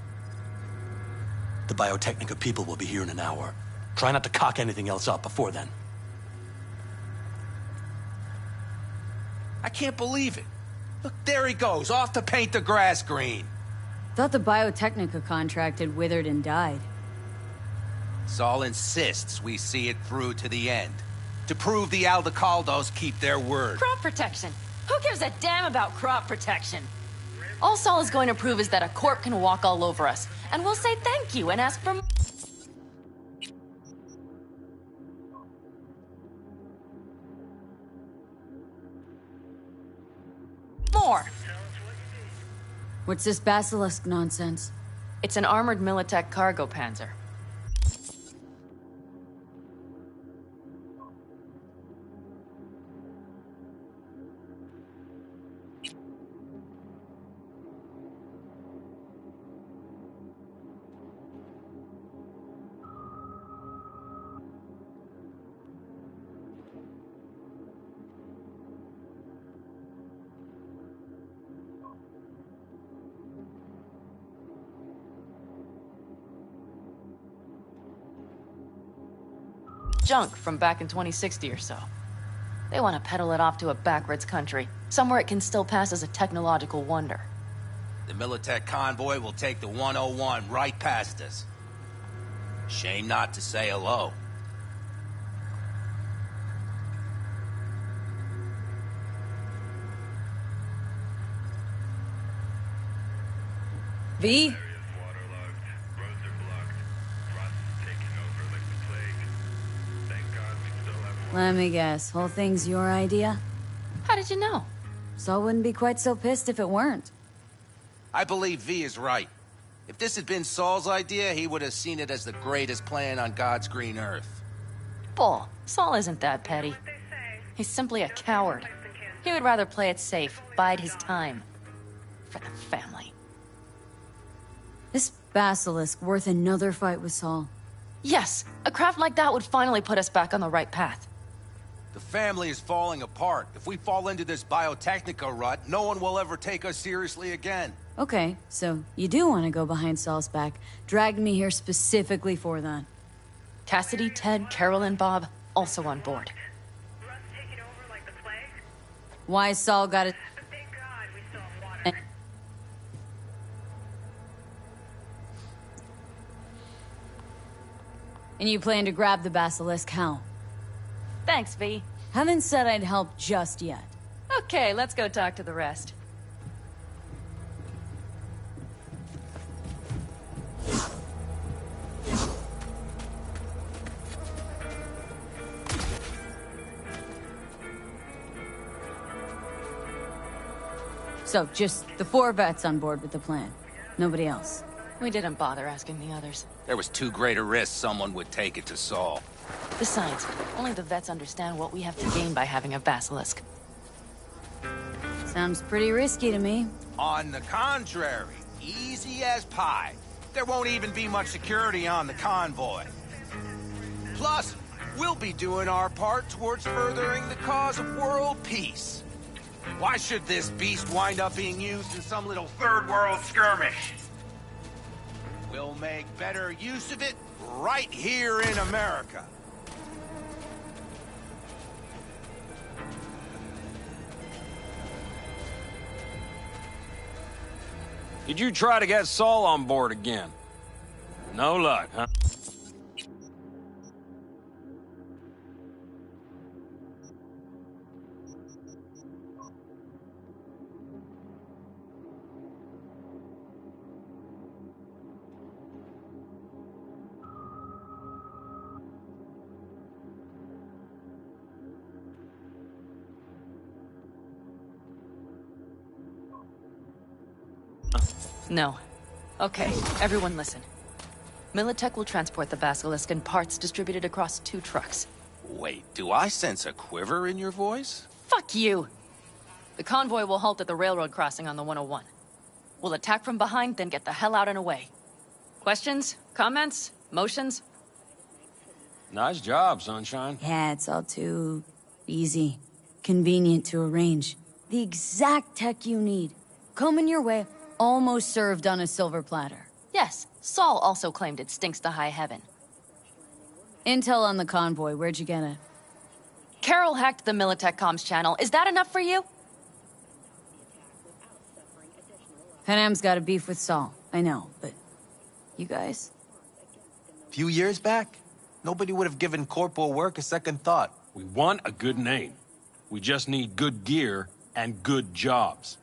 The Biotechnica people will be here in an hour. Try not to cock anything else up before then. I can't believe it. Look, there he goes, off to paint the grass green. Thought the Biotechnica contract had withered and died. Saul insists we see it through to the end. To prove the Aldecaldos keep their word. Crop protection. Who gives a damn about crop protection? All Saul is going to prove is that a corp can walk all over us, and we'll say thank you and ask for more. What's this basilisk nonsense? It's an armored Militech cargo panzer. Junk from back in 2060 or so. They want to peddle it off to a backwards country, somewhere it can still pass as a technological wonder. The Militech convoy will take the 101 right past us. Shame not to say hello. V? Let me guess, whole thing's your idea? How did you know? Saul wouldn't be quite so pissed if it weren't. I believe V is right. If this had been Saul's idea, he would have seen it as the greatest plan on God's green earth. Bull. Saul isn't that petty. He's simply a coward. He would rather play it safe, bide his time. For the family. This basilisk worth another fight with Saul? Yes, a craft like that would finally put us back on the right path. The family is falling apart. If we fall into this Biotechnica rut, no one will ever take us seriously again. Okay, so you do want to go behind Saul's back. Dragged me here specifically for that. Cassidy, Ted, Carol, and Bob, also on board. Why Saul got it? And you plan to grab the basilisk, how? Thanks, V. Haven't said I'd help just yet. Okay, let's go talk to the rest. So, just the 4 vets on board with the plan. Nobody else. We didn't bother asking the others. There was too great a risk someone would take it to Saul. Besides, only the vets understand what we have to gain by having a basilisk. Sounds pretty risky to me. On the contrary, easy as pie. There won't even be much security on the convoy. Plus, we'll be doing our part towards furthering the cause of world peace. Why should this beast wind up being used in some little third world skirmish? We'll make better use of it right here in America. Did you try to get Saul on board again? No luck, huh? No. Okay, everyone listen. Militech will transport the Basilisk in parts distributed across 2 trucks. Wait, do I sense a quiver in your voice? Fuck you! The convoy will halt at the railroad crossing on the 101. We'll attack from behind, then get the hell out and away. Questions? Comments? Motions? Nice job, Sunshine. Yeah, it's all too easy. Convenient to arrange. The exact tech you need. Coming your way, almost served on a silver platter. Yes, Saul also claimed it stinks to high heaven. Intel on the convoy, where'd you get it? Carol hacked the Militech comms channel. Is that enough for you? Panam's got a beef with Saul, I know, but you guys? Few years back, nobody would have given corporal work a second thought. We want a good name. We just need good gear and good jobs.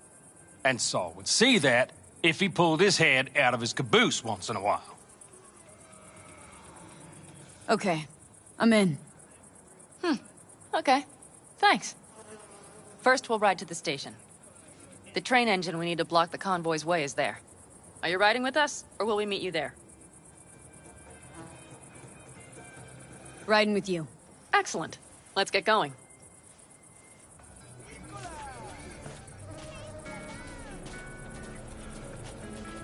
And Saul would see that if he pulled his head out of his caboose once in a while. Okay, I'm in. Okay. Thanks. First, we'll ride to the station. The train engine we need to block the convoy's way is there. Are you riding with us, or will we meet you there? Riding with you. Excellent. Let's get going.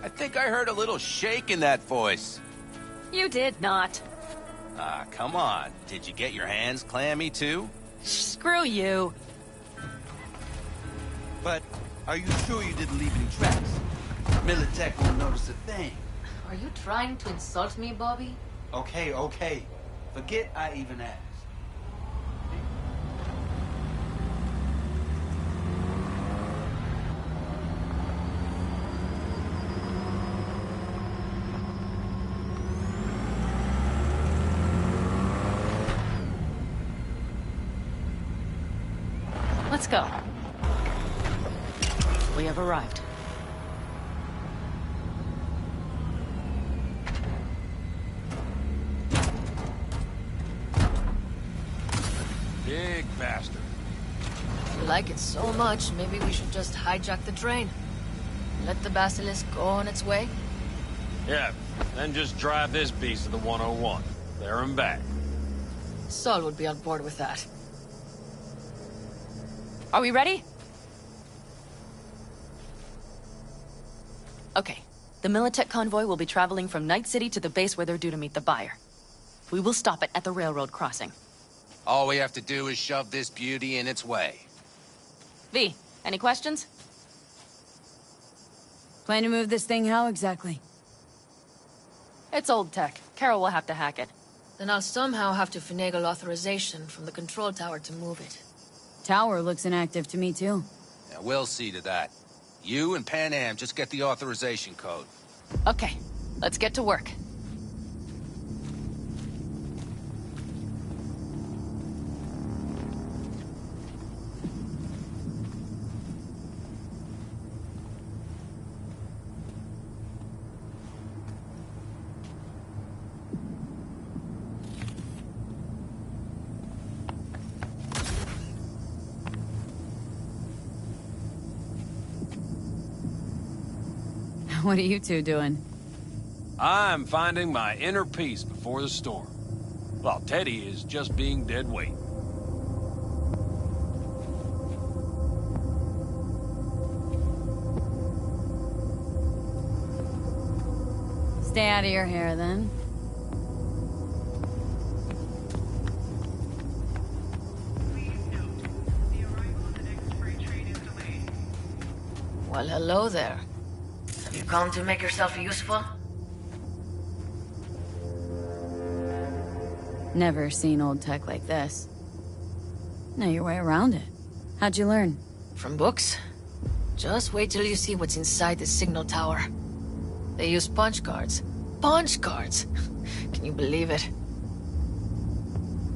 I think I heard a little shake in that voice. You did not. Ah, come on. Did you get your hands clammy, too? Screw you. But are you sure you didn't leave any tracks? Militech won't notice a thing. Are you trying to insult me, Bobby? Okay, okay. Forget I even asked. Let's go. We have arrived. Big bastard. If you like it so much, maybe we should just hijack the train. Let the Basilisk go on its way. Yeah, then just drive this beast to the 101. There and back. Saul would be on board with that. Are we ready? Okay. The Militech convoy will be traveling from Night City to the base where they're due to meet the buyer. We will stop it at the railroad crossing. All we have to do is shove this beauty in its way. V, any questions? Plan to move this thing how exactly? It's old tech. Carol will have to hack it. Then I'll somehow have to finagle authorization from the control tower to move it. Tower looks inactive to me, too. Yeah, we'll see to that. You and Pan Am just get the authorization code. Okay, let's get to work. What are you two doing? I'm finding my inner peace before the storm. While Teddy is just being dead weight. Stay out of your hair, then. Well, hello there. Have you come to make yourself useful? Never seen old tech like this. Know your way around it. How'd you learn? From books. Just wait till you see what's inside the signal tower. They use punch cards. Punch cards! Can you believe it?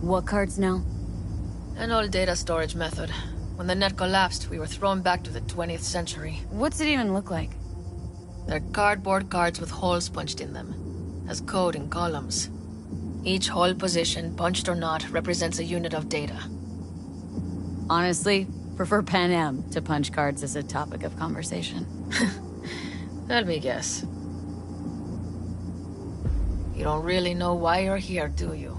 What cards now? An old data storage method. When the net collapsed, we were thrown back to the 20th century. What's it even look like? They're cardboard cards with holes punched in them. Has code in columns. Each hole position, punched or not, represents a unit of data. Honestly, prefer Pan Am to punch cards as a topic of conversation. Let me guess. You don't really know why you're here, do you?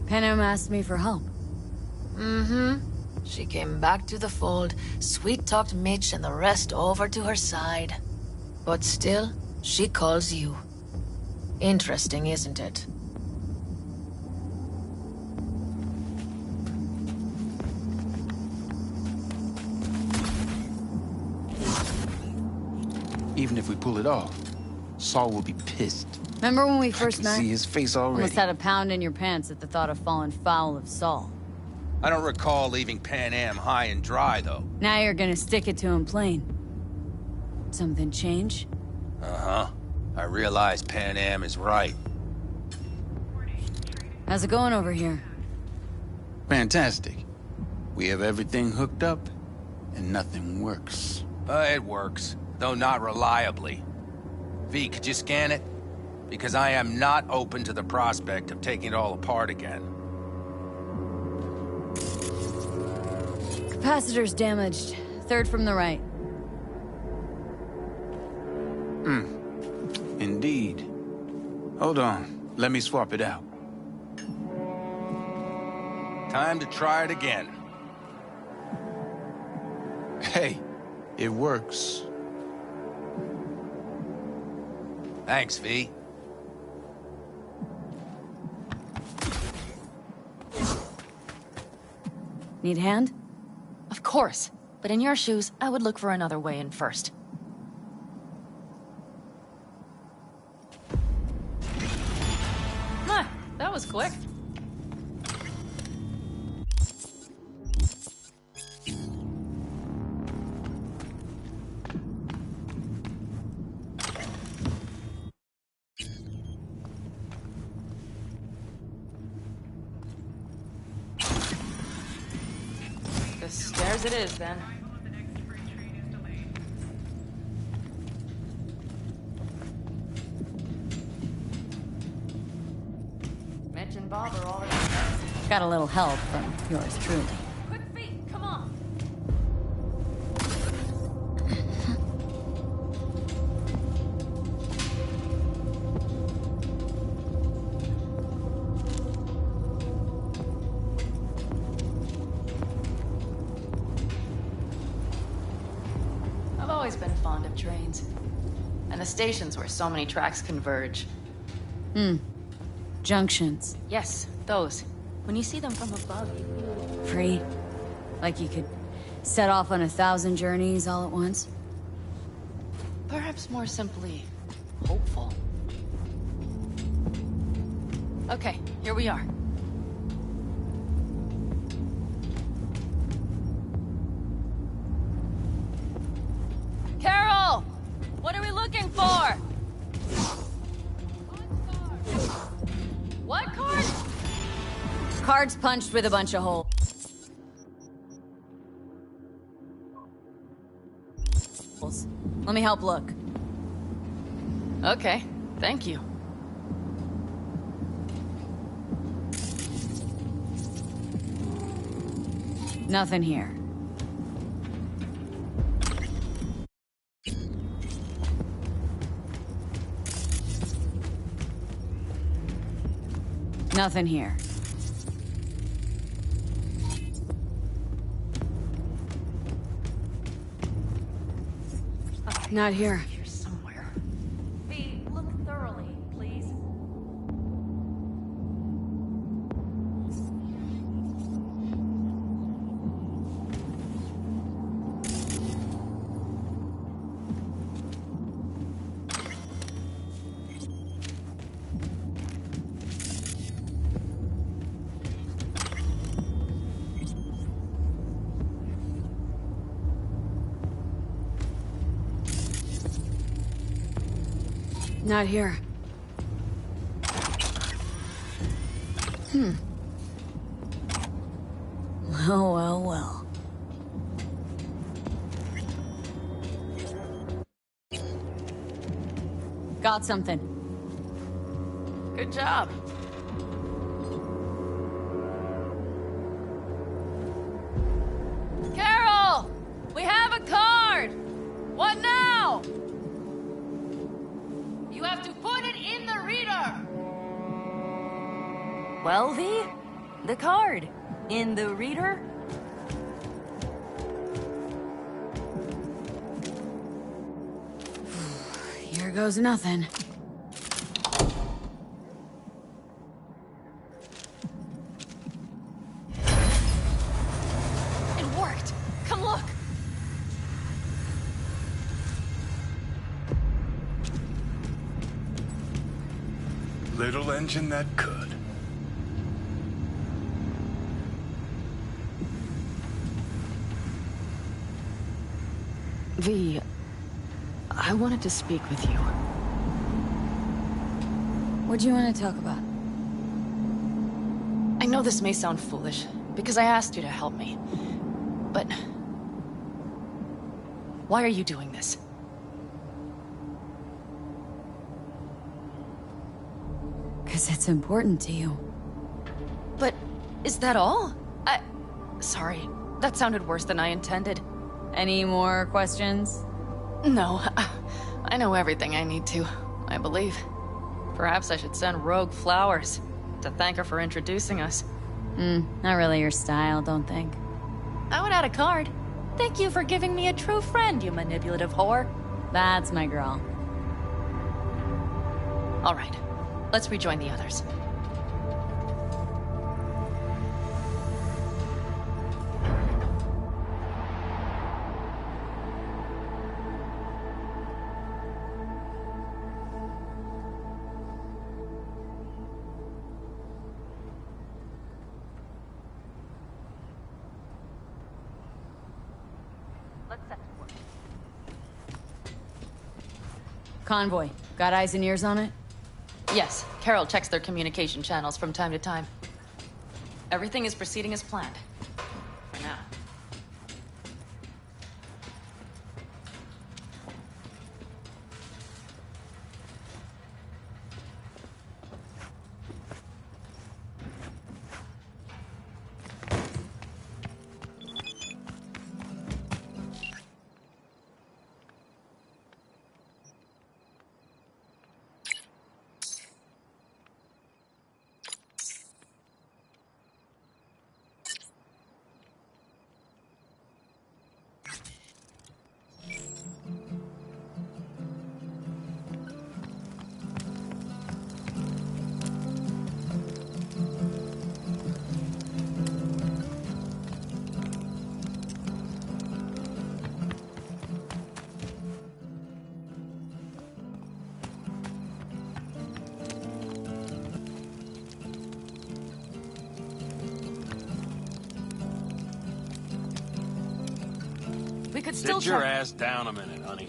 Pan Am asked me for help. Mm-hmm. She came back to the fold, sweet-talked Mitch and the rest over to her side. But still, she calls you. Interesting, isn't it? Even if we pull it off, Saul will be pissed. Remember when we first met? See his face already. Almost had a pound in your pants at the thought of falling foul of Saul. I don't recall leaving Pan Am high and dry, though. Now you're gonna stick it to him plain. Something change? Uh-huh. I realize Pan Am is right. How's it going over here? Fantastic. We have everything hooked up, and nothing works. It works, though not reliably. V, could you scan it? Because I am not open to the prospect of taking it all apart again. Capacitor's damaged. Third from the right. Indeed. Hold on. Let me swap it out. Time to try it again. Hey, it works. Thanks, V. Need a hand? Of course. But in your shoes, I would look for another way in first. That was quick. The stairs it is, then. Mitch and Bob are already... Got a little help from yours truly. Quick feet, come on! I've always been fond of trains. And the stations where so many tracks converge. Junctions. Yes, those. When you see them from above, you feel... Free. Like you could set off on 1,000 journeys all at once. Perhaps more simply, hopeful. Okay, here we are. Carol! What are we looking for? What card? Cards punched with a bunch of holes. Let me help look. Okay, thank you. Nothing here. Nothing here. Not here. Here somewhere. V, look thoroughly, please. Not here. Well, well, well. Got something. Good job. Carol! We have a card! What now? You have to put it in the reader! Well, V? The card. In the reader? Here goes nothing. It worked! Come look! Little engine that could. V, I wanted to speak with you. What do you want to talk about? I know this may sound foolish, because I asked you to help me. But... why are you doing this? Because it's important to you. But... is that all? Sorry, that sounded worse than I intended. Any more questions? No, I know everything I need to, I believe. Perhaps I should send Rogue flowers to thank her for introducing us. Not really your style, don't think. I would add a card. Thank you for giving me a true friend, you manipulative whore. That's my girl. All right, let's rejoin the others. Convoy. Got eyes and ears on it? Yes, Carol checks their communication channels from time to time. Everything is proceeding as planned. For now. We could still Sit your check. ass down a minute, honey.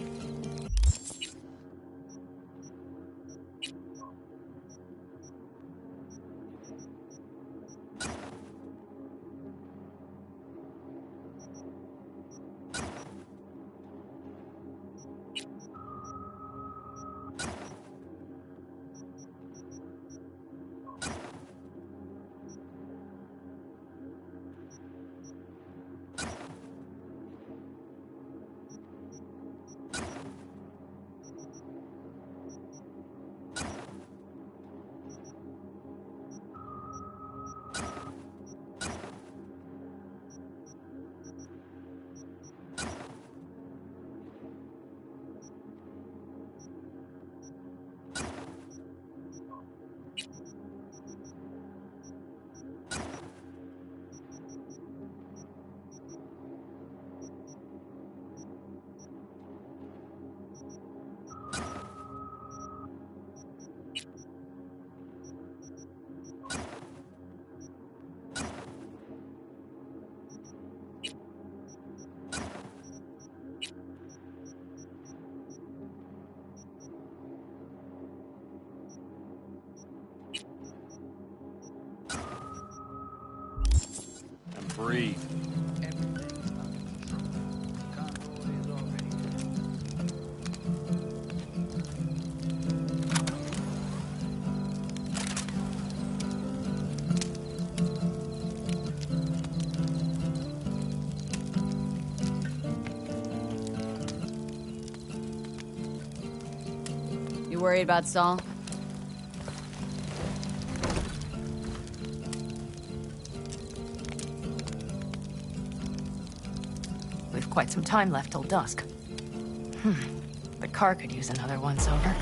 worried about Saul? We've quite some time left till dusk. The car could use another once-over.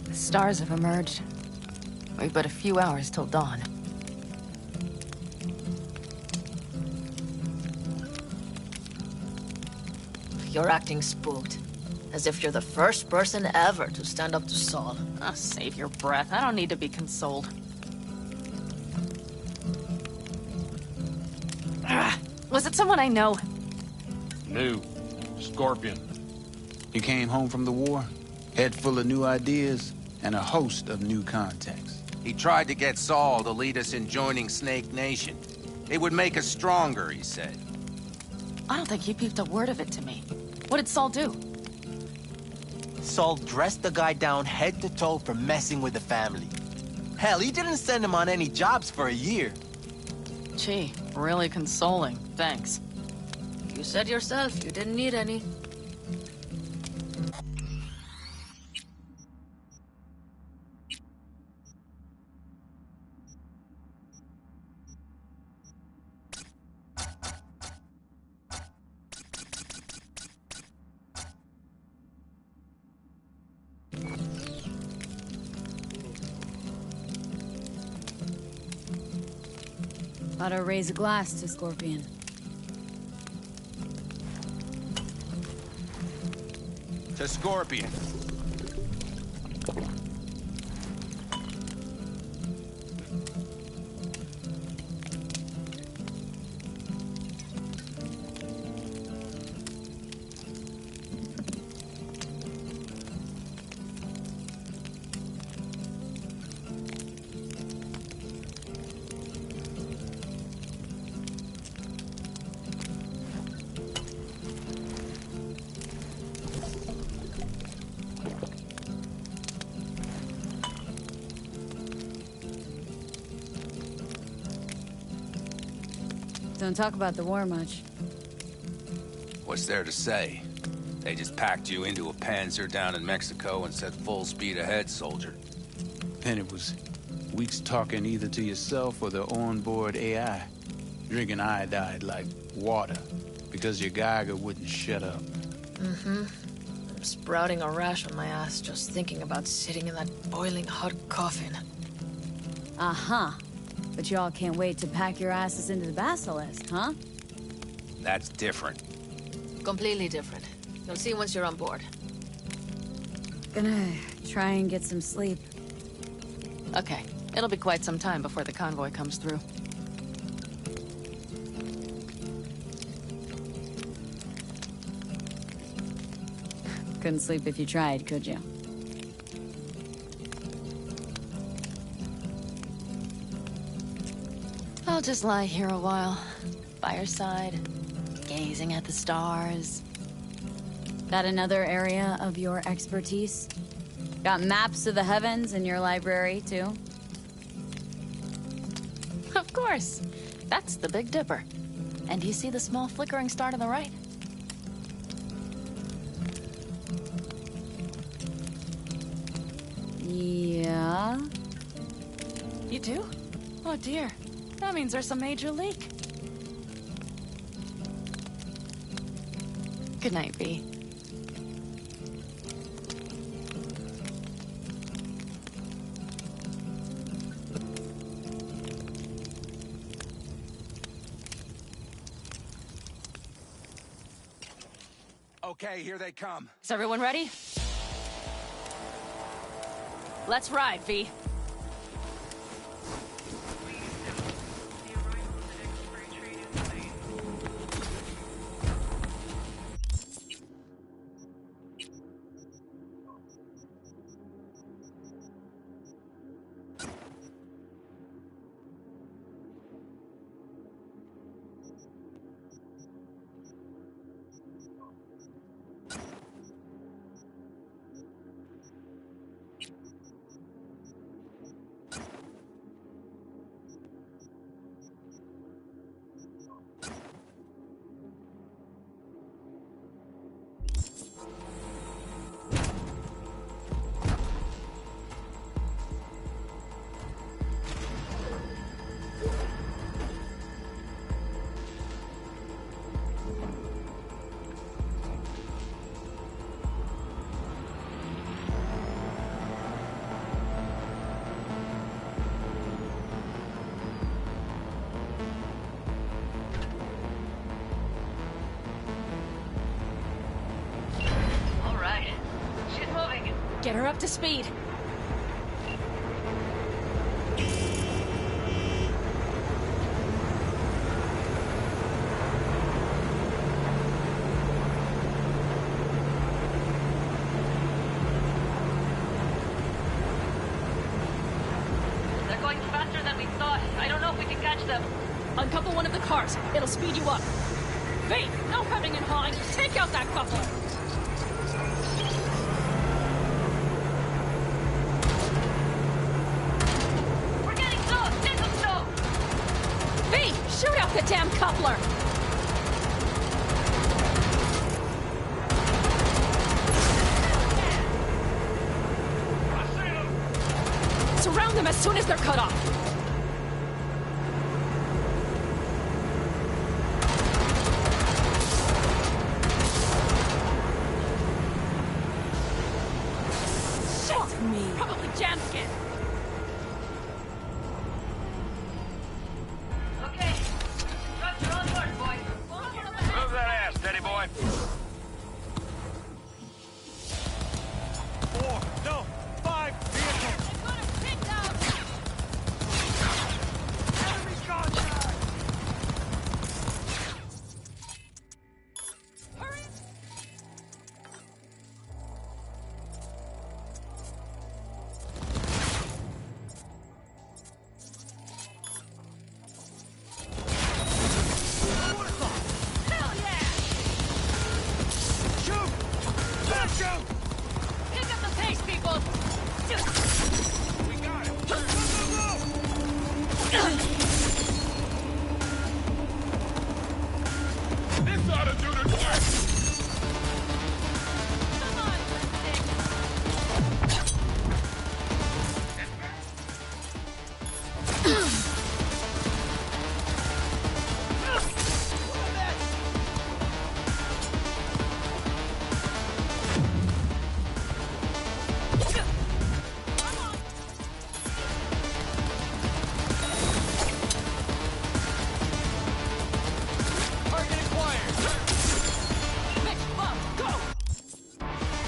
The stars have emerged. We've but a few hours till dawn. You're acting spooked. As if you're the first person ever to stand up to Saul. Oh, save your breath. I don't need to be consoled. Was it someone I know? New. Scorpion. You came home from the war, head full of new ideas, and a host of new contacts. He tried to get Saul to lead us in joining Snake Nation. It would make us stronger, he said. I don't think he peeped a word of it to me. What did Saul do? Saul dressed the guy down head to toe for messing with the family. Hell, he didn't send him on any jobs for a year. Gee, really consoling. Thanks. You said yourself you didn't need any. Thought I'd raise a glass to Scorpion. To Scorpion. Don't talk about the war much. What's there to say? They just packed you into a Panzer down in Mexico and said full speed ahead, soldier. Then it was weeks talking either to yourself or the onboard AI. Drinking iodide like water, because your Geiger wouldn't shut up. I'm sprouting a rash on my ass just thinking about sitting in that boiling hot coffin. But y'all can't wait to pack your asses into the Basilisk, huh? That's different. Completely different. You'll see once you're on board. Gonna try and get some sleep. Okay, it'll be quite some time before the convoy comes through. Couldn't sleep if you tried, could you? I'll just lie here a while, by your side, gazing at the stars. That another area of your expertise? Got maps of the heavens in your library, too? Of course. That's the Big Dipper. And do you see the small flickering star to the right? Yeah? You do? Oh dear. That means there's a major leak. Good night, V. Okay, here they come. Is everyone ready? Let's ride, V. Get her up to speed. They're going faster than we thought. I don't know if we can catch them. Uncouple one of the cars. It'll speed you up. V, no hemming and hawing. Take out that coupler. We're getting close. Take them slow. V, shoot out the damn coupler. Surround them as soon as they're cut off. Probably jam skin. Okay. Trucks are on board, boys. Move that ass, steady boy. 4, no, 5 vehicles. Enemy contact. Pick up the pace, people. We got it. This ought to do the trick.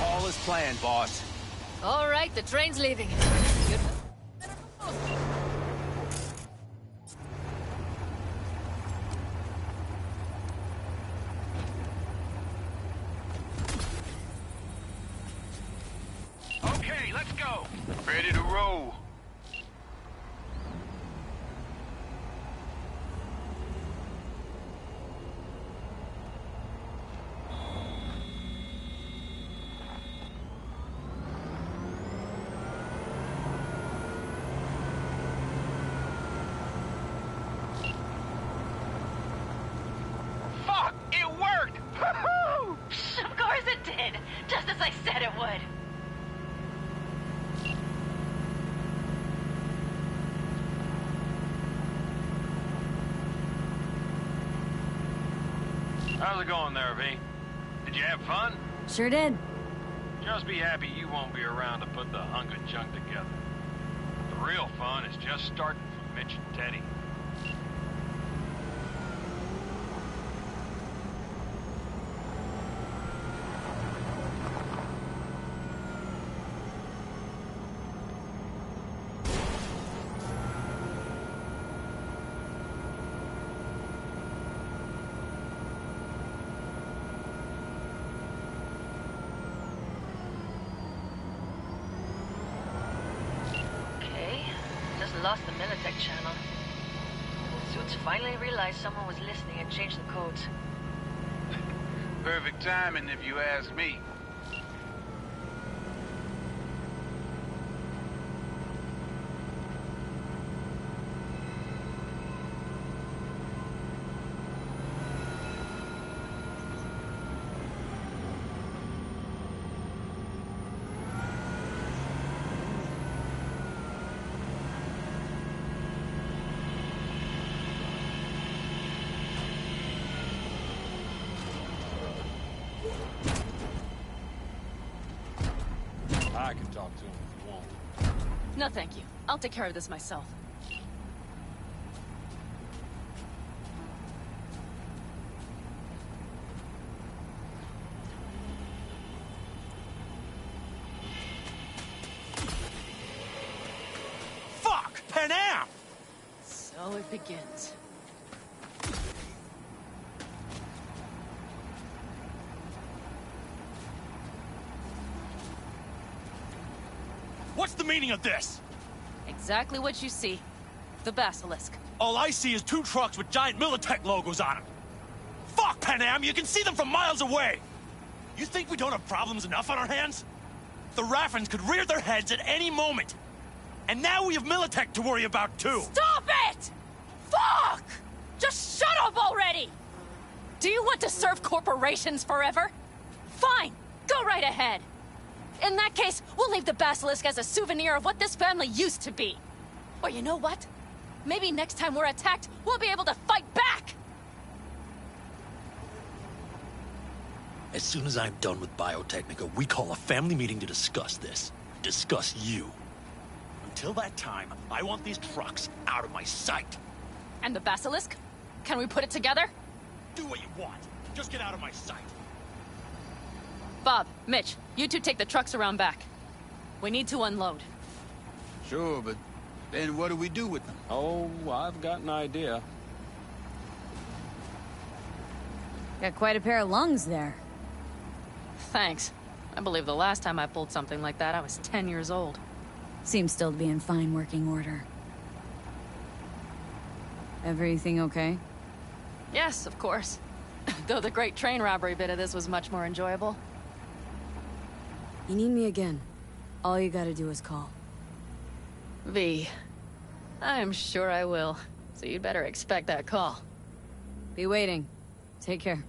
All is planned, boss. All right, the train's leaving. Good. Okay, let's go. Ready to roll. Fuck! It worked! Woohoo! Of course it did. Just as I said it would. How's it going there, V? Did you have fun? Sure did. Just be happy you won't be around to put the hunk of junk together. The real fun is just starting for Mitch and Teddy. Lost the Militech channel. Suits finally realized someone was listening and changed the codes. Perfect timing, if you ask me. I can talk to him if you want. No, thank you. I'll take care of this myself. Panam! So it begins. What's the meaning of this? Exactly what you see. The Basilisk. All I see is 2 trucks with giant Militech logos on them. Fuck, Panam! You can see them from miles away! You think we don't have problems enough on our hands? The Raffens could rear their heads at any moment. And now we have Militech to worry about, too! Stop it! Fuck! Just shut up already! Do you want to serve corporations forever? Fine, go right ahead. In that case, we'll leave the Basilisk as a souvenir of what this family used to be. Or you know what? Maybe next time we're attacked, we'll be able to fight back! As soon as I'm done with Biotechnica, we call a family meeting to discuss this. Discuss you. Until that time, I want these trucks out of my sight. And the Basilisk? Can we put it together? Do what you want. Just get out of my sight. Bob, Mitch, you two take the trucks around back. We need to unload. Sure, but then what do we do with them? Oh, I've got an idea. Got quite a pair of lungs there. Thanks. I believe the last time I pulled something like that, I was 10 years old. Seems still to be in fine working order. Everything okay? Yes, of course. Though the great train robbery bit of this was much more enjoyable. You need me again. All you gotta do is call. V. I'm sure I will. So you'd better expect that call. Be waiting. Take care.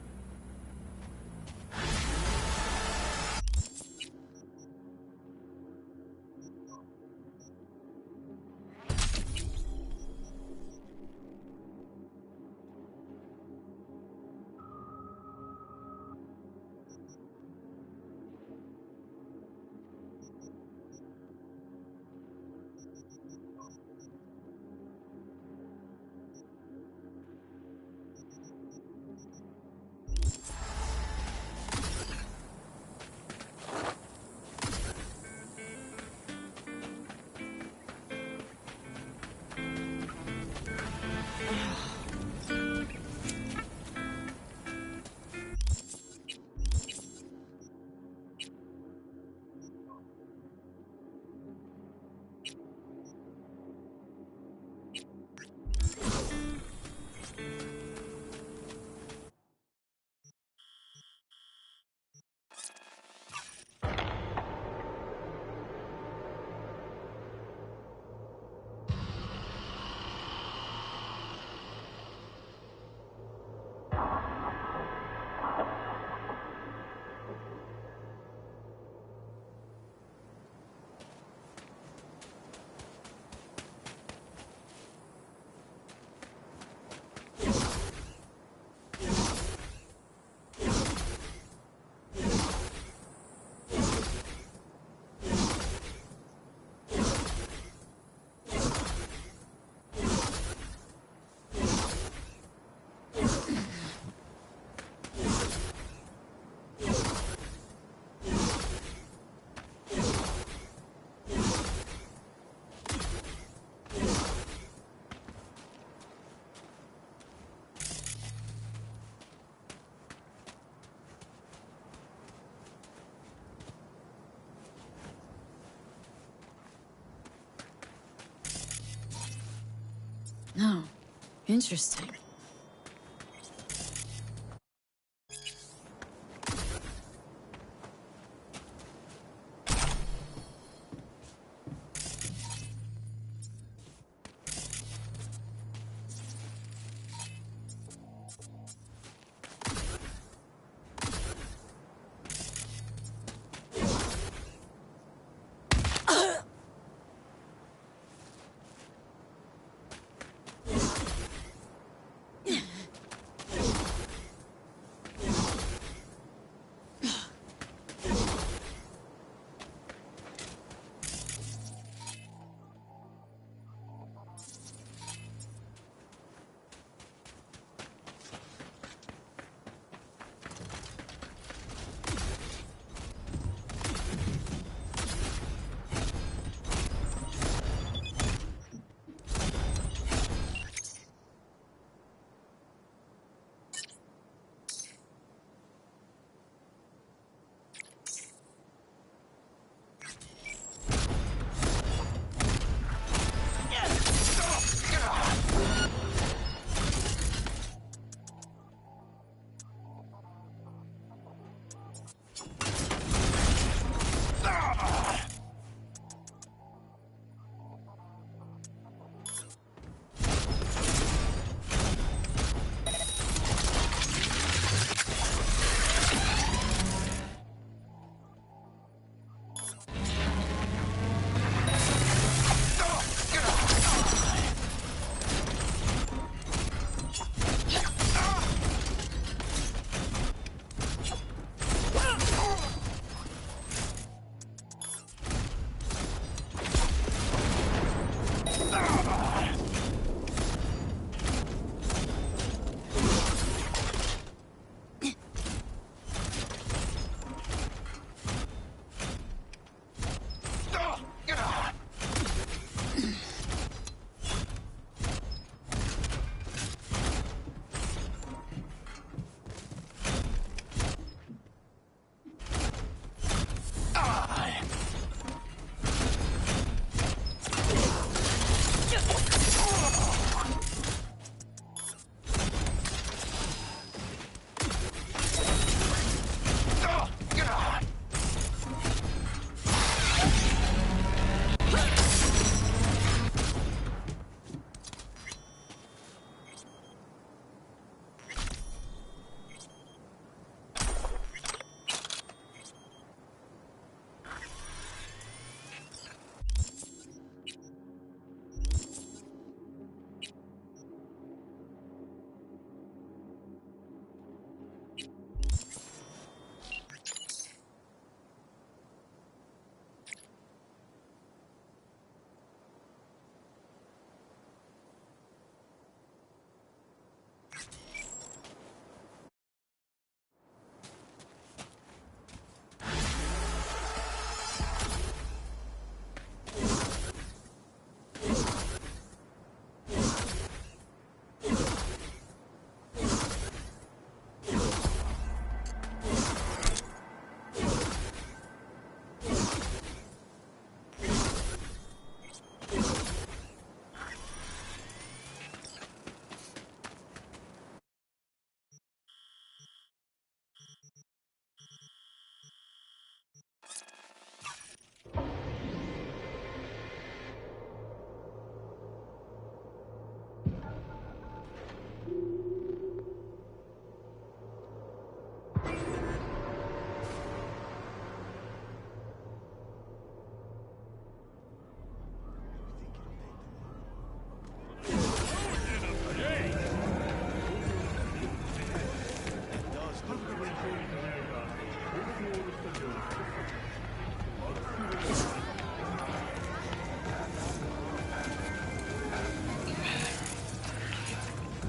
No. Interesting.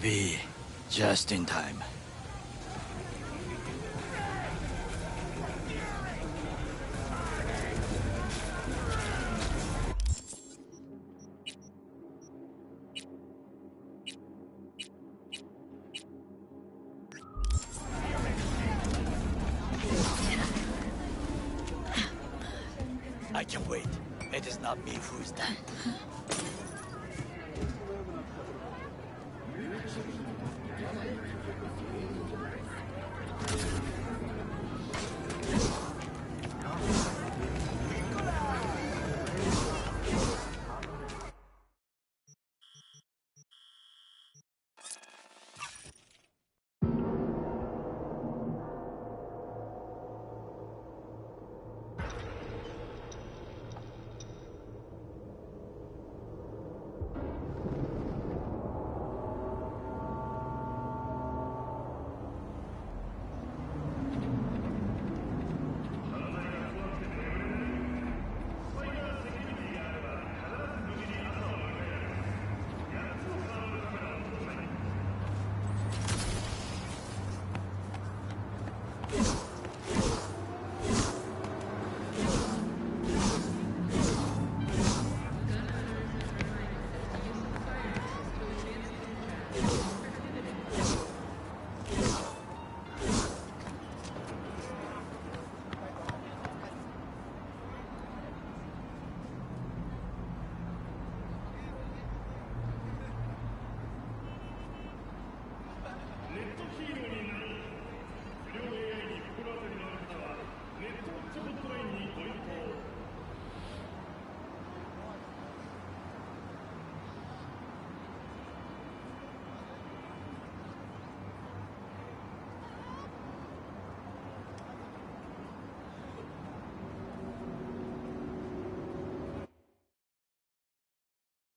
be just in time. I can wait. It is not me who is that.